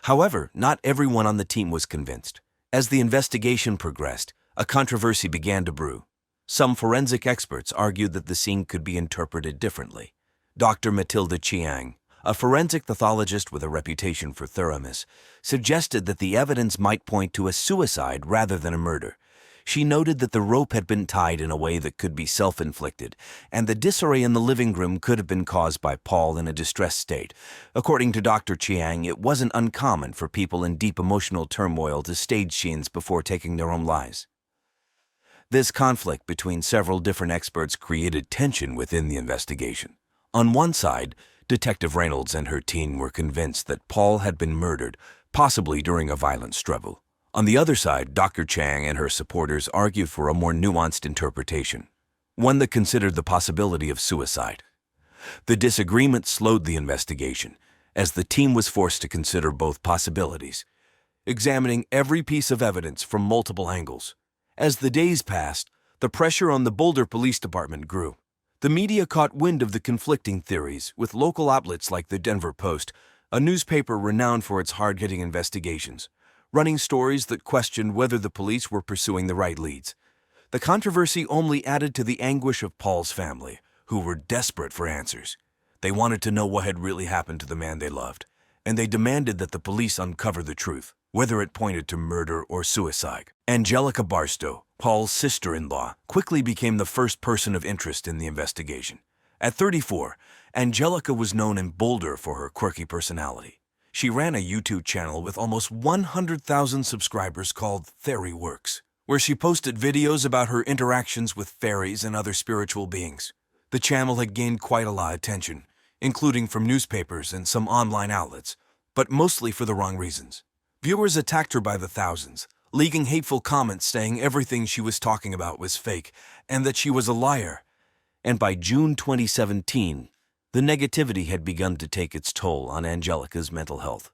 However, not everyone on the team was convinced. As the investigation progressed, a controversy began to brew. Some forensic experts argued that the scene could be interpreted differently. Dr. Matilda Chiang, a forensic pathologist with a reputation for thoroughness, suggested that the evidence might point to a suicide rather than a murder. She noted that the rope had been tied in a way that could be self-inflicted, and the disarray in the living room could have been caused by Paul in a distressed state. According to Dr. Chiang, it wasn't uncommon for people in deep emotional turmoil to stage scenes before taking their own lives. This conflict between several different experts created tension within the investigation. On one side, Detective Reynolds and her team were convinced that Paul had been murdered, possibly during a violent struggle. On the other side, Dr. Chiang and her supporters argued for a more nuanced interpretation, one that considered the possibility of suicide. The disagreement slowed the investigation, as the team was forced to consider both possibilities, examining every piece of evidence from multiple angles. As the days passed, the pressure on the Boulder Police Department grew. The media caught wind of the conflicting theories, with local outlets like the Denver Post, a newspaper renowned for its hard-hitting investigations, running stories that questioned whether the police were pursuing the right leads. The controversy only added to the anguish of Paul's family, who were desperate for answers. They wanted to know what had really happened to the man they loved, and they demanded that the police uncover the truth, whether it pointed to murder or suicide. Angelica Barstow, Paul's sister-in-law, quickly became the first person of interest in the investigation. At 34, Angelica was known in Boulder for her quirky personality. She ran a YouTube channel with almost 100,000 subscribers called Fairy Works, where she posted videos about her interactions with fairies and other spiritual beings. The channel had gained quite a lot of attention, including from newspapers and some online outlets, but mostly for the wrong reasons. Viewers attacked her by the thousands, leaking hateful comments saying everything she was talking about was fake and that she was a liar. And by June 2017, the negativity had begun to take its toll on Angelica's mental health.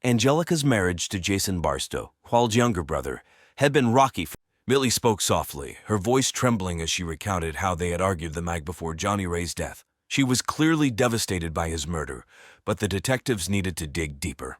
Angelica's marriage to Jason Barstow, Paul's younger brother, had been rocky. Millie spoke softly, her voice trembling as she recounted how they had argued the night before Johnny Ray's death. She was clearly devastated by his murder, but the detectives needed to dig deeper.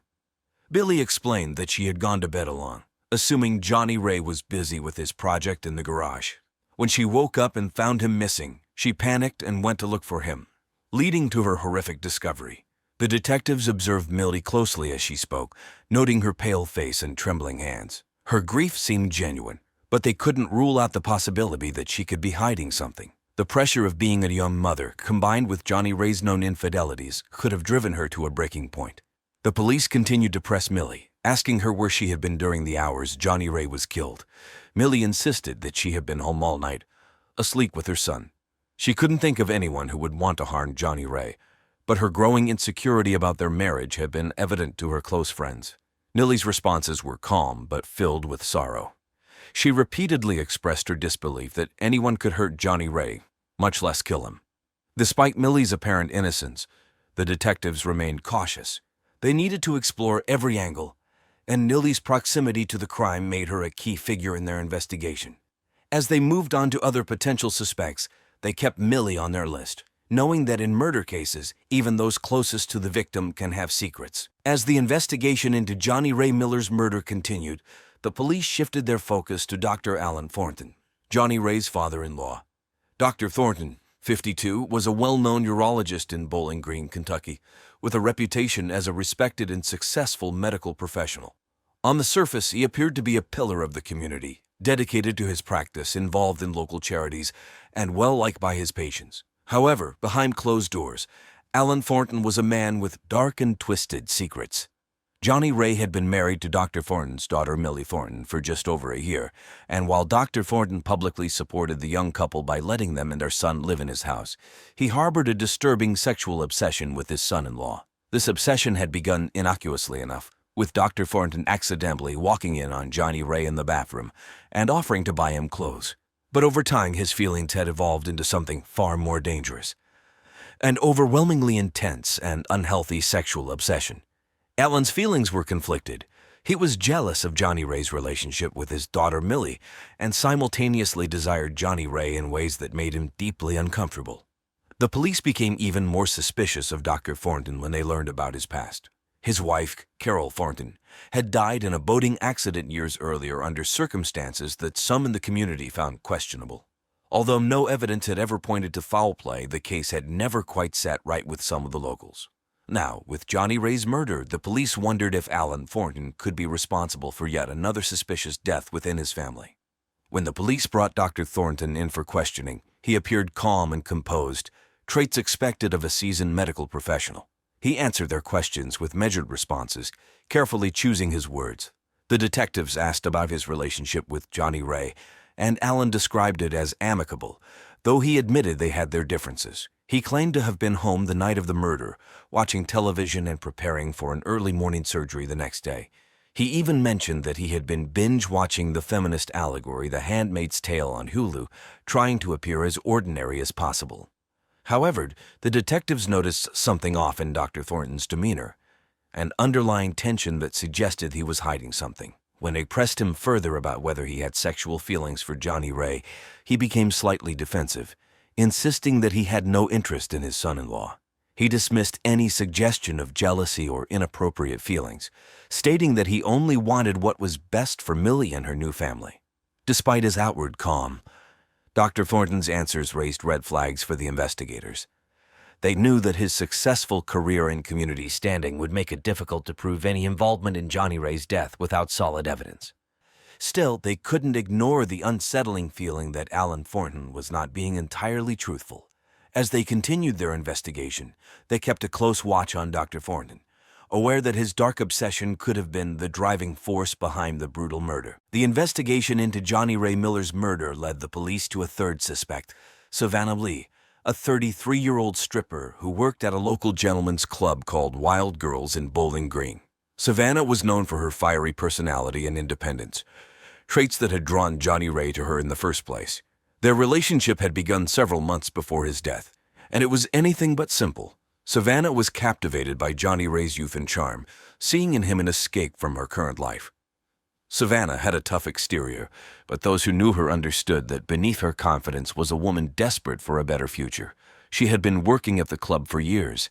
Billy explained that she had gone to bed alone, assuming Johnny Ray was busy with his project in the garage. When she woke up and found him missing, she panicked and went to look for him, leading to her horrific discovery. The detectives observed Millie closely as she spoke, noting her pale face and trembling hands. Her grief seemed genuine, but they couldn't rule out the possibility that she could be hiding something. The pressure of being a young mother, combined with Johnny Ray's known infidelities, could have driven her to a breaking point. The police continued to press Millie, asking her where she had been during the hours Johnny Ray was killed. Millie insisted that she had been home all night, asleep with her son. She couldn't think of anyone who would want to harm Johnny Ray, but her growing insecurity about their marriage had been evident to her close friends. Millie's responses were calm but filled with sorrow. She repeatedly expressed her disbelief that anyone could hurt Johnny Ray, much less kill him. Despite Millie's apparent innocence, the detectives remained cautious. They needed to explore every angle, and Millie's proximity to the crime made her a key figure in their investigation. As they moved on to other potential suspects, they kept Millie on their list, knowing that in murder cases, even those closest to the victim can have secrets. As the investigation into Johnny Ray Miller's murder continued, the police shifted their focus to Dr. Alan Thornton, Johnny Ray's father-in-law. Dr. Thornton, 52, was a well-known urologist in Bowling Green, Kentucky, with a reputation as a respected and successful medical professional. On the surface, he appeared to be a pillar of the community, dedicated to his practice, involved in local charities, and well-liked by his patients. However, behind closed doors, Alan Thornton was a man with dark and twisted secrets. Johnny Ray had been married to Dr. Thornton's daughter, Millie Thornton, for just over a year, and while Dr. Thornton publicly supported the young couple by letting them and their son live in his house, he harbored a disturbing sexual obsession with his son-in-law. This obsession had begun innocuously enough, with Dr. Thornton accidentally walking in on Johnny Ray in the bathroom and offering to buy him clothes. But over time, his feelings had evolved into something far more dangerous. An overwhelmingly intense and unhealthy sexual obsession. Alan's feelings were conflicted. He was jealous of Johnny Ray's relationship with his daughter Millie and simultaneously desired Johnny Ray in ways that made him deeply uncomfortable. The police became even more suspicious of Dr. Thornton when they learned about his past. His wife, Carol Thornton, had died in a boating accident years earlier under circumstances that some in the community found questionable. Although no evidence had ever pointed to foul play, the case had never quite sat right with some of the locals. Now, with Johnny Ray's murder, the police wondered if Alan Thornton could be responsible for yet another suspicious death within his family. When the police brought Dr. Thornton in for questioning, he appeared calm and composed, traits expected of a seasoned medical professional. He answered their questions with measured responses, carefully choosing his words. The detectives asked about his relationship with Johnny Ray, and Alan described it as amicable, though he admitted they had their differences. He claimed to have been home the night of the murder, watching television and preparing for an early morning surgery the next day. He even mentioned that he had been binge-watching the feminist allegory The Handmaid's Tale on Hulu, trying to appear as ordinary as possible. However, the detectives noticed something off in Dr. Thornton's demeanor, an underlying tension that suggested he was hiding something. When they pressed him further about whether he had sexual feelings for Johnny Ray, he became slightly defensive, insisting that he had no interest in his son-in-law. He dismissed any suggestion of jealousy or inappropriate feelings, stating that he only wanted what was best for Millie and her new family. Despite his outward calm, Dr. Thornton's answers raised red flags for the investigators. They knew that his successful career and community standing would make it difficult to prove any involvement in Johnny Ray's death without solid evidence. Still, they couldn't ignore the unsettling feeling that Alan Thornton was not being entirely truthful. As they continued their investigation, they kept a close watch on Dr. Thornton, aware that his dark obsession could have been the driving force behind the brutal murder. The investigation into Johnny Ray Miller's murder led the police to a third suspect, Savannah Lee, a 33-year-old stripper who worked at a local gentleman's club called Wild Girls in Bowling Green. Savannah was known for her fiery personality and independence, traits that had drawn Johnny Ray to her in the first place. Their relationship had begun several months before his death, and it was anything but simple. Savannah was captivated by Johnny Ray's youth and charm, seeing in him an escape from her current life. Savannah had a tough exterior, but those who knew her understood that beneath her confidence was a woman desperate for a better future. She had been working at the club for years,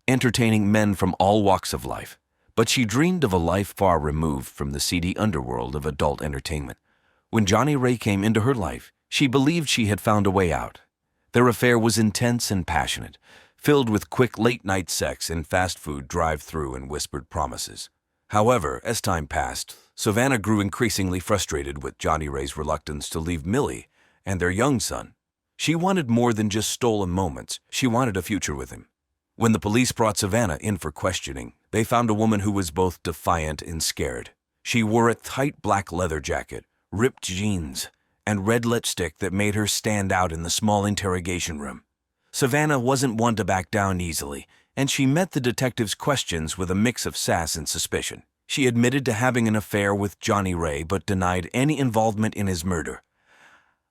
entertaining men from all walks of life, but she dreamed of a life far removed from the seedy underworld of adult entertainment. When Johnny Ray came into her life, she believed she had found a way out. Their affair was intense and passionate, filled with quick late-night sex and fast food drive-through and whispered promises. However, as time passed, Savannah grew increasingly frustrated with Johnny Ray's reluctance to leave Millie and their young son. She wanted more than just stolen moments. She wanted a future with him. When the police brought Savannah in for questioning, they found a woman who was both defiant and scared. She wore a tight black leather jacket, ripped jeans, and red lipstick that made her stand out in the small interrogation room. Savannah wasn't one to back down easily, and she met the detectives' questions with a mix of sass and suspicion. She admitted to having an affair with Johnny Ray but denied any involvement in his murder.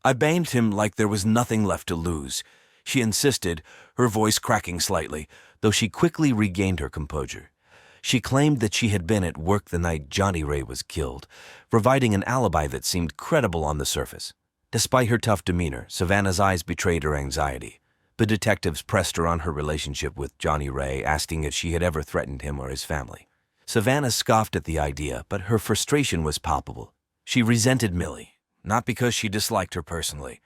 "I banged him like there was nothing left to lose," she insisted, her voice cracking slightly, though she quickly regained her composure. She claimed that she had been at work the night Johnny Ray was killed, providing an alibi that seemed credible on the surface. Despite her tough demeanor, Savannah's eyes betrayed her anxiety. The detectives pressed her on her relationship with Johnny Ray, asking if she had ever threatened him or his family. Savannah scoffed at the idea, but her frustration was palpable. She resented Millie, not because she disliked her personally,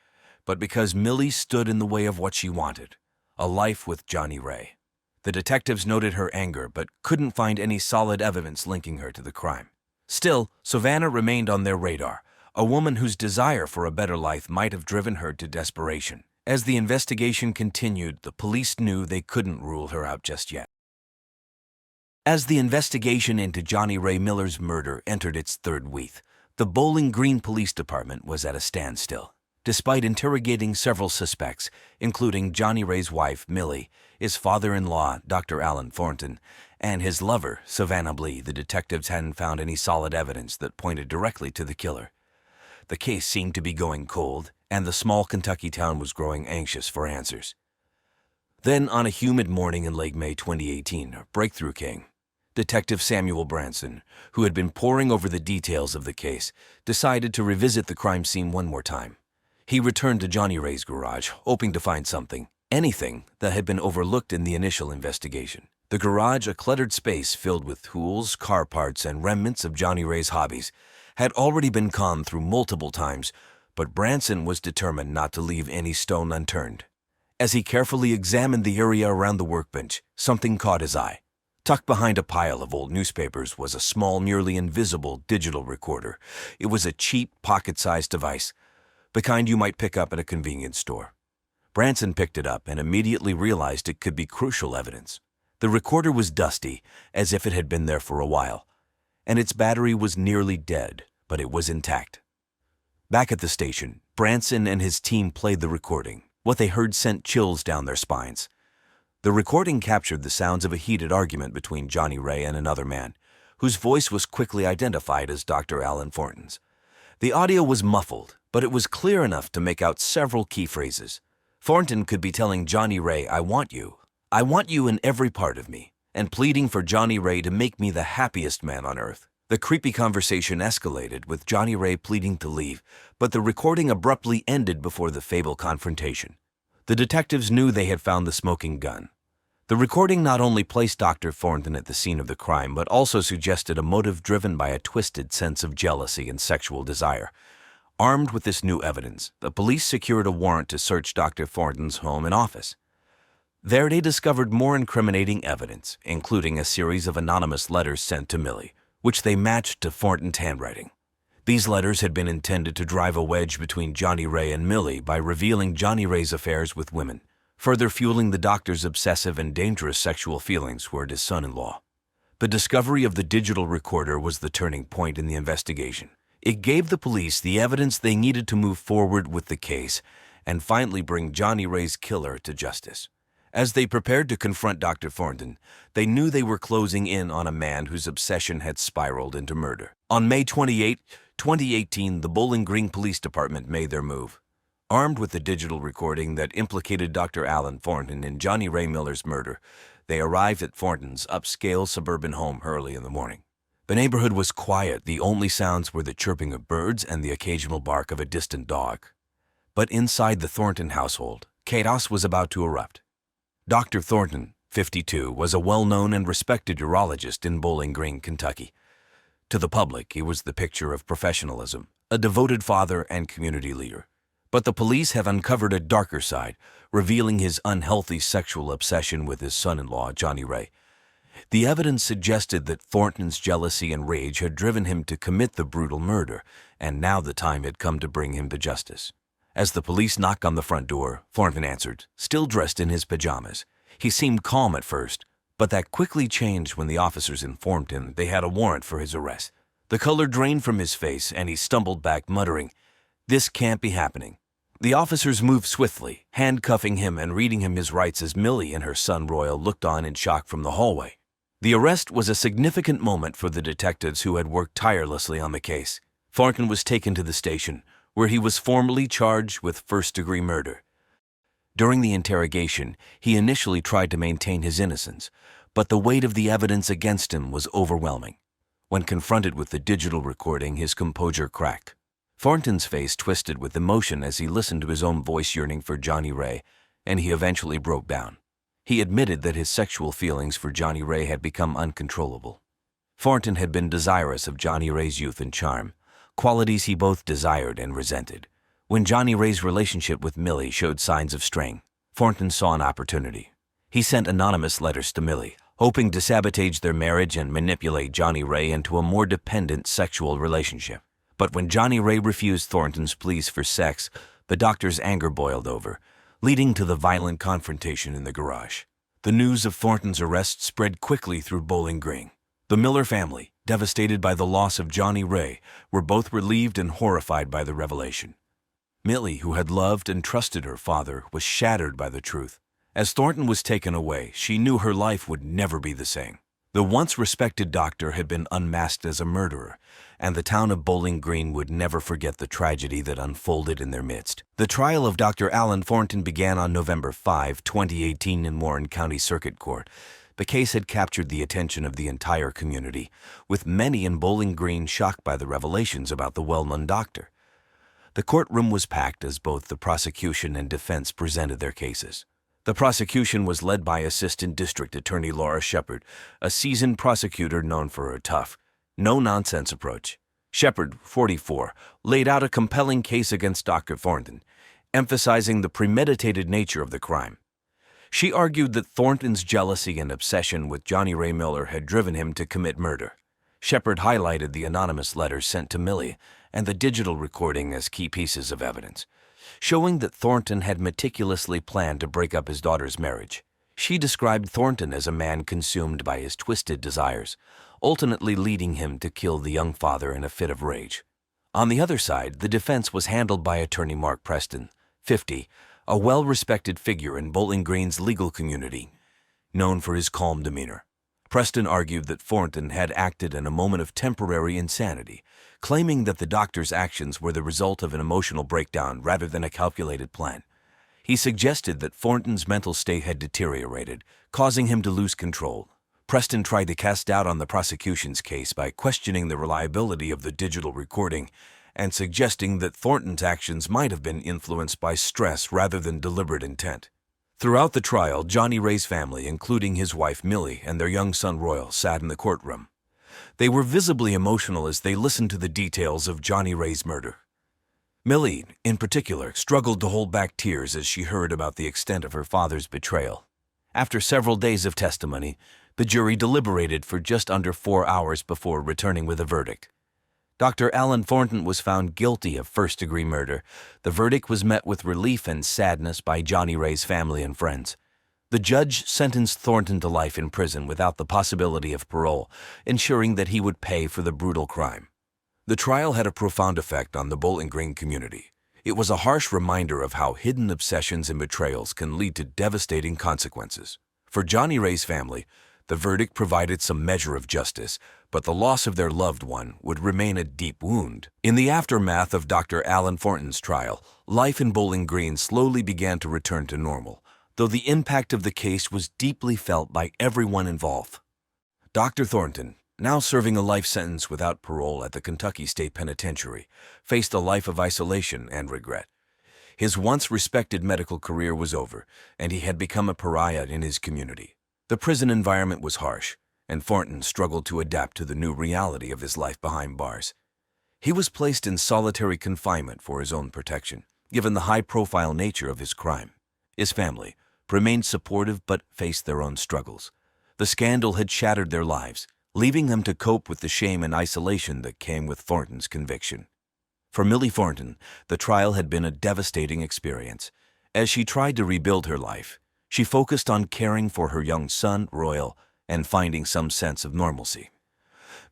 but because Millie stood in the way of what she wanted, a life with Johnny Ray. The detectives noted her anger, but couldn't find any solid evidence linking her to the crime. Still, Savannah remained on their radar, a woman whose desire for a better life might have driven her to desperation. As the investigation continued, the police knew they couldn't rule her out just yet. As the investigation into Johnny Ray Miller's murder entered its third week, the Bowling Green Police Department was at a standstill. Despite interrogating several suspects, including Johnny Ray's wife, Millie, his father-in-law, Dr. Alan Thornton, and his lover, Savannah Blee, the detectives hadn't found any solid evidence that pointed directly to the killer. The case seemed to be going cold, and the small Kentucky town was growing anxious for answers. Then, on a humid morning in late May 2018, a breakthrough came. Detective Samuel Branson, who had been poring over the details of the case, decided to revisit the crime scene one more time. He returned to Johnny Ray's garage, hoping to find something, anything, that had been overlooked in the initial investigation. The garage, a cluttered space filled with tools, car parts, and remnants of Johnny Ray's hobbies, had already been combed through multiple times, but Branson was determined not to leave any stone unturned. As he carefully examined the area around the workbench, something caught his eye. Tucked behind a pile of old newspapers was a small, nearly invisible digital recorder. It was a cheap, pocket-sized device, the kind you might pick up at a convenience store. Branson picked it up and immediately realized it could be crucial evidence. The recorder was dusty, as if it had been there for a while, and its battery was nearly dead, but it was intact. Back at the station, Branson and his team played the recording. What they heard sent chills down their spines. The recording captured the sounds of a heated argument between Johnny Ray and another man, whose voice was quickly identified as Dr. Alan Thornton's. The audio was muffled, but it was clear enough to make out several key phrases. Thornton could be telling Johnny Ray, "I want you. I want you in every part of me," and pleading for Johnny Ray to make me the happiest man on earth. The creepy conversation escalated, with Johnny Ray pleading to leave, but the recording abruptly ended before the fatal confrontation. The detectives knew they had found the smoking gun. The recording not only placed Dr. Thornton at the scene of the crime, but also suggested a motive driven by a twisted sense of jealousy and sexual desire. Armed with this new evidence, the police secured a warrant to search Dr. Thornton's home and office. There they discovered more incriminating evidence, including a series of anonymous letters sent to Millie, which they matched to Thornton's handwriting. These letters had been intended to drive a wedge between Johnny Ray and Millie by revealing Johnny Ray's affairs with women, further fueling the doctor's obsessive and dangerous sexual feelings toward his son-in-law. The discovery of the digital recorder was the turning point in the investigation. It gave the police the evidence they needed to move forward with the case and finally bring Johnny Ray's killer to justice. As they prepared to confront Dr. Thornton, they knew they were closing in on a man whose obsession had spiraled into murder. On May 28, 2018, the Bowling Green Police Department made their move. Armed with the digital recording that implicated Dr. Alan Thornton in Johnny Ray Miller's murder, they arrived at Thornton's upscale suburban home early in the morning. The neighborhood was quiet. The only sounds were the chirping of birds and the occasional bark of a distant dog. But inside the Thornton household, chaos was about to erupt. Dr. Thornton, 52, was a well-known and respected urologist in Bowling Green, Kentucky. To the public, he was the picture of professionalism, a devoted father and community leader. But the police have uncovered a darker side, revealing his unhealthy sexual obsession with his son-in-law, Johnny Ray. The evidence suggested that Thornton's jealousy and rage had driven him to commit the brutal murder, and now the time had come to bring him to justice. As the police knocked on the front door, Thornton answered, still dressed in his pajamas. He seemed calm at first, but that quickly changed when the officers informed him they had a warrant for his arrest. The color drained from his face, and he stumbled back, muttering, "This can't be happening." The officers moved swiftly, handcuffing him and reading him his rights as Millie and her son Royal looked on in shock from the hallway. The arrest was a significant moment for the detectives who had worked tirelessly on the case. Thornton was taken to the station, where he was formally charged with first-degree murder. During the interrogation, he initially tried to maintain his innocence, but the weight of the evidence against him was overwhelming. When confronted with the digital recording, his composure cracked. Thornton's face twisted with emotion as he listened to his own voice yearning for Johnny Ray, and he eventually broke down. He admitted that his sexual feelings for Johnny Ray had become uncontrollable. Thornton had been desirous of Johnny Ray's youth and charm, qualities he both desired and resented. When Johnny Ray's relationship with Millie showed signs of strain, Thornton saw an opportunity. He sent anonymous letters to Millie, hoping to sabotage their marriage and manipulate Johnny Ray into a more dependent sexual relationship. But when Johnny Ray refused Thornton's pleas for sex, the doctor's anger boiled over, leading to the violent confrontation in the garage. The news of Thornton's arrest spread quickly through Bowling Green. The Miller family, devastated by the loss of Johnny Ray, were both relieved and horrified by the revelation. Millie, who had loved and trusted her father, was shattered by the truth. As Thornton was taken away, she knew her life would never be the same. The once respected doctor had been unmasked as a murderer, and the town of Bowling Green would never forget the tragedy that unfolded in their midst. The trial of Dr. Alan Thornton began on November 5, 2018 in Warren County Circuit Court. The case had captured the attention of the entire community, with many in Bowling Green shocked by the revelations about the well-known doctor. The courtroom was packed as both the prosecution and defense presented their cases. The prosecution was led by Assistant District Attorney Laura Shepard, a seasoned prosecutor known for her tough, no-nonsense approach. Shepard, 44, laid out a compelling case against Dr. Thornton, emphasizing the premeditated nature of the crime. She argued that Thornton's jealousy and obsession with Johnny Ray Miller had driven him to commit murder. Shepard highlighted the anonymous letters sent to Millie and the digital recording as key pieces of evidence, showing that Thornton had meticulously planned to break up his daughter's marriage. She described Thornton as a man consumed by his twisted desires, ultimately leading him to kill the young father in a fit of rage. On the other side, the defense was handled by attorney Mark Preston, 50, a well-respected figure in Bowling Green's legal community, known for his calm demeanor. Preston argued that Thornton had acted in a moment of temporary insanity, claiming that the doctor's actions were the result of an emotional breakdown rather than a calculated plan. He suggested that Thornton's mental state had deteriorated, causing him to lose control. Preston tried to cast doubt on the prosecution's case by questioning the reliability of the digital recording and suggesting that Thornton's actions might have been influenced by stress rather than deliberate intent. Throughout the trial, Johnny Ray's family, including his wife Millie and their young son Royal, sat in the courtroom. They were visibly emotional as they listened to the details of Johnny Ray's murder. Millie, in particular, struggled to hold back tears as she heard about the extent of her father's betrayal. After several days of testimony, the jury deliberated for just under 4 hours before returning with a verdict. Dr. Alan Thornton was found guilty of first-degree murder. The verdict was met with relief and sadness by Johnny Ray's family and friends. The judge sentenced Thornton to life in prison without the possibility of parole, ensuring that he would pay for the brutal crime. The trial had a profound effect on the Bowling Green community. It was a harsh reminder of how hidden obsessions and betrayals can lead to devastating consequences. For Johnny Ray's family, the verdict provided some measure of justice, but the loss of their loved one would remain a deep wound. In the aftermath of Dr. Alan Thornton's trial, life in Bowling Green slowly began to return to normal, though the impact of the case was deeply felt by everyone involved. Dr. Thornton, now serving a life sentence without parole at the Kentucky State Penitentiary, faced a life of isolation and regret. His once respected medical career was over, and he had become a pariah in his community. The prison environment was harsh, and Thornton struggled to adapt to the new reality of his life behind bars. He was placed in solitary confinement for his own protection, given the high-profile nature of his crime. His family remained supportive but faced their own struggles. The scandal had shattered their lives, leaving them to cope with the shame and isolation that came with Thornton's conviction. For Millie Thornton, the trial had been a devastating experience. As she tried to rebuild her life, she focused on caring for her young son, Royal, and finding some sense of normalcy.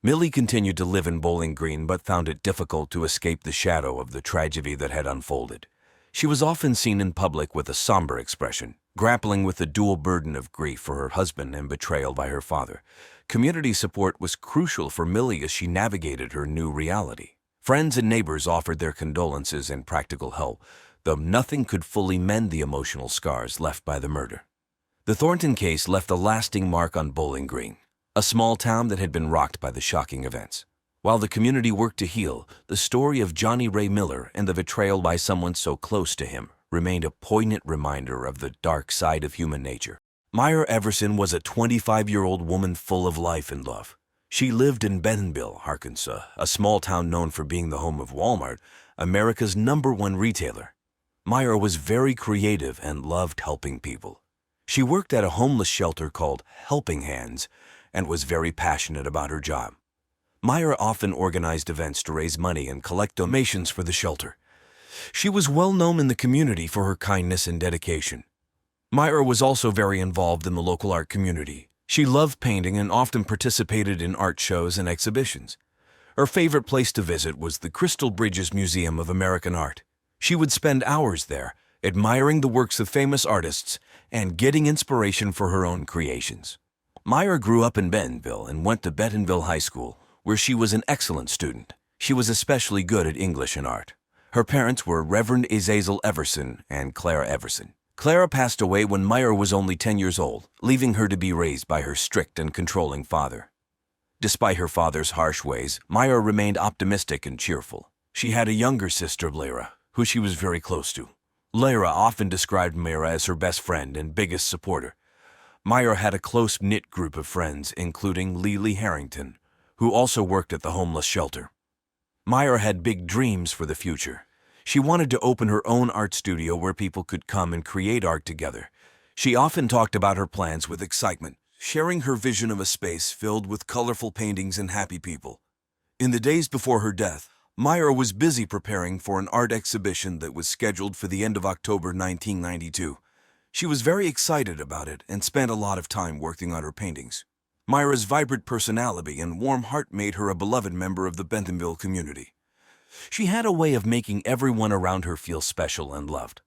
Millie continued to live in Bowling Green but found it difficult to escape the shadow of the tragedy that had unfolded. She was often seen in public with a somber expression, grappling with the dual burden of grief for her husband and betrayal by her father. Community support was crucial for Millie as she navigated her new reality. Friends and neighbors offered their condolences and practical help, though nothing could fully mend the emotional scars left by the murder. The Thornton case left a lasting mark on Bowling Green, a small town that had been rocked by the shocking events. While the community worked to heal, the story of Johnny Ray Miller and the betrayal by someone so close to him remained a poignant reminder of the dark side of human nature. Myra Everson was a 25-year-old woman full of life and love. She lived in Bentonville, Arkansas, a small town known for being the home of Walmart, America's #1 retailer. Myra was very creative and loved helping people. She worked at a homeless shelter called Helping Hands and was very passionate about her job. Myra often organized events to raise money and collect donations for the shelter. She was well known in the community for her kindness and dedication. Myra was also very involved in the local art community. She loved painting and often participated in art shows and exhibitions. Her favorite place to visit was the Crystal Bridges Museum of American Art. She would spend hours there, admiring the works of famous artists and getting inspiration for her own creations. Myra grew up in Bentonville and went to Bentonville High School, where she was an excellent student. She was especially good at English and art. Her parents were Reverend Azazel Everson and Clara Everson. Clara passed away when Myra was only 10 years old, leaving her to be raised by her strict and controlling father. Despite her father's harsh ways, Myra remained optimistic and cheerful. She had a younger sister, Lyra, who she was very close to. Lyra often described Myra as her best friend and biggest supporter. Myra had a close-knit group of friends, including Lily Harrington, who also worked at the homeless shelter. Myra had big dreams for the future. She wanted to open her own art studio where people could come and create art together. She often talked about her plans with excitement, sharing her vision of a space filled with colorful paintings and happy people. In the days before her death, Myra was busy preparing for an art exhibition that was scheduled for the end of October 1992. She was very excited about it and spent a lot of time working on her paintings. Myra's vibrant personality and warm heart made her a beloved member of the Bentonville community. She had a way of making everyone around her feel special and loved.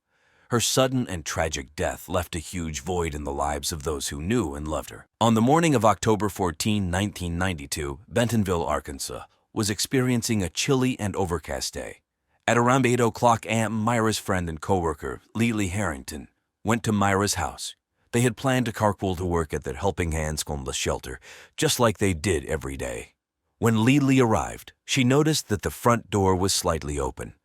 Her sudden and tragic death left a huge void in the lives of those who knew and loved her. On the morning of October 14, 1992, Bentonville, Arkansas, was experiencing a chilly and overcast day. At around 8 o'clock a.m., Myra's friend and coworker, Lily Harrington, went to Myra's house. They had planned to carpool to work at the Helping Hands homeless shelter, just like they did every day. When Lily arrived, she noticed that the front door was slightly open.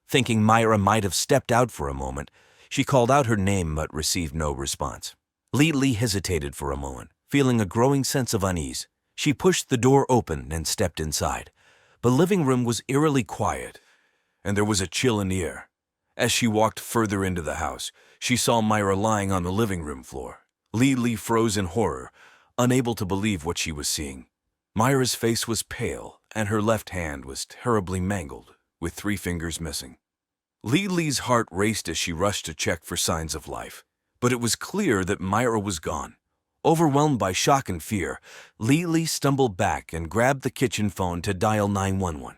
Thinking Myra might have stepped out for a moment, she called out her name but received no response. Lily hesitated for a moment, feeling a growing sense of unease. She pushed the door open and stepped inside. The living room was eerily quiet, and there was a chill in the air. As she walked further into the house, she saw Myra lying on the living room floor. Lily froze in horror, unable to believe what she was seeing. Myra's face was pale, and her left hand was terribly mangled, with 3 fingers missing. Lily's heart raced as she rushed to check for signs of life, but it was clear that Myra was gone. Overwhelmed by shock and fear, Lily stumbled back and grabbed the kitchen phone to dial 911.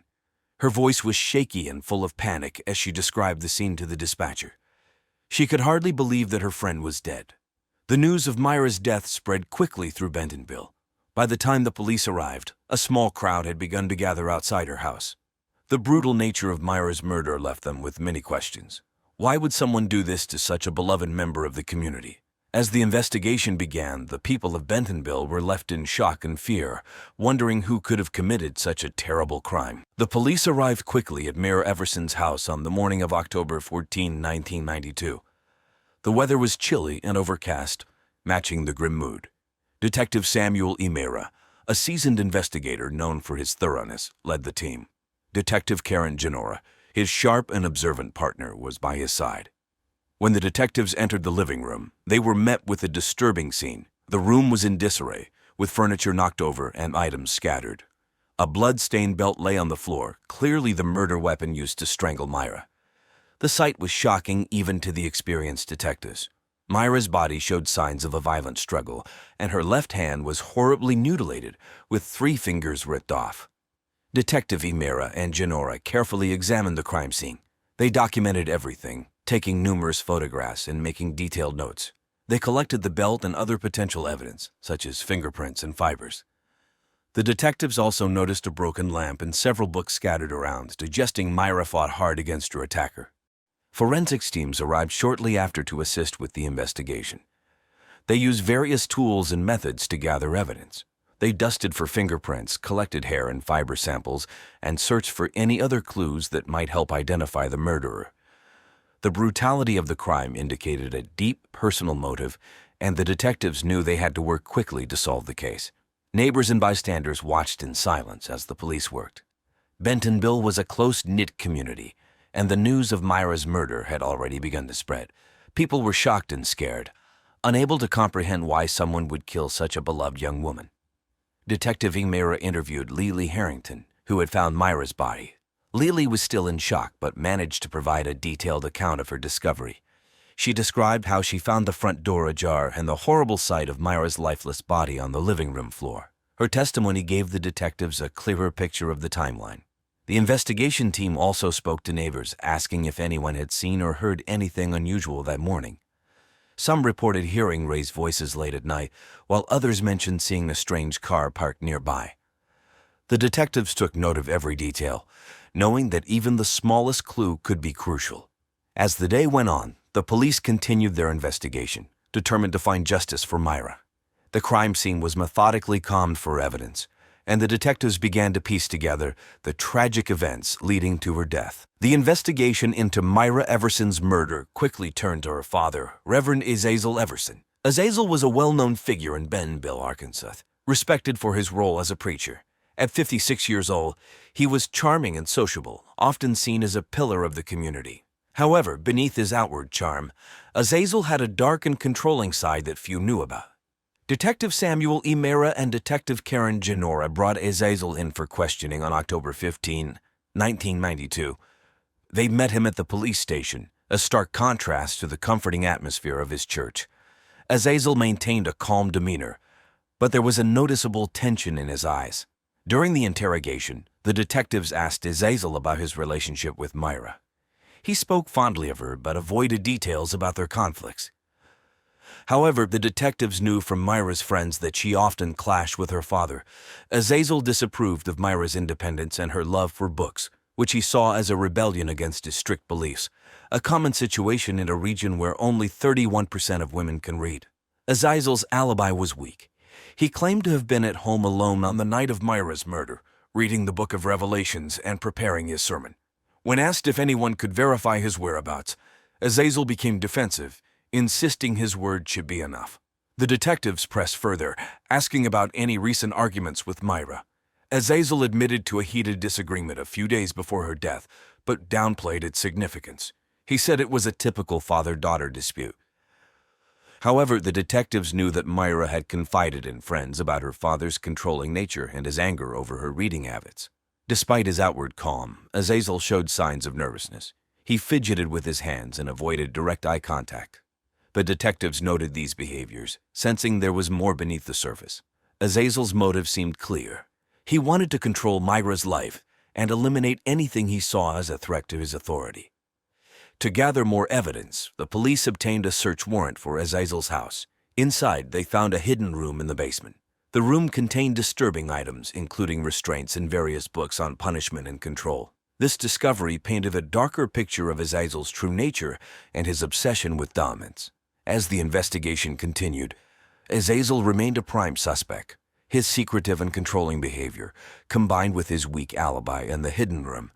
Her voice was shaky and full of panic as she described the scene to the dispatcher. She could hardly believe that her friend was dead. The news of Myra's death spread quickly through Bentonville. By the time the police arrived, a small crowd had begun to gather outside her house. The brutal nature of Myra's murder left them with many questions. Why would someone do this to such a beloved member of the community? As the investigation began, the people of Bentonville were left in shock and fear, wondering who could have committed such a terrible crime. The police arrived quickly at Mayor Everson's house on the morning of October 14, 1992. The weather was chilly and overcast, matching the grim mood. Detective Samuel E. Mera, a seasoned investigator known for his thoroughness, led the team. Detective Karen Genora, his sharp and observant partner, was by his side. When the detectives entered the living room, they were met with a disturbing scene. The room was in disarray, with furniture knocked over and items scattered. A blood-stained belt lay on the floor, clearly the murder weapon used to strangle Myra. The sight was shocking even to the experienced detectives. Myra's body showed signs of a violent struggle, and her left hand was horribly mutilated, with 3 fingers ripped off. Detective Emera and Genora carefully examined the crime scene. They documented everything, taking numerous photographs and making detailed notes. They collected the belt and other potential evidence, such as fingerprints and fibers. The detectives also noticed a broken lamp and several books scattered around, suggesting Myra fought hard against her attacker. Forensics teams arrived shortly after to assist with the investigation. They used various tools and methods to gather evidence. They dusted for fingerprints, collected hair and fiber samples, and searched for any other clues that might help identify the murderer. The brutality of the crime indicated a deep personal motive, and the detectives knew they had to work quickly to solve the case. Neighbors and bystanders watched in silence as the police worked. Bentonville was a close-knit community, and the news of Myra's murder had already begun to spread. People were shocked and scared, unable to comprehend why someone would kill such a beloved young woman. Detective Emera interviewed Lily Harrington, who had found Myra's body. Lily was still in shock, but managed to provide a detailed account of her discovery. She described how she found the front door ajar and the horrible sight of Myra's lifeless body on the living room floor. Her testimony gave the detectives a clearer picture of the timeline. The investigation team also spoke to neighbors, asking if anyone had seen or heard anything unusual that morning. Some reported hearing raised voices late at night, while others mentioned seeing a strange car parked nearby. The detectives took note of every detail, knowing that even the smallest clue could be crucial. As the day went on, the police continued their investigation, determined to find justice for Myra. The crime scene was methodically combed for evidence, and the detectives began to piece together the tragic events leading to her death. The investigation into Myra Everson's murder quickly turned to her father, Reverend Azazel Everson. Azazel was a well-known figure in Bentonville, Arkansas, respected for his role as a preacher. At 56 years old, he was charming and sociable, often seen as a pillar of the community. However, beneath his outward charm, Azazel had a dark and controlling side that few knew about. Detective Samuel E. Mera and Detective Karen Genora brought Azazel in for questioning on October 15, 1992. They met him at the police station, a stark contrast to the comforting atmosphere of his church. Azazel maintained a calm demeanor, but there was a noticeable tension in his eyes. During the interrogation, the detectives asked Azazel about his relationship with Myra. He spoke fondly of her, but avoided details about their conflicts. However, the detectives knew from Myra's friends that she often clashed with her father. Azazel disapproved of Myra's independence and her love for books, which he saw as a rebellion against his strict beliefs, a common situation in a region where only 31% of women can read. Azazel's alibi was weak. He claimed to have been at home alone on the night of Myra's murder, reading the book of Revelations and preparing his sermon. When asked if anyone could verify his whereabouts, Azazel became defensive, insisting his word should be enough. The detectives pressed further, asking about any recent arguments with Myra. Azazel admitted to a heated disagreement a few days before her death, but downplayed its significance. He said it was a typical father-daughter dispute. However, the detectives knew that Myra had confided in friends about her father's controlling nature and his anger over her reading habits. Despite his outward calm, Azazel showed signs of nervousness. He fidgeted with his hands and avoided direct eye contact. But detectives noted these behaviors, sensing there was more beneath the surface. Azazel's motive seemed clear. He wanted to control Myra's life and eliminate anything he saw as a threat to his authority. To gather more evidence, the police obtained a search warrant for Azazel's house. Inside, they found a hidden room in the basement. The room contained disturbing items, including restraints and various books on punishment and control. This discovery painted a darker picture of Azazel's true nature and his obsession with dominance. As the investigation continued, Azazel remained a prime suspect. His secretive and controlling behavior, combined with his weak alibi and the hidden room,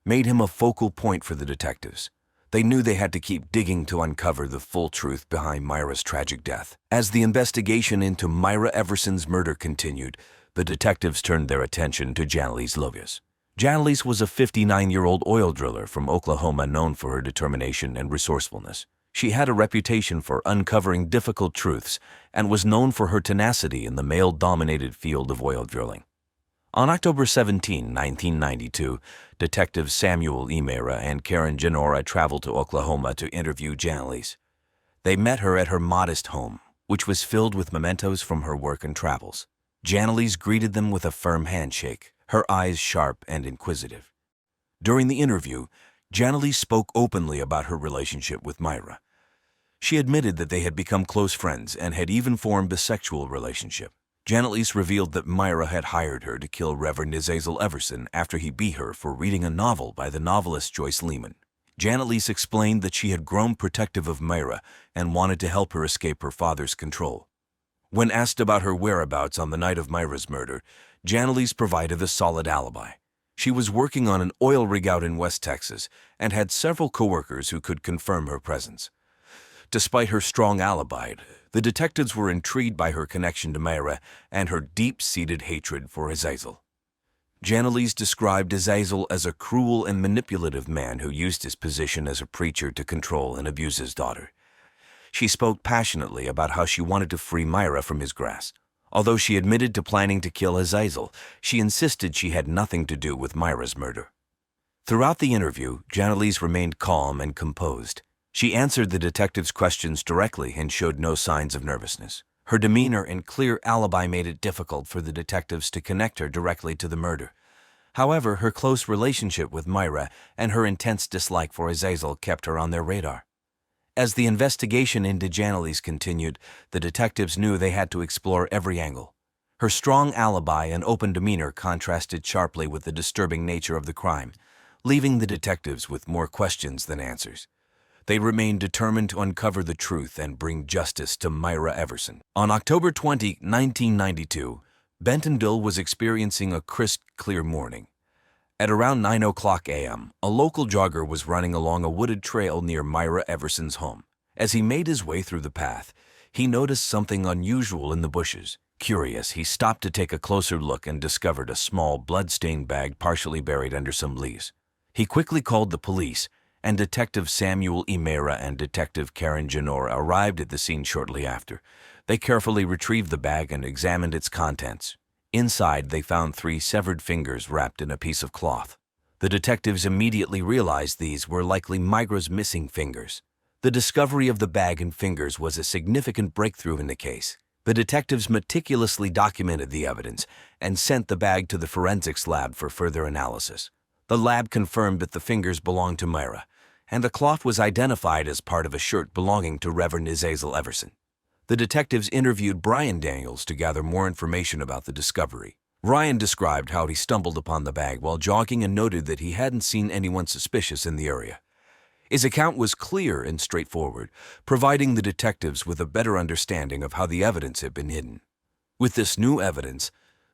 made him a focal point for the detectives. They knew they had to keep digging to uncover the full truth behind Myra's tragic death. As the investigation into Myra Everson's murder continued, the detectives turned their attention to Janice Lovius. Janice was a 59-year-old oil driller from Oklahoma known for her determination and resourcefulness. She had a reputation for uncovering difficult truths and was known for her tenacity in the male-dominated field of oil drilling. On October 17, 1992, Detectives Samuel E. Mera and Karen Genora traveled to Oklahoma to interview Janice. They met her at her modest home, which was filled with mementos from her work and travels. Janice greeted them with a firm handshake, her eyes sharp and inquisitive. During the interview, Janice spoke openly about her relationship with Myra. She admitted that they had become close friends and had even formed a sexual relationship. Janice revealed that Myra had hired her to kill Reverend Azazel Everson after he beat her for reading a novel by the novelist Joyce Lehman. Janice explained that she had grown protective of Myra and wanted to help her escape her father's control. When asked about her whereabouts on the night of Myra's murder, Janice provided a solid alibi. She was working on an oil rig out in West Texas and had several coworkers who could confirm her presence. Despite her strong alibi, the detectives were intrigued by her connection to Myra and her deep-seated hatred for Azazel. Janice described Azazel as a cruel and manipulative man who used his position as a preacher to control and abuse his daughter. She spoke passionately about how she wanted to free Myra from his grasp. Although she admitted to planning to kill Azazel, she insisted she had nothing to do with Myra's murder. Throughout the interview, Janice remained calm and composed. She answered the detective's questions directly and showed no signs of nervousness. Her demeanor and clear alibi made it difficult for the detectives to connect her directly to the murder. However, her close relationship with Myra and her intense dislike for Azazel kept her on their radar. As the investigation into Jannelly's continued, the detectives knew they had to explore every angle. Her strong alibi and open demeanor contrasted sharply with the disturbing nature of the crime, leaving the detectives with more questions than answers. They remained determined to uncover the truth and bring justice to Myra Everson. On October 20, 1992, Bentonville was experiencing a crisp, clear morning. At around 9:00 a.m., a local jogger was running along a wooded trail near Myra Everson's home. As he made his way through the path, he noticed something unusual in the bushes. Curious, he stopped to take a closer look and discovered a small, blood-stained bag partially buried under some leaves. He quickly called the police, and Detective Samuel E. Myra and Detective Karen Genora arrived at the scene shortly after. They carefully retrieved the bag and examined its contents. Inside, they found 3 severed fingers wrapped in a piece of cloth. The detectives immediately realized these were likely Myra's missing fingers. The discovery of the bag and fingers was a significant breakthrough in the case. The detectives meticulously documented the evidence and sent the bag to the forensics lab for further analysis. The lab confirmed that the fingers belonged to Myra, and the cloth was identified as part of a shirt belonging to Reverend Azazel Everson. The detectives interviewed Brian Daniels to gather more information about the discovery. Ryan described how he stumbled upon the bag while jogging and noted that he hadn't seen anyone suspicious in the area. His account was clear and straightforward, providing the detectives with a better understanding of how the evidence had been hidden. With this new evidence,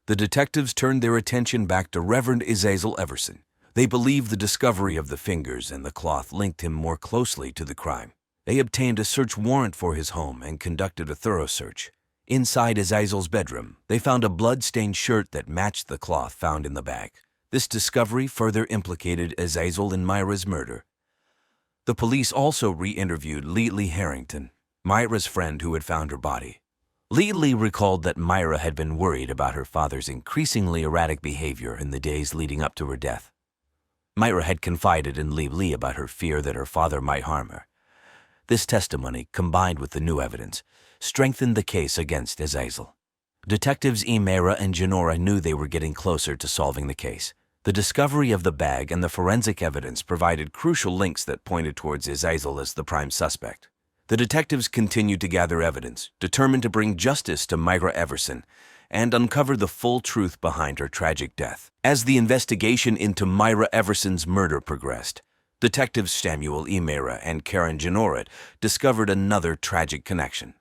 the detectives turned their attention back to Reverend Azazel Everson. They believed the discovery of the fingers and the cloth linked him more closely to the crime. They obtained a search warrant for his home and conducted a thorough search. Inside Azazel's bedroom, they found a blood-stained shirt that matched the cloth found in the bag. This discovery further implicated Azazel in Myra's murder. The police also re-interviewed Lee Harrington, Myra's friend who had found her body. Lee recalled that Myra had been worried about her father's increasingly erratic behavior in the days leading up to her death. Myra had confided in Lee about her fear that her father might harm her. This testimony, combined with the new evidence, strengthened the case against Azazel. Detectives E. Myra and Genora knew they were getting closer to solving the case. The discovery of the bag and the forensic evidence provided crucial links that pointed towards Azazel as the prime suspect. The detectives continued to gather evidence, determined to bring justice to Myra Everson and uncover the full truth behind her tragic death. As the investigation into Myra Everson's murder progressed, Detectives Samuel E. Myra and Karen Genora discovered another tragic connection.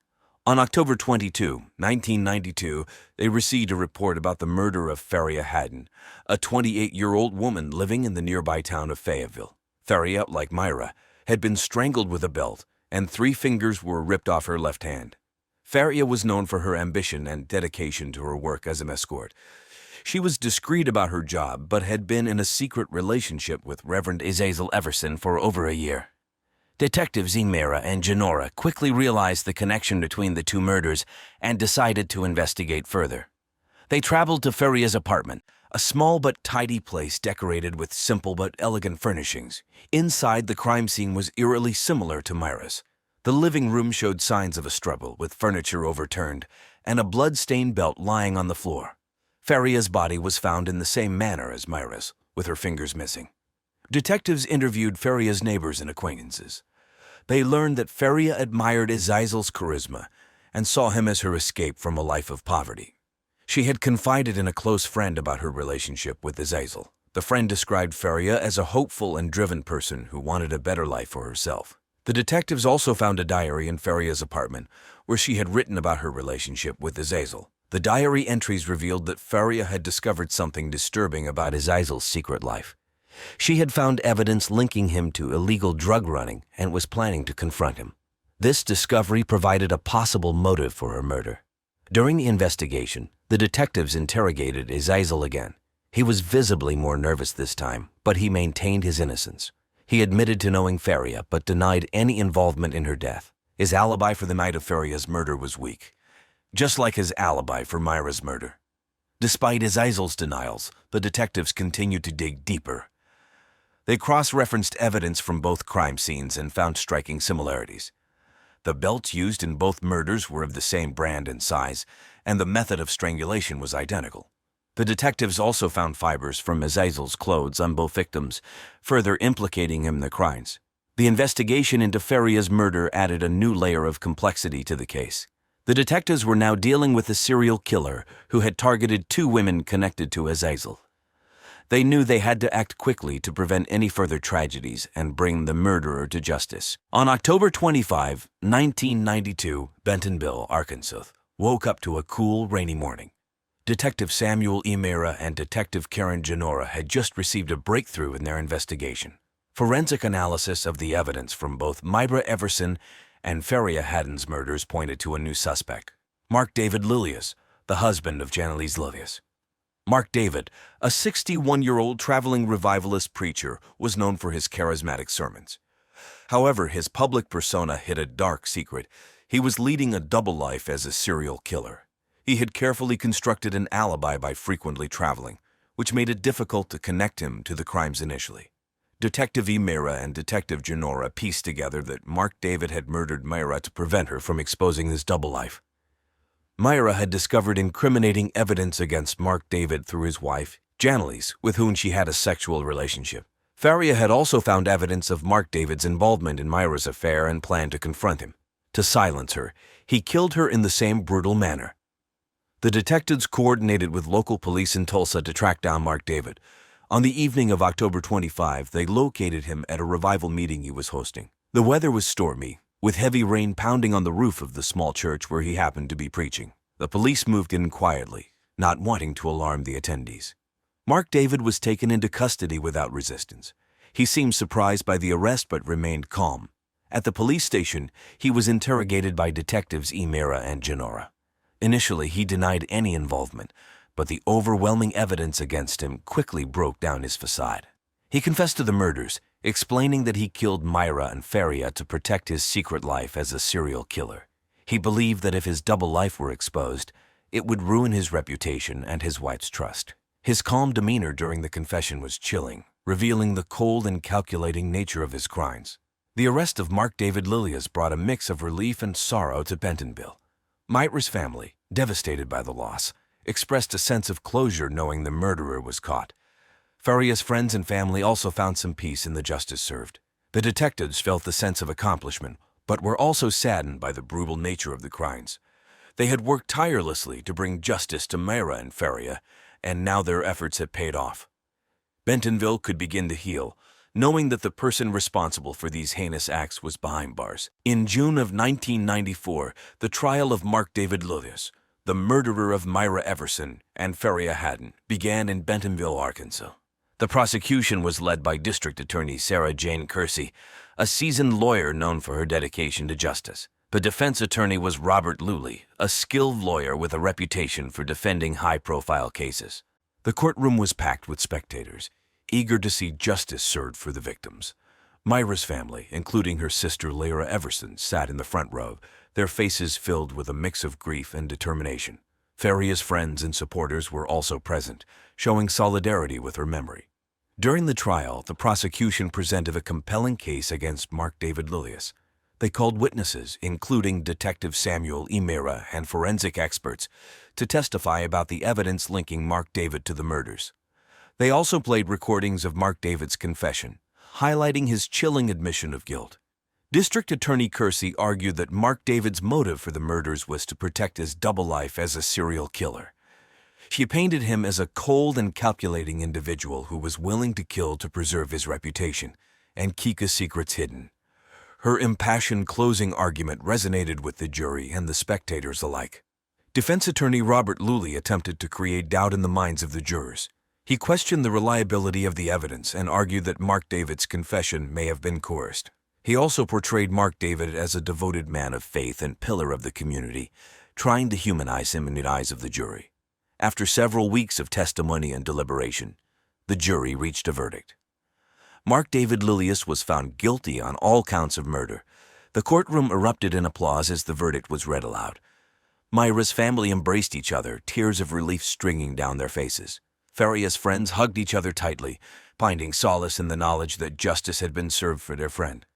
On October 22, 1992, they received a report about the murder of Faria Haddon, a 28-year-old woman living in the nearby town of Fayetteville. Faria, like Myra, had been strangled with a belt, and 3 fingers were ripped off her left hand. Faria was known for her ambition and dedication to her work as an escort. She was discreet about her job, but had been in a secret relationship with Reverend Azazel Everson for over a year. Detectives E. Myra and Genora quickly realized the connection between the 2 murders and decided to investigate further. They traveled to Faria's apartment, a small but tidy place decorated with simple but elegant furnishings. Inside, the crime scene was eerily similar to Myra's. The living room showed signs of a struggle, with furniture overturned and a blood-stained belt lying on the floor. Faria's body was found in the same manner as Myra's, with her fingers missing. Detectives interviewed Faria's neighbors and acquaintances. They learned that Faria admired Azazel's charisma and saw him as her escape from a life of poverty. She had confided in a close friend about her relationship with Azazel. The friend described Faria as a hopeful and driven person who wanted a better life for herself. The detectives also found a diary in Faria's apartment where she had written about her relationship with Azazel. The diary entries revealed that Faria had discovered something disturbing about Azazel's secret life. She had found evidence linking him to illegal drug running and was planning to confront him. This discovery provided a possible motive for her murder. During the investigation, the detectives interrogated Azazel again. He was visibly more nervous this time, but he maintained his innocence. He admitted to knowing Faria, but denied any involvement in her death. His alibi for the night of Faria's murder was weak, just like his alibi for Myra's murder. Despite Azazel's denials, the detectives continued to dig deeper. They cross-referenced evidence from both crime scenes and found striking similarities. The belts used in both murders were of the same brand and size, and the method of strangulation was identical. The detectives also found fibers from Azazel's clothes on both victims, further implicating him in the crimes. The investigation into Faria's murder added a new layer of complexity to the case. The detectives were now dealing with a serial killer who had targeted 2 women connected to Azazel. They knew they had to act quickly to prevent any further tragedies and bring the murderer to justice. On October 25, 1992, Bentonville, Arkansas, woke up to a cool, rainy morning. Detective Samuel E. Mira and Detective Karen Genora had just received a breakthrough in their investigation. Forensic analysis of the evidence from both Myra Everson and Faria Haddon's murders pointed to a new suspect, Mark David Lilius, the husband of Janelise Lilius. Mark David, a 61-year-old traveling revivalist preacher, was known for his charismatic sermons. However, his public persona hid a dark secret. He was leading a double life as a serial killer. He had carefully constructed an alibi by frequently traveling, which made it difficult to connect him to the crimes initially. Detective E. Mira and Detective Genora pieced together that Mark David had murdered Myra to prevent her from exposing his double life. Myra had discovered incriminating evidence against Mark David through his wife, Janelise, with whom she had a sexual relationship. Faria had also found evidence of Mark David's involvement in Myra's affair and planned to confront him. To silence her, he killed her in the same brutal manner. The detectives coordinated with local police in Tulsa to track down Mark David. On the evening of October 25, they located him at a revival meeting he was hosting. The weather was stormy, with heavy rain pounding on the roof of the small church where he happened to be preaching. The police moved in quietly, not wanting to alarm the attendees. Mark David was taken into custody without resistance. He seemed surprised by the arrest but remained calm. At the police station, he was interrogated by detectives E. Mira and Genora. Initially, he denied any involvement, but the overwhelming evidence against him quickly broke down his facade. He confessed to the murders, explaining that he killed Myra and Faria to protect his secret life as a serial killer. He believed that if his double life were exposed, it would ruin his reputation and his wife's trust. His calm demeanor during the confession was chilling, revealing the cold and calculating nature of his crimes. The arrest of Mark David Lilius brought a mix of relief and sorrow to Bentonville. Myra's family, devastated by the loss, expressed a sense of closure knowing the murderer was caught. Faria's friends and family also found some peace in the justice served. The detectives felt the sense of accomplishment, but were also saddened by the brutal nature of the crimes. They had worked tirelessly to bring justice to Myra and Faria, and now their efforts had paid off. Bentonville could begin to heal, knowing that the person responsible for these heinous acts was behind bars. In June of 1994, the trial of Mark David Lilius, the murderer of Myra Everson and Faria Haddon, began in Bentonville, Arkansas. The prosecution was led by District Attorney Sarah Jane Kersey, a seasoned lawyer known for her dedication to justice. The defense attorney was Robert Luley, a skilled lawyer with a reputation for defending high-profile cases. The courtroom was packed with spectators, eager to see justice served for the victims. Myra's family, including her sister Lyra Everson, sat in the front row, their faces filled with a mix of grief and determination. Faria's friends and supporters were also present, showing solidarity with her memory. During the trial, the prosecution presented a compelling case against Mark David Lilius. They called witnesses, including Detective Samuel E. Mira and forensic experts, to testify about the evidence linking Mark David to the murders. They also played recordings of Mark David's confession, highlighting his chilling admission of guilt. District Attorney Kersey argued that Mark David's motive for the murders was to protect his double life as a serial killer. She painted him as a cold and calculating individual who was willing to kill to preserve his reputation and keep his secrets hidden. Her impassioned closing argument resonated with the jury and the spectators alike. Defense attorney Robert Luley attempted to create doubt in the minds of the jurors. He questioned the reliability of the evidence and argued that Mark David's confession may have been coerced. He also portrayed Mark David as a devoted man of faith and pillar of the community, trying to humanize him in the eyes of the jury. After several weeks of testimony and deliberation, the jury reached a verdict. Mark David Lilius was found guilty on all counts of murder. The courtroom erupted in applause as the verdict was read aloud. Myra's family embraced each other, tears of relief stringing down their faces. Faria's friends hugged each other tightly, finding solace in the knowledge that justice had been served for their friend.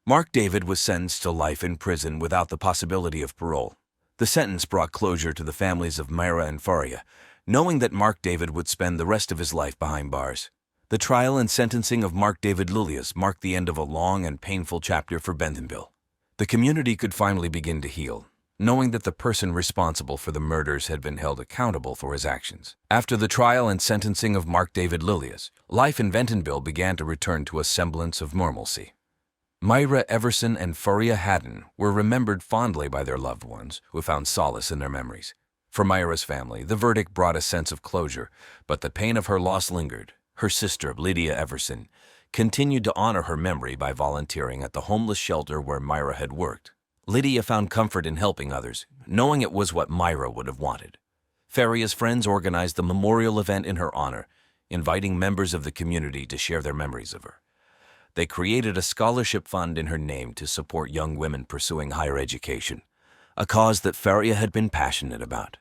Mark David was sentenced to life in prison without the possibility of parole. The sentence brought closure to the families of Myra and Faria, knowing that Mark David would spend the rest of his life behind bars. The trial and sentencing of Mark David Lilius marked the end of a long and painful chapter for Bentonville. The community could finally begin to heal, knowing that the person responsible for the murders had been held accountable for his actions. After the trial and sentencing of Mark David Lilius, life in Bentonville began to return to a semblance of normalcy. Myra Everson and Faria Haddon were remembered fondly by their loved ones, who found solace in their memories. For Myra's family, the verdict brought a sense of closure, but the pain of her loss lingered. Her sister, Lydia Everson, continued to honor her memory by volunteering at the homeless shelter where Myra had worked. Lydia found comfort in helping others, knowing it was what Myra would have wanted. Faria's friends organized the memorial event in her honor, inviting members of the community to share their memories of her. They created a scholarship fund in her name to support young women pursuing higher education, a cause that Faria had been passionate about.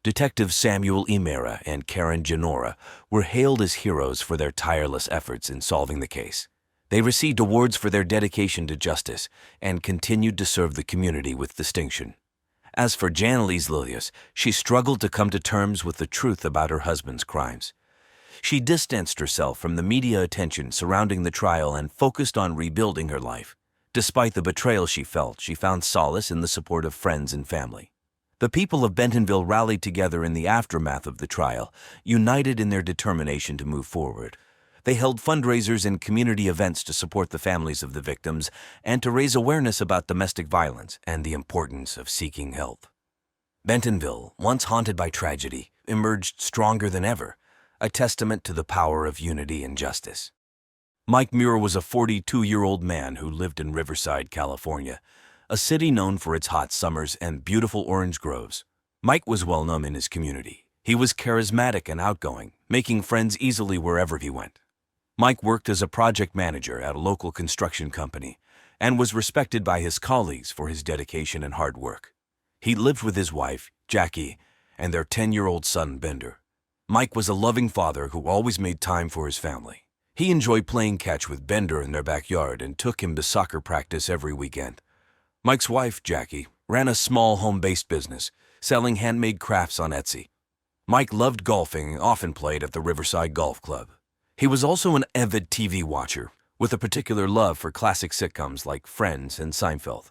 Detectives Samuel Imera and Karen Genora were hailed as heroes for their tireless efforts in solving the case. They received awards for their dedication to justice and continued to serve the community with distinction. As for Janelise Lilius, she struggled to come to terms with the truth about her husband's crimes. She distanced herself from the media attention surrounding the trial and focused on rebuilding her life. Despite the betrayal she felt, she found solace in the support of friends and family. The people of Bentonville rallied together in the aftermath of the trial, united in their determination to move forward. They held fundraisers and community events to support the families of the victims and to raise awareness about domestic violence and the importance of seeking help. Bentonville, once haunted by tragedy, emerged stronger than ever, a testament to the power of unity and justice. Mike Muir was a 42-year-old man who lived in Riverside, California, a city known for its hot summers and beautiful orange groves. Mike was well known in his community. He was charismatic and outgoing, making friends easily wherever he went. Mike worked as a project manager at a local construction company and was respected by his colleagues for his dedication and hard work. He lived with his wife, Jackie, and their 10-year-old son, Bender. Mike was a loving father who always made time for his family. He enjoyed playing catch with Bender in their backyard and took him to soccer practice every weekend. Mike's wife, Jackie, ran a small home-based business, selling handmade crafts on Etsy. Mike loved golfing and often played at the Riverside Golf Club. He was also an avid TV watcher, with a particular love for classic sitcoms like Friends and Seinfeld.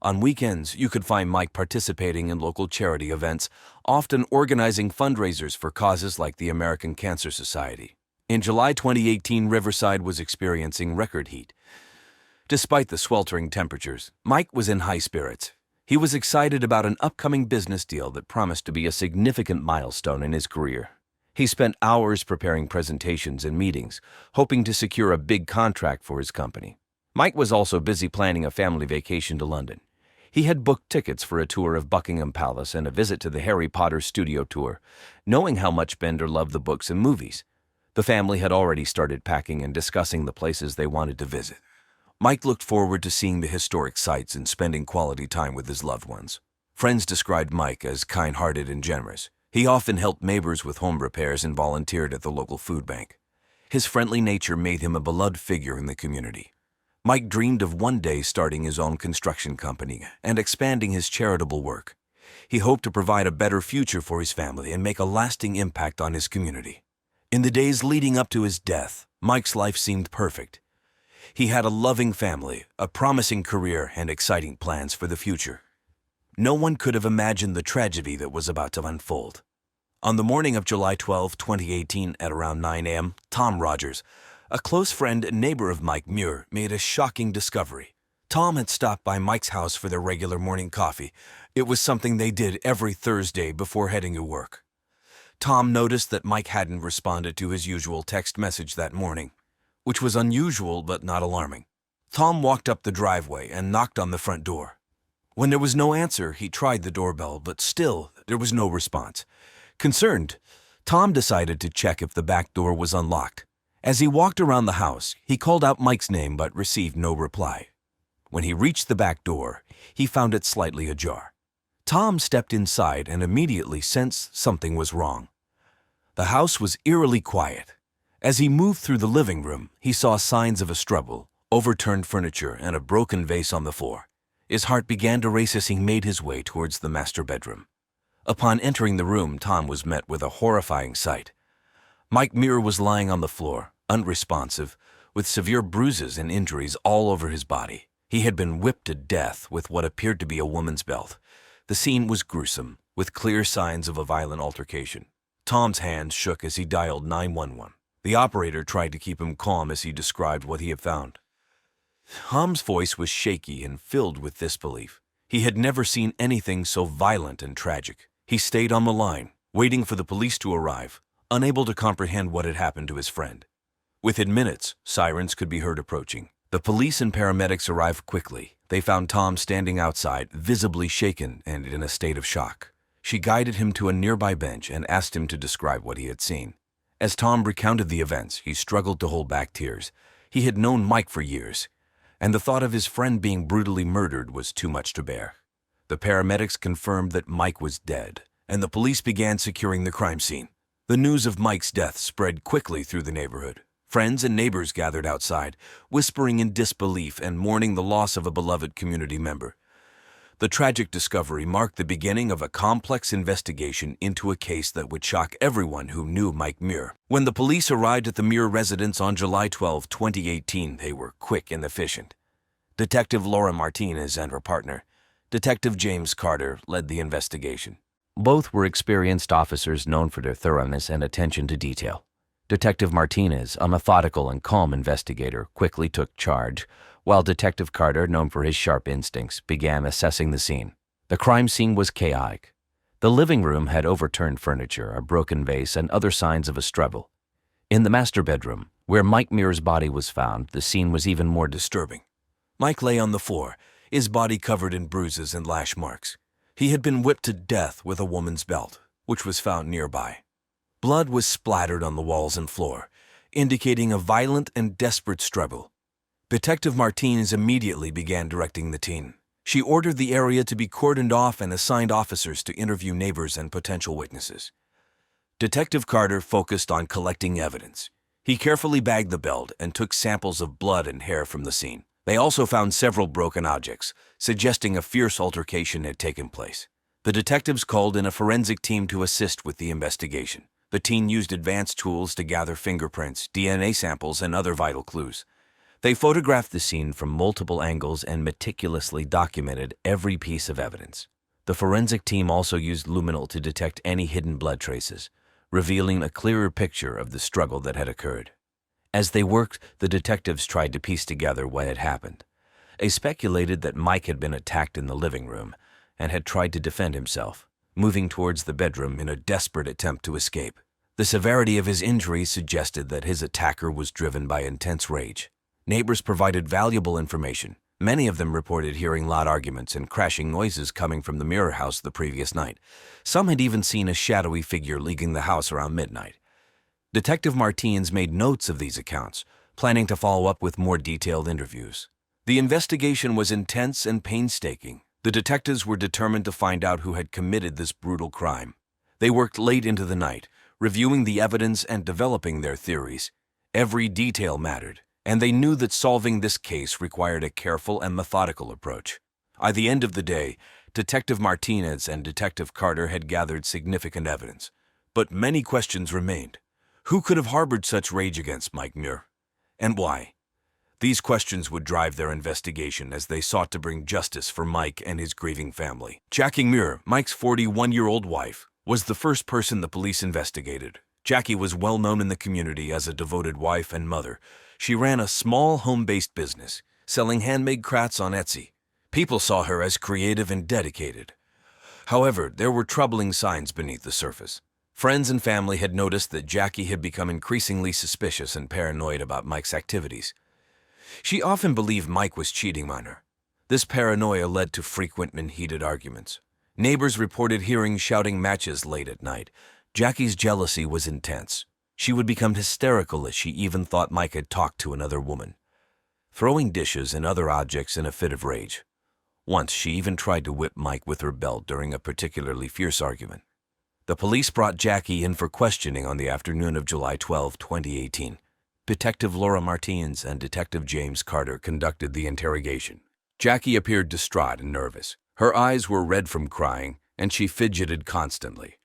On weekends, you could find Mike participating in local charity events, often organizing fundraisers for causes like the American Cancer Society. In July 2018, Riverside was experiencing record heat. Despite the sweltering temperatures, Mike was in high spirits. He was excited about an upcoming business deal that promised to be a significant milestone in his career. He spent hours preparing presentations and meetings, hoping to secure a big contract for his company. Mike was also busy planning a family vacation to London. He had booked tickets for a tour of Buckingham Palace and a visit to the Harry Potter studio tour, knowing how much Bender loved the books and movies. The family had already started packing and discussing the places they wanted to visit. Mike looked forward to seeing the historic sights and spending quality time with his loved ones. Friends described Mike as kind-hearted and generous. He often helped neighbors with home repairs and volunteered at the local food bank. His friendly nature made him a beloved figure in the community. Mike dreamed of one day starting his own construction company and expanding his charitable work. He hoped to provide a better future for his family and make a lasting impact on his community. In the days leading up to his death, Mike's life seemed perfect. He had a loving family, a promising career, and exciting plans for the future. No one could have imagined the tragedy that was about to unfold. On the morning of July 12, 2018, at around 9 a.m., Tom Rogers, a close friend and neighbor of Mike Muir, made a shocking discovery. Tom had stopped by Mike's house for their regular morning coffee. It was something they did every Thursday before heading to work. Tom noticed that Mike hadn't responded to his usual text message that morning, which was unusual but not alarming. Tom walked up the driveway and knocked on the front door. When there was no answer, he tried the doorbell, but still, there was no response. Concerned, Tom decided to check if the back door was unlocked. As he walked around the house, he called out Mike's name but received no reply. When he reached the back door, he found it slightly ajar. Tom stepped inside and immediately sensed something was wrong. The house was eerily quiet. As he moved through the living room, he saw signs of a struggle, overturned furniture, and a broken vase on the floor. His heart began to race as he made his way towards the master bedroom. Upon entering the room, Tom was met with a horrifying sight. Mike Muir was lying on the floor, unresponsive, with severe bruises and injuries all over his body. He had been whipped to death with what appeared to be a woman's belt. The scene was gruesome, with clear signs of a violent altercation. Tom's hands shook as he dialed 911. The operator tried to keep him calm as he described what he had found. Tom's voice was shaky and filled with disbelief. He had never seen anything so violent and tragic. He stayed on the line, waiting for the police to arrive, unable to comprehend what had happened to his friend. Within minutes, sirens could be heard approaching. The police and paramedics arrived quickly. They found Tom standing outside, visibly shaken and in a state of shock. She guided him to a nearby bench and asked him to describe what he had seen. As Tom recounted the events, he struggled to hold back tears. He had known Mike for years, and the thought of his friend being brutally murdered was too much to bear. The paramedics confirmed that Mike was dead, and the police began securing the crime scene. The news of Mike's death spread quickly through the neighborhood. Friends and neighbors gathered outside, whispering in disbelief and mourning the loss of a beloved community member. The tragic discovery marked the beginning of a complex investigation into a case that would shock everyone who knew Mike Muir. When the police arrived at the Muir residence on July 12, 2018, they were quick and efficient. Detective Laura Martinez and her partner, Detective James Carter, led the investigation. Both were experienced officers known for their thoroughness and attention to detail. Detective Martinez, a methodical and calm investigator, quickly took charge, while Detective Carter, known for his sharp instincts, began assessing the scene. The crime scene was chaotic. The living room had overturned furniture, a broken vase, and other signs of a struggle. In the master bedroom, where Mike Muir's body was found, the scene was even more disturbing. Mike lay on the floor, his body covered in bruises and lash marks. He had been whipped to death with a woman's belt, which was found nearby. Blood was splattered on the walls and floor, indicating a violent and desperate struggle. Detective Martinez immediately began directing the team. She ordered the area to be cordoned off and assigned officers to interview neighbors and potential witnesses. Detective Carter focused on collecting evidence. He carefully bagged the belt and took samples of blood and hair from the scene. They also found several broken objects, suggesting a fierce altercation had taken place. The detectives called in a forensic team to assist with the investigation. The team used advanced tools to gather fingerprints, DNA samples, and other vital clues. They photographed the scene from multiple angles and meticulously documented every piece of evidence. The forensic team also used luminol to detect any hidden blood traces, revealing a clearer picture of the struggle that had occurred. As they worked, the detectives tried to piece together what had happened. They speculated that Mike had been attacked in the living room and had tried to defend himself, moving towards the bedroom in a desperate attempt to escape. The severity of his injuries suggested that his attacker was driven by intense rage. Neighbors provided valuable information. Many of them reported hearing loud arguments and crashing noises coming from the Muir house the previous night. Some had even seen a shadowy figure leaving the house around midnight. Detective Martinez made notes of these accounts, planning to follow up with more detailed interviews. The investigation was intense and painstaking. The detectives were determined to find out who had committed this brutal crime. They worked late into the night, reviewing the evidence and developing their theories. Every detail mattered, and they knew that solving this case required a careful and methodical approach. By the end of the day, Detective Martinez and Detective Carter had gathered significant evidence, but many questions remained. Who could have harbored such rage against Mike Muir? And why? These questions would drive their investigation as they sought to bring justice for Mike and his grieving family. Jackie Muir, Mike's 41-year-old wife, was the first person the police investigated. Jackie was well known in the community as a devoted wife and mother. She ran a small home-based business, selling handmade crafts on Etsy. People saw her as creative and dedicated. However, there were troubling signs beneath the surface. Friends and family had noticed that Jackie had become increasingly suspicious and paranoid about Mike's activities. She often believed Mike was cheating on her. This paranoia led to frequent and heated arguments. Neighbors reported hearing shouting matches late at night. Jackie's jealousy was intense. She would become hysterical as she even thought Mike had talked to another woman, throwing dishes and other objects in a fit of rage. Once she even tried to whip Mike with her belt during a particularly fierce argument. The police brought Jackie in for questioning on the afternoon of July 12, 2018. Detective Laura Martins and Detective James Carter conducted the interrogation. Jackie appeared distraught and nervous. Her eyes were red from crying, and she fidgeted constantly.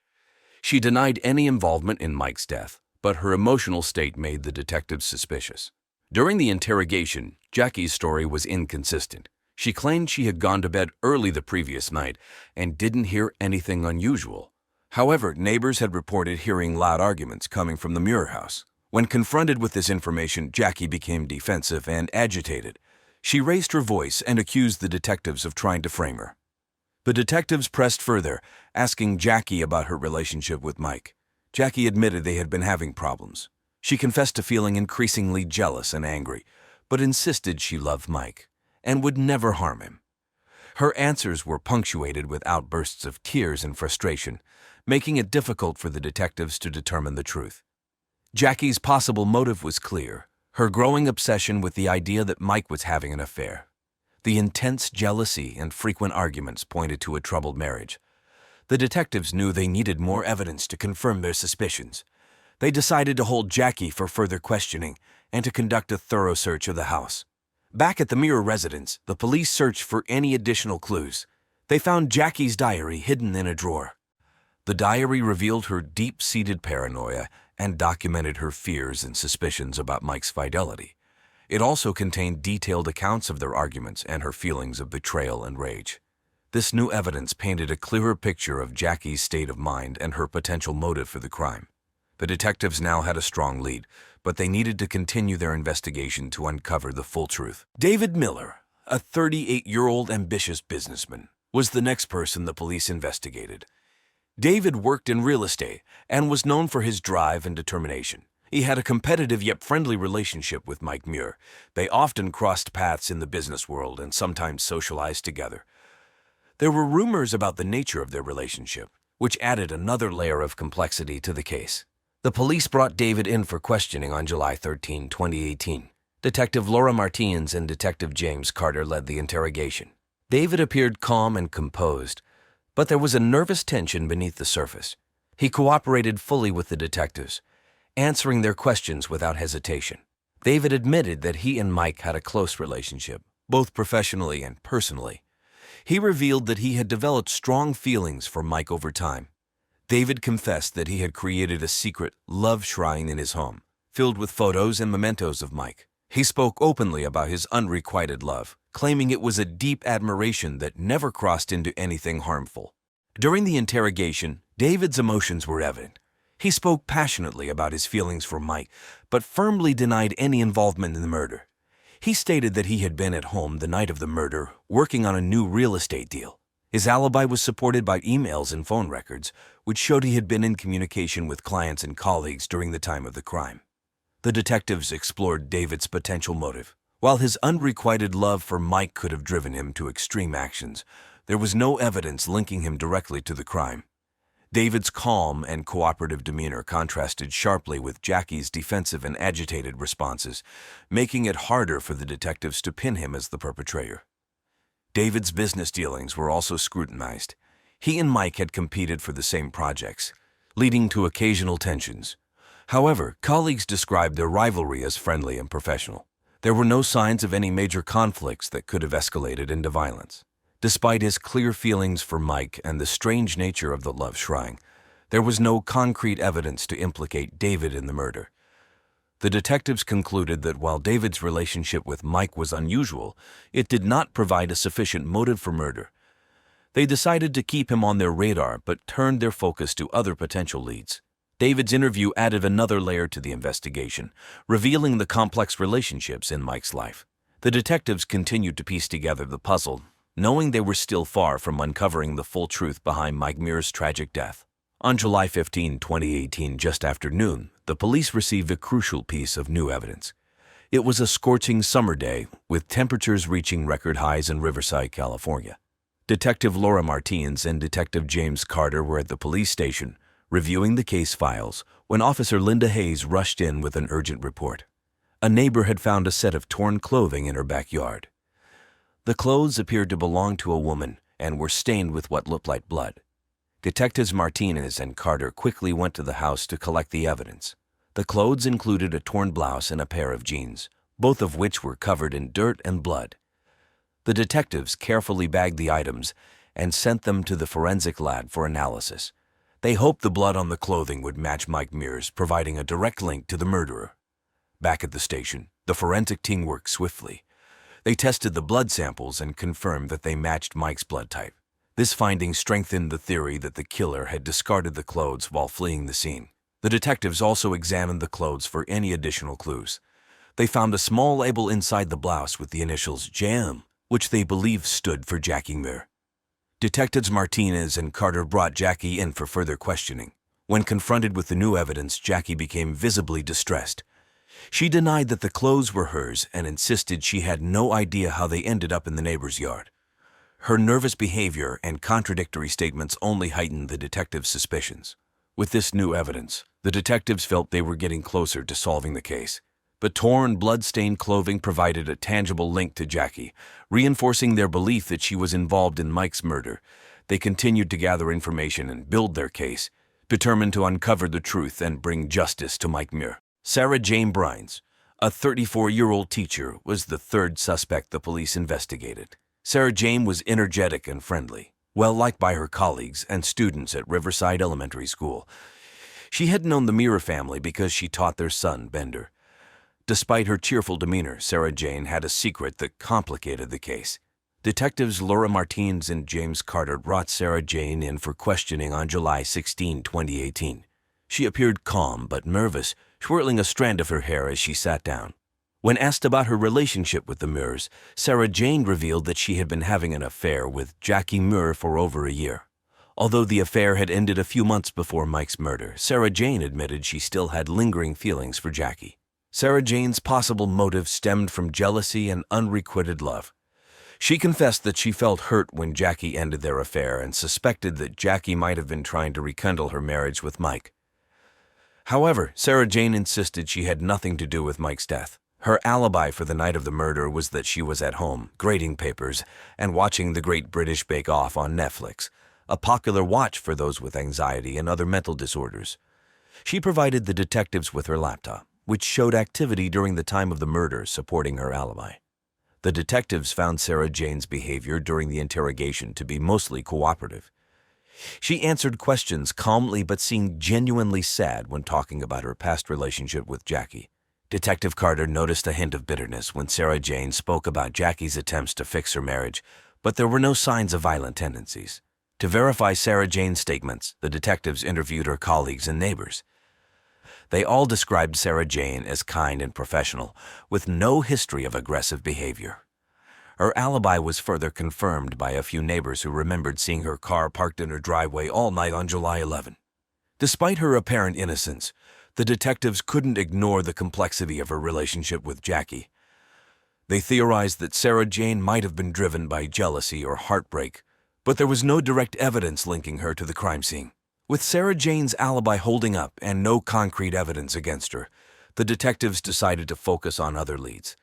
She denied any involvement in Mike's death, but her emotional state made the detectives suspicious. During the interrogation, Jackie's story was inconsistent. She claimed she had gone to bed early the previous night and didn't hear anything unusual. However, neighbors had reported hearing loud arguments coming from the Muir house. When confronted with this information, Jackie became defensive and agitated. She raised her voice and accused the detectives of trying to frame her. The detectives pressed further, asking Jackie about her relationship with Mike. Jackie admitted they had been having problems. She confessed to feeling increasingly jealous and angry, but insisted she loved Mike and would never harm him. Her answers were punctuated with outbursts of tears and frustration, making it difficult for the detectives to determine the truth. Jackie's possible motive was clear: her growing obsession with the idea that Mike was having an affair. The intense jealousy and frequent arguments pointed to a troubled marriage. The detectives knew they needed more evidence to confirm their suspicions. They decided to hold Jackie for further questioning and to conduct a thorough search of the house. Back at the Muir residence, the police searched for any additional clues. They found Jackie's diary hidden in a drawer. The diary revealed her deep-seated paranoia and documented her fears and suspicions about Mike's fidelity. It also contained detailed accounts of their arguments and her feelings of betrayal and rage. This new evidence painted a clearer picture of Jackie's state of mind and her potential motive for the crime. The detectives now had a strong lead, but they needed to continue their investigation to uncover the full truth. David Miller, a 38-year-old ambitious businessman, was the next person the police investigated. David worked in real estate and was known for his drive and determination. He had a competitive yet friendly relationship with Mike Muir. They often crossed paths in the business world and sometimes socialized together. There were rumors about the nature of their relationship, which added another layer of complexity to the case. The police brought David in for questioning on July 13, 2018. Detective Laura Martins and Detective James Carter led the interrogation. David appeared calm and composed, but there was a nervous tension beneath the surface. He cooperated fully with the detectives, answering their questions without hesitation. David admitted that he and Mike had a close relationship, both professionally and personally. He revealed that he had developed strong feelings for Mike over time. David confessed that he had created a secret love shrine in his home, filled with photos and mementos of Mike. He spoke openly about his unrequited love, claiming it was a deep admiration that never crossed into anything harmful. During the interrogation, David's emotions were evident. He spoke passionately about his feelings for Mike, but firmly denied any involvement in the murder. He stated that he had been at home the night of the murder, working on a new real estate deal. His alibi was supported by emails and phone records, which showed he had been in communication with clients and colleagues during the time of the crime. The detectives explored David's potential motive. While his unrequited love for Mike could have driven him to extreme actions, there was no evidence linking him directly to the crime. David's calm and cooperative demeanor contrasted sharply with Jackie's defensive and agitated responses, making it harder for the detectives to pin him as the perpetrator. David's business dealings were also scrutinized. He and Mike had competed for the same projects, leading to occasional tensions. However, colleagues described their rivalry as friendly and professional. There were no signs of any major conflicts that could have escalated into violence. Despite his clear feelings for Mike and the strange nature of the love shrine, there was no concrete evidence to implicate David in the murder. The detectives concluded that while David's relationship with Mike was unusual, it did not provide a sufficient motive for murder. They decided to keep him on their radar but turned their focus to other potential leads. David's interview added another layer to the investigation, revealing the complex relationships in Mike's life. The detectives continued to piece together the puzzle, knowing they were still far from uncovering the full truth behind Mike Muir's tragic death. On July 15, 2018, just after noon, the police received a crucial piece of new evidence. It was a scorching summer day, with temperatures reaching record highs in Riverside, California. Detective Laura Martins and Detective James Carter were at the police station, reviewing the case files, when Officer Linda Hayes rushed in with an urgent report. A neighbor had found a set of torn clothing in her backyard. The clothes appeared to belong to a woman and were stained with what looked like blood. Detectives Martinez and Carter quickly went to the house to collect the evidence. The clothes included a torn blouse and a pair of jeans, both of which were covered in dirt and blood. The detectives carefully bagged the items and sent them to the forensic lab for analysis. They hoped the blood on the clothing would match Mike Muir's, providing a direct link to the murderer. Back at the station, the forensic team worked swiftly. They tested the blood samples and confirmed that they matched Mike's blood type. This finding strengthened the theory that the killer had discarded the clothes while fleeing the scene. The detectives also examined the clothes for any additional clues. They found a small label inside the blouse with the initials JM, which they believed stood for Jackie Muir. Detectives Martinez and Carter brought Jackie in for further questioning. When confronted with the new evidence, Jackie became visibly distressed. She denied that the clothes were hers and insisted she had no idea how they ended up in the neighbor's yard. Her nervous behavior and contradictory statements only heightened the detectives' suspicions. With this new evidence, the detectives felt they were getting closer to solving the case. But torn, blood-stained clothing provided a tangible link to Jackie, reinforcing their belief that she was involved in Mike's murder. They continued to gather information and build their case, determined to uncover the truth and bring justice to Mike Muir. Sarah Jane Brines, a 34-year-old teacher, was the third suspect the police investigated. Sarah Jane was energetic and friendly, well-liked by her colleagues and students at Riverside Elementary School. She had known the Muir family because she taught their son, Bender. Despite her cheerful demeanor, Sarah Jane had a secret that complicated the case. Detectives Laura Martinez and James Carter brought Sarah Jane in for questioning on July 16, 2018. She appeared calm but nervous, twirling a strand of her hair as she sat down. When asked about her relationship with the Muirs, Sarah Jane revealed that she had been having an affair with Jackie Muir for over a year. Although the affair had ended a few months before Mike's murder, Sarah Jane admitted she still had lingering feelings for Jackie. Sarah Jane's possible motive stemmed from jealousy and unrequited love. She confessed that she felt hurt when Jackie ended their affair and suspected that Jackie might have been trying to rekindle her marriage with Mike. However, Sarah Jane insisted she had nothing to do with Mike's death. Her alibi for the night of the murder was that she was at home, grading papers, and watching The Great British Bake Off on Netflix, a popular watch for those with anxiety and other mental disorders. She provided the detectives with her laptop, which showed activity during the time of the murder supporting her alibi. The detectives found Sarah Jane's behavior during the interrogation to be mostly cooperative. She answered questions calmly but seemed genuinely sad when talking about her past relationship with Jackie. Detective Carter noticed a hint of bitterness when Sarah Jane spoke about Jackie's attempts to fix her marriage, but there were no signs of violent tendencies. To verify Sarah Jane's statements, the detectives interviewed her colleagues and neighbors. They all described Sarah Jane as kind and professional, with no history of aggressive behavior. Her alibi was further confirmed by a few neighbors who remembered seeing her car parked in her driveway all night on July 11. Despite her apparent innocence, the detectives couldn't ignore the complexity of her relationship with Jackie. They theorized that Sarah Jane might have been driven by jealousy or heartbreak, but there was no direct evidence linking her to the crime scene. With Sarah Jane's alibi holding up and no concrete evidence against her, the detectives decided to focus on other leads.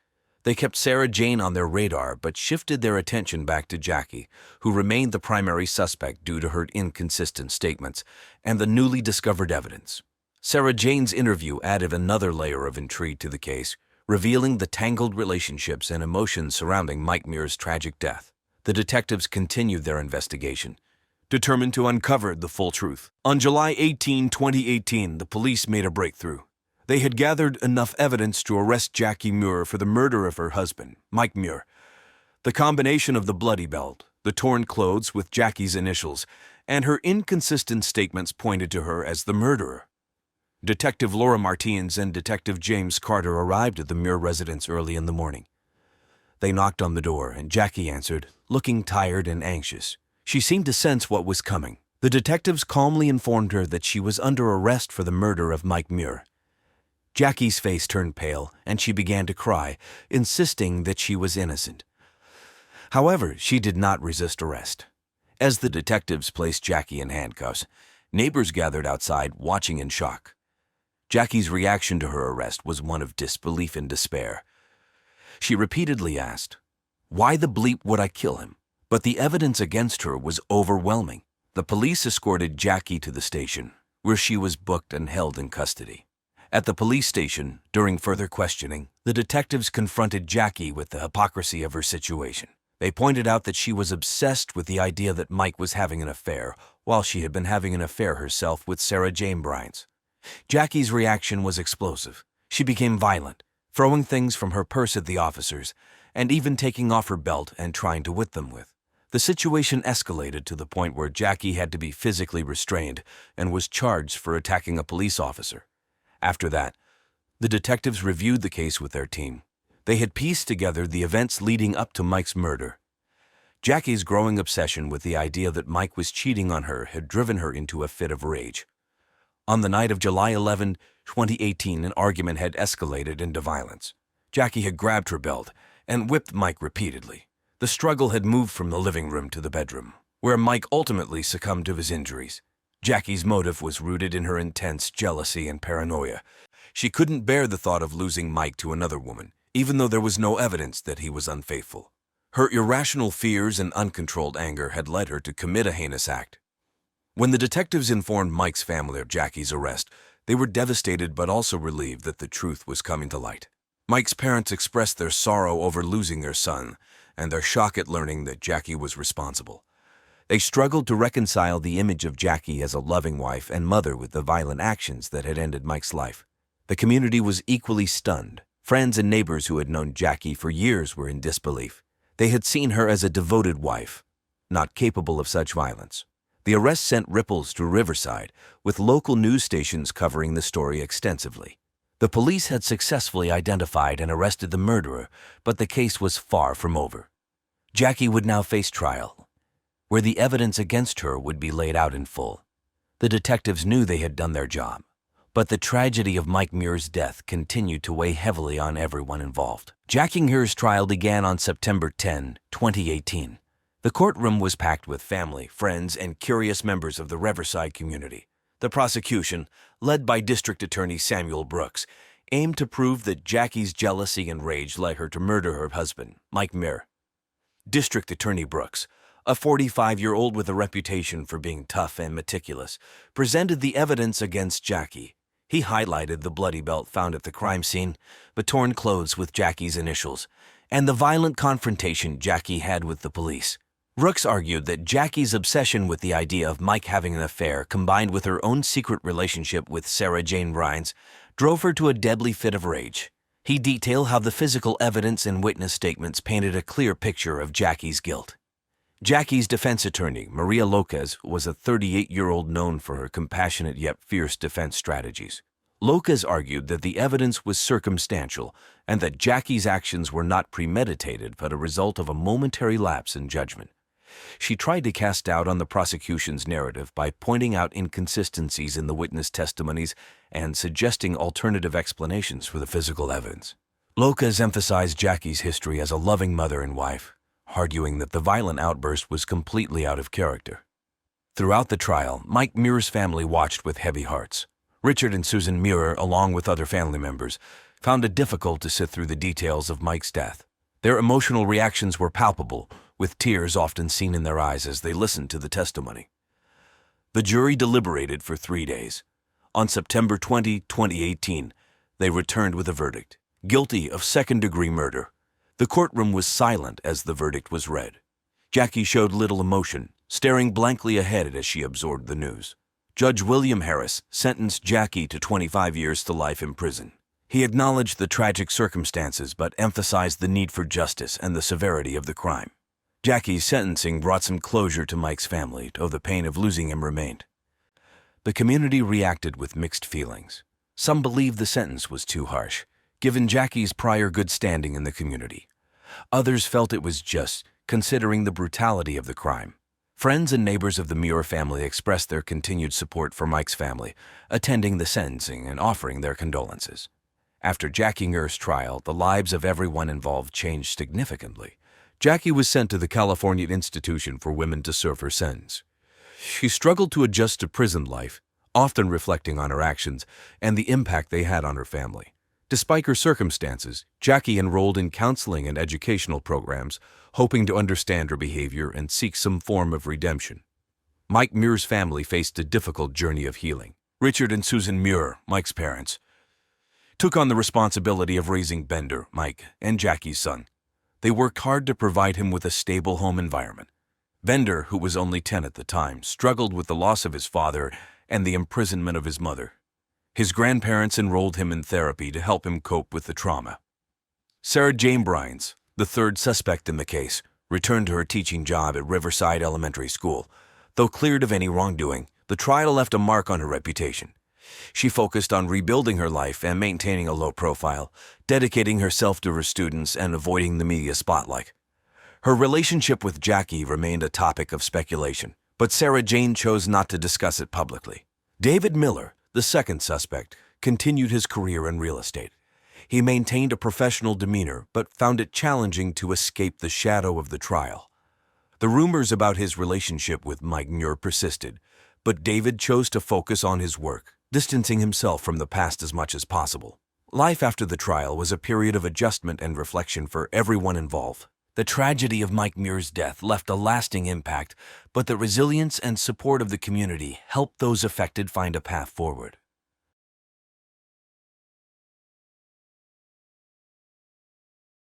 They kept Sarah Jane on their radar but shifted their attention back to Jackie, who remained the primary suspect due to her inconsistent statements and the newly discovered evidence. Sarah Jane's interview added another layer of intrigue to the case, revealing the tangled relationships and emotions surrounding Mike Muir's tragic death. The detectives continued their investigation, determined to uncover the full truth. On July 18, 2018, the police made a breakthrough. They had gathered enough evidence to arrest Jackie Muir for the murder of her husband, Mike Muir. The combination of the bloody belt, the torn clothes with Jackie's initials, and her inconsistent statements pointed to her as the murderer. Detective Laura Martinez and Detective James Carter arrived at the Muir residence early in the morning. They knocked on the door, and Jackie answered, looking tired and anxious. She seemed to sense what was coming. The detectives calmly informed her that she was under arrest for the murder of Mike Muir. Jackie's face turned pale, and she began to cry, insisting that she was innocent. However, she did not resist arrest. As the detectives placed Jackie in handcuffs, neighbors gathered outside, watching in shock. Jackie's reaction to her arrest was one of disbelief and despair. She repeatedly asked, "Why the bleep would I kill him?" But the evidence against her was overwhelming. The police escorted Jackie to the station, where she was booked and held in custody. At the police station, during further questioning, the detectives confronted Jackie with the hypocrisy of her situation. They pointed out that she was obsessed with the idea that Mike was having an affair, while she had been having an affair herself with Sarah Jane Bryans. Jackie's reaction was explosive. She became violent, throwing things from her purse at the officers, and even taking off her belt and trying to whip them with. The situation escalated to the point where Jackie had to be physically restrained and was charged for attacking a police officer. After that, the detectives reviewed the case with their team. They had pieced together the events leading up to Mike's murder. Jackie's growing obsession with the idea that Mike was cheating on her had driven her into a fit of rage. On the night of July 11, 2018, an argument had escalated into violence. Jackie had grabbed her belt and whipped Mike repeatedly. The struggle had moved from the living room to the bedroom, where Mike ultimately succumbed to his injuries. Jackie's motive was rooted in her intense jealousy and paranoia. She couldn't bear the thought of losing Mike to another woman, even though there was no evidence that he was unfaithful. Her irrational fears and uncontrolled anger had led her to commit a heinous act. When the detectives informed Mike's family of Jackie's arrest, they were devastated but also relieved that the truth was coming to light. Mike's parents expressed their sorrow over losing their son and their shock at learning that Jackie was responsible. They struggled to reconcile the image of Jackie as a loving wife and mother with the violent actions that had ended Mike's life. The community was equally stunned. Friends and neighbors who had known Jackie for years were in disbelief. They had seen her as a devoted wife, not capable of such violence. The arrest sent ripples through Riverside, with local news stations covering the story extensively. The police had successfully identified and arrested the murderer, but the case was far from over. Jackie would now face trial, where the evidence against her would be laid out in full. The detectives knew they had done their job, but the tragedy of Mike Muir's death continued to weigh heavily on everyone involved. Jackie Muir's trial began on September 10, 2018. The courtroom was packed with family, friends, and curious members of the Riverside community. The prosecution, led by District Attorney Samuel Brooks, aimed to prove that Jackie's jealousy and rage led her to murder her husband, Mike Muir. District Attorney Brooks, a 45-year-old with a reputation for being tough and meticulous, presented the evidence against Jackie. He highlighted the bloody belt found at the crime scene, the torn clothes with Jackie's initials, and the violent confrontation Jackie had with the police. Brooks argued that Jackie's obsession with the idea of Mike having an affair, combined with her own secret relationship with Sarah Jane Bryans, drove her to a deadly fit of rage. He detailed how the physical evidence and witness statements painted a clear picture of Jackie's guilt. Jackie's defense attorney, Maria Lopez, was a 38-year-old known for her compassionate yet fierce defense strategies. Lopez argued that the evidence was circumstantial and that Jackie's actions were not premeditated but a result of a momentary lapse in judgment. She tried to cast doubt on the prosecution's narrative by pointing out inconsistencies in the witness testimonies and suggesting alternative explanations for the physical evidence. Lopez emphasized Jackie's history as a loving mother and wife, arguing that the violent outburst was completely out of character. Throughout the trial, Mike Muir's family watched with heavy hearts. Richard and Susan Muir, along with other family members, found it difficult to sit through the details of Mike's death. Their emotional reactions were palpable, with tears often seen in their eyes as they listened to the testimony. The jury deliberated for 3 days. On September 20, 2018, they returned with a verdict: guilty of second-degree murder. The courtroom was silent as the verdict was read. Jackie showed little emotion, staring blankly ahead as she absorbed the news. Judge William Harris sentenced Jackie to 25 years to life in prison. He acknowledged the tragic circumstances but emphasized the need for justice and the severity of the crime. Jackie's sentencing brought some closure to Mike's family, though the pain of losing him remained. The community reacted with mixed feelings. Some believed the sentence was too harsh, given Jackie's prior good standing in the community. Others felt it was just, considering the brutality of the crime. Friends and neighbors of the Muir family expressed their continued support for Mike's family, attending the sentencing and offering their condolences. After Jackie Muir's trial, the lives of everyone involved changed significantly. Jackie was sent to the California Institution for Women to serve her sentence. She struggled to adjust to prison life, often reflecting on her actions and the impact they had on her family. Despite her circumstances, Jackie enrolled in counseling and educational programs, hoping to understand her behavior and seek some form of redemption. Mike Muir's family faced a difficult journey of healing. Richard and Susan Muir, Mike's parents, took on the responsibility of raising Bender, Mike, and Jackie's son. They worked hard to provide him with a stable home environment. Bender, who was only 10 at the time, struggled with the loss of his father and the imprisonment of his mother. His grandparents enrolled him in therapy to help him cope with the trauma. Sarah Jane Bryans, the third suspect in the case, returned to her teaching job at Riverside Elementary School. Though cleared of any wrongdoing, the trial left a mark on her reputation. She focused on rebuilding her life and maintaining a low profile, dedicating herself to her students and avoiding the media spotlight. Her relationship with Jackie remained a topic of speculation, but Sarah Jane chose not to discuss it publicly. David Miller, the second suspect, continued his career in real estate. He maintained a professional demeanor but found it challenging to escape the shadow of the trial. The rumors about his relationship with Mike Muir persisted, but David chose to focus on his work, distancing himself from the past as much as possible. Life after the trial was a period of adjustment and reflection for everyone involved. The tragedy of Mike Muir's death left a lasting impact, but the resilience and support of the community helped those affected find a path forward.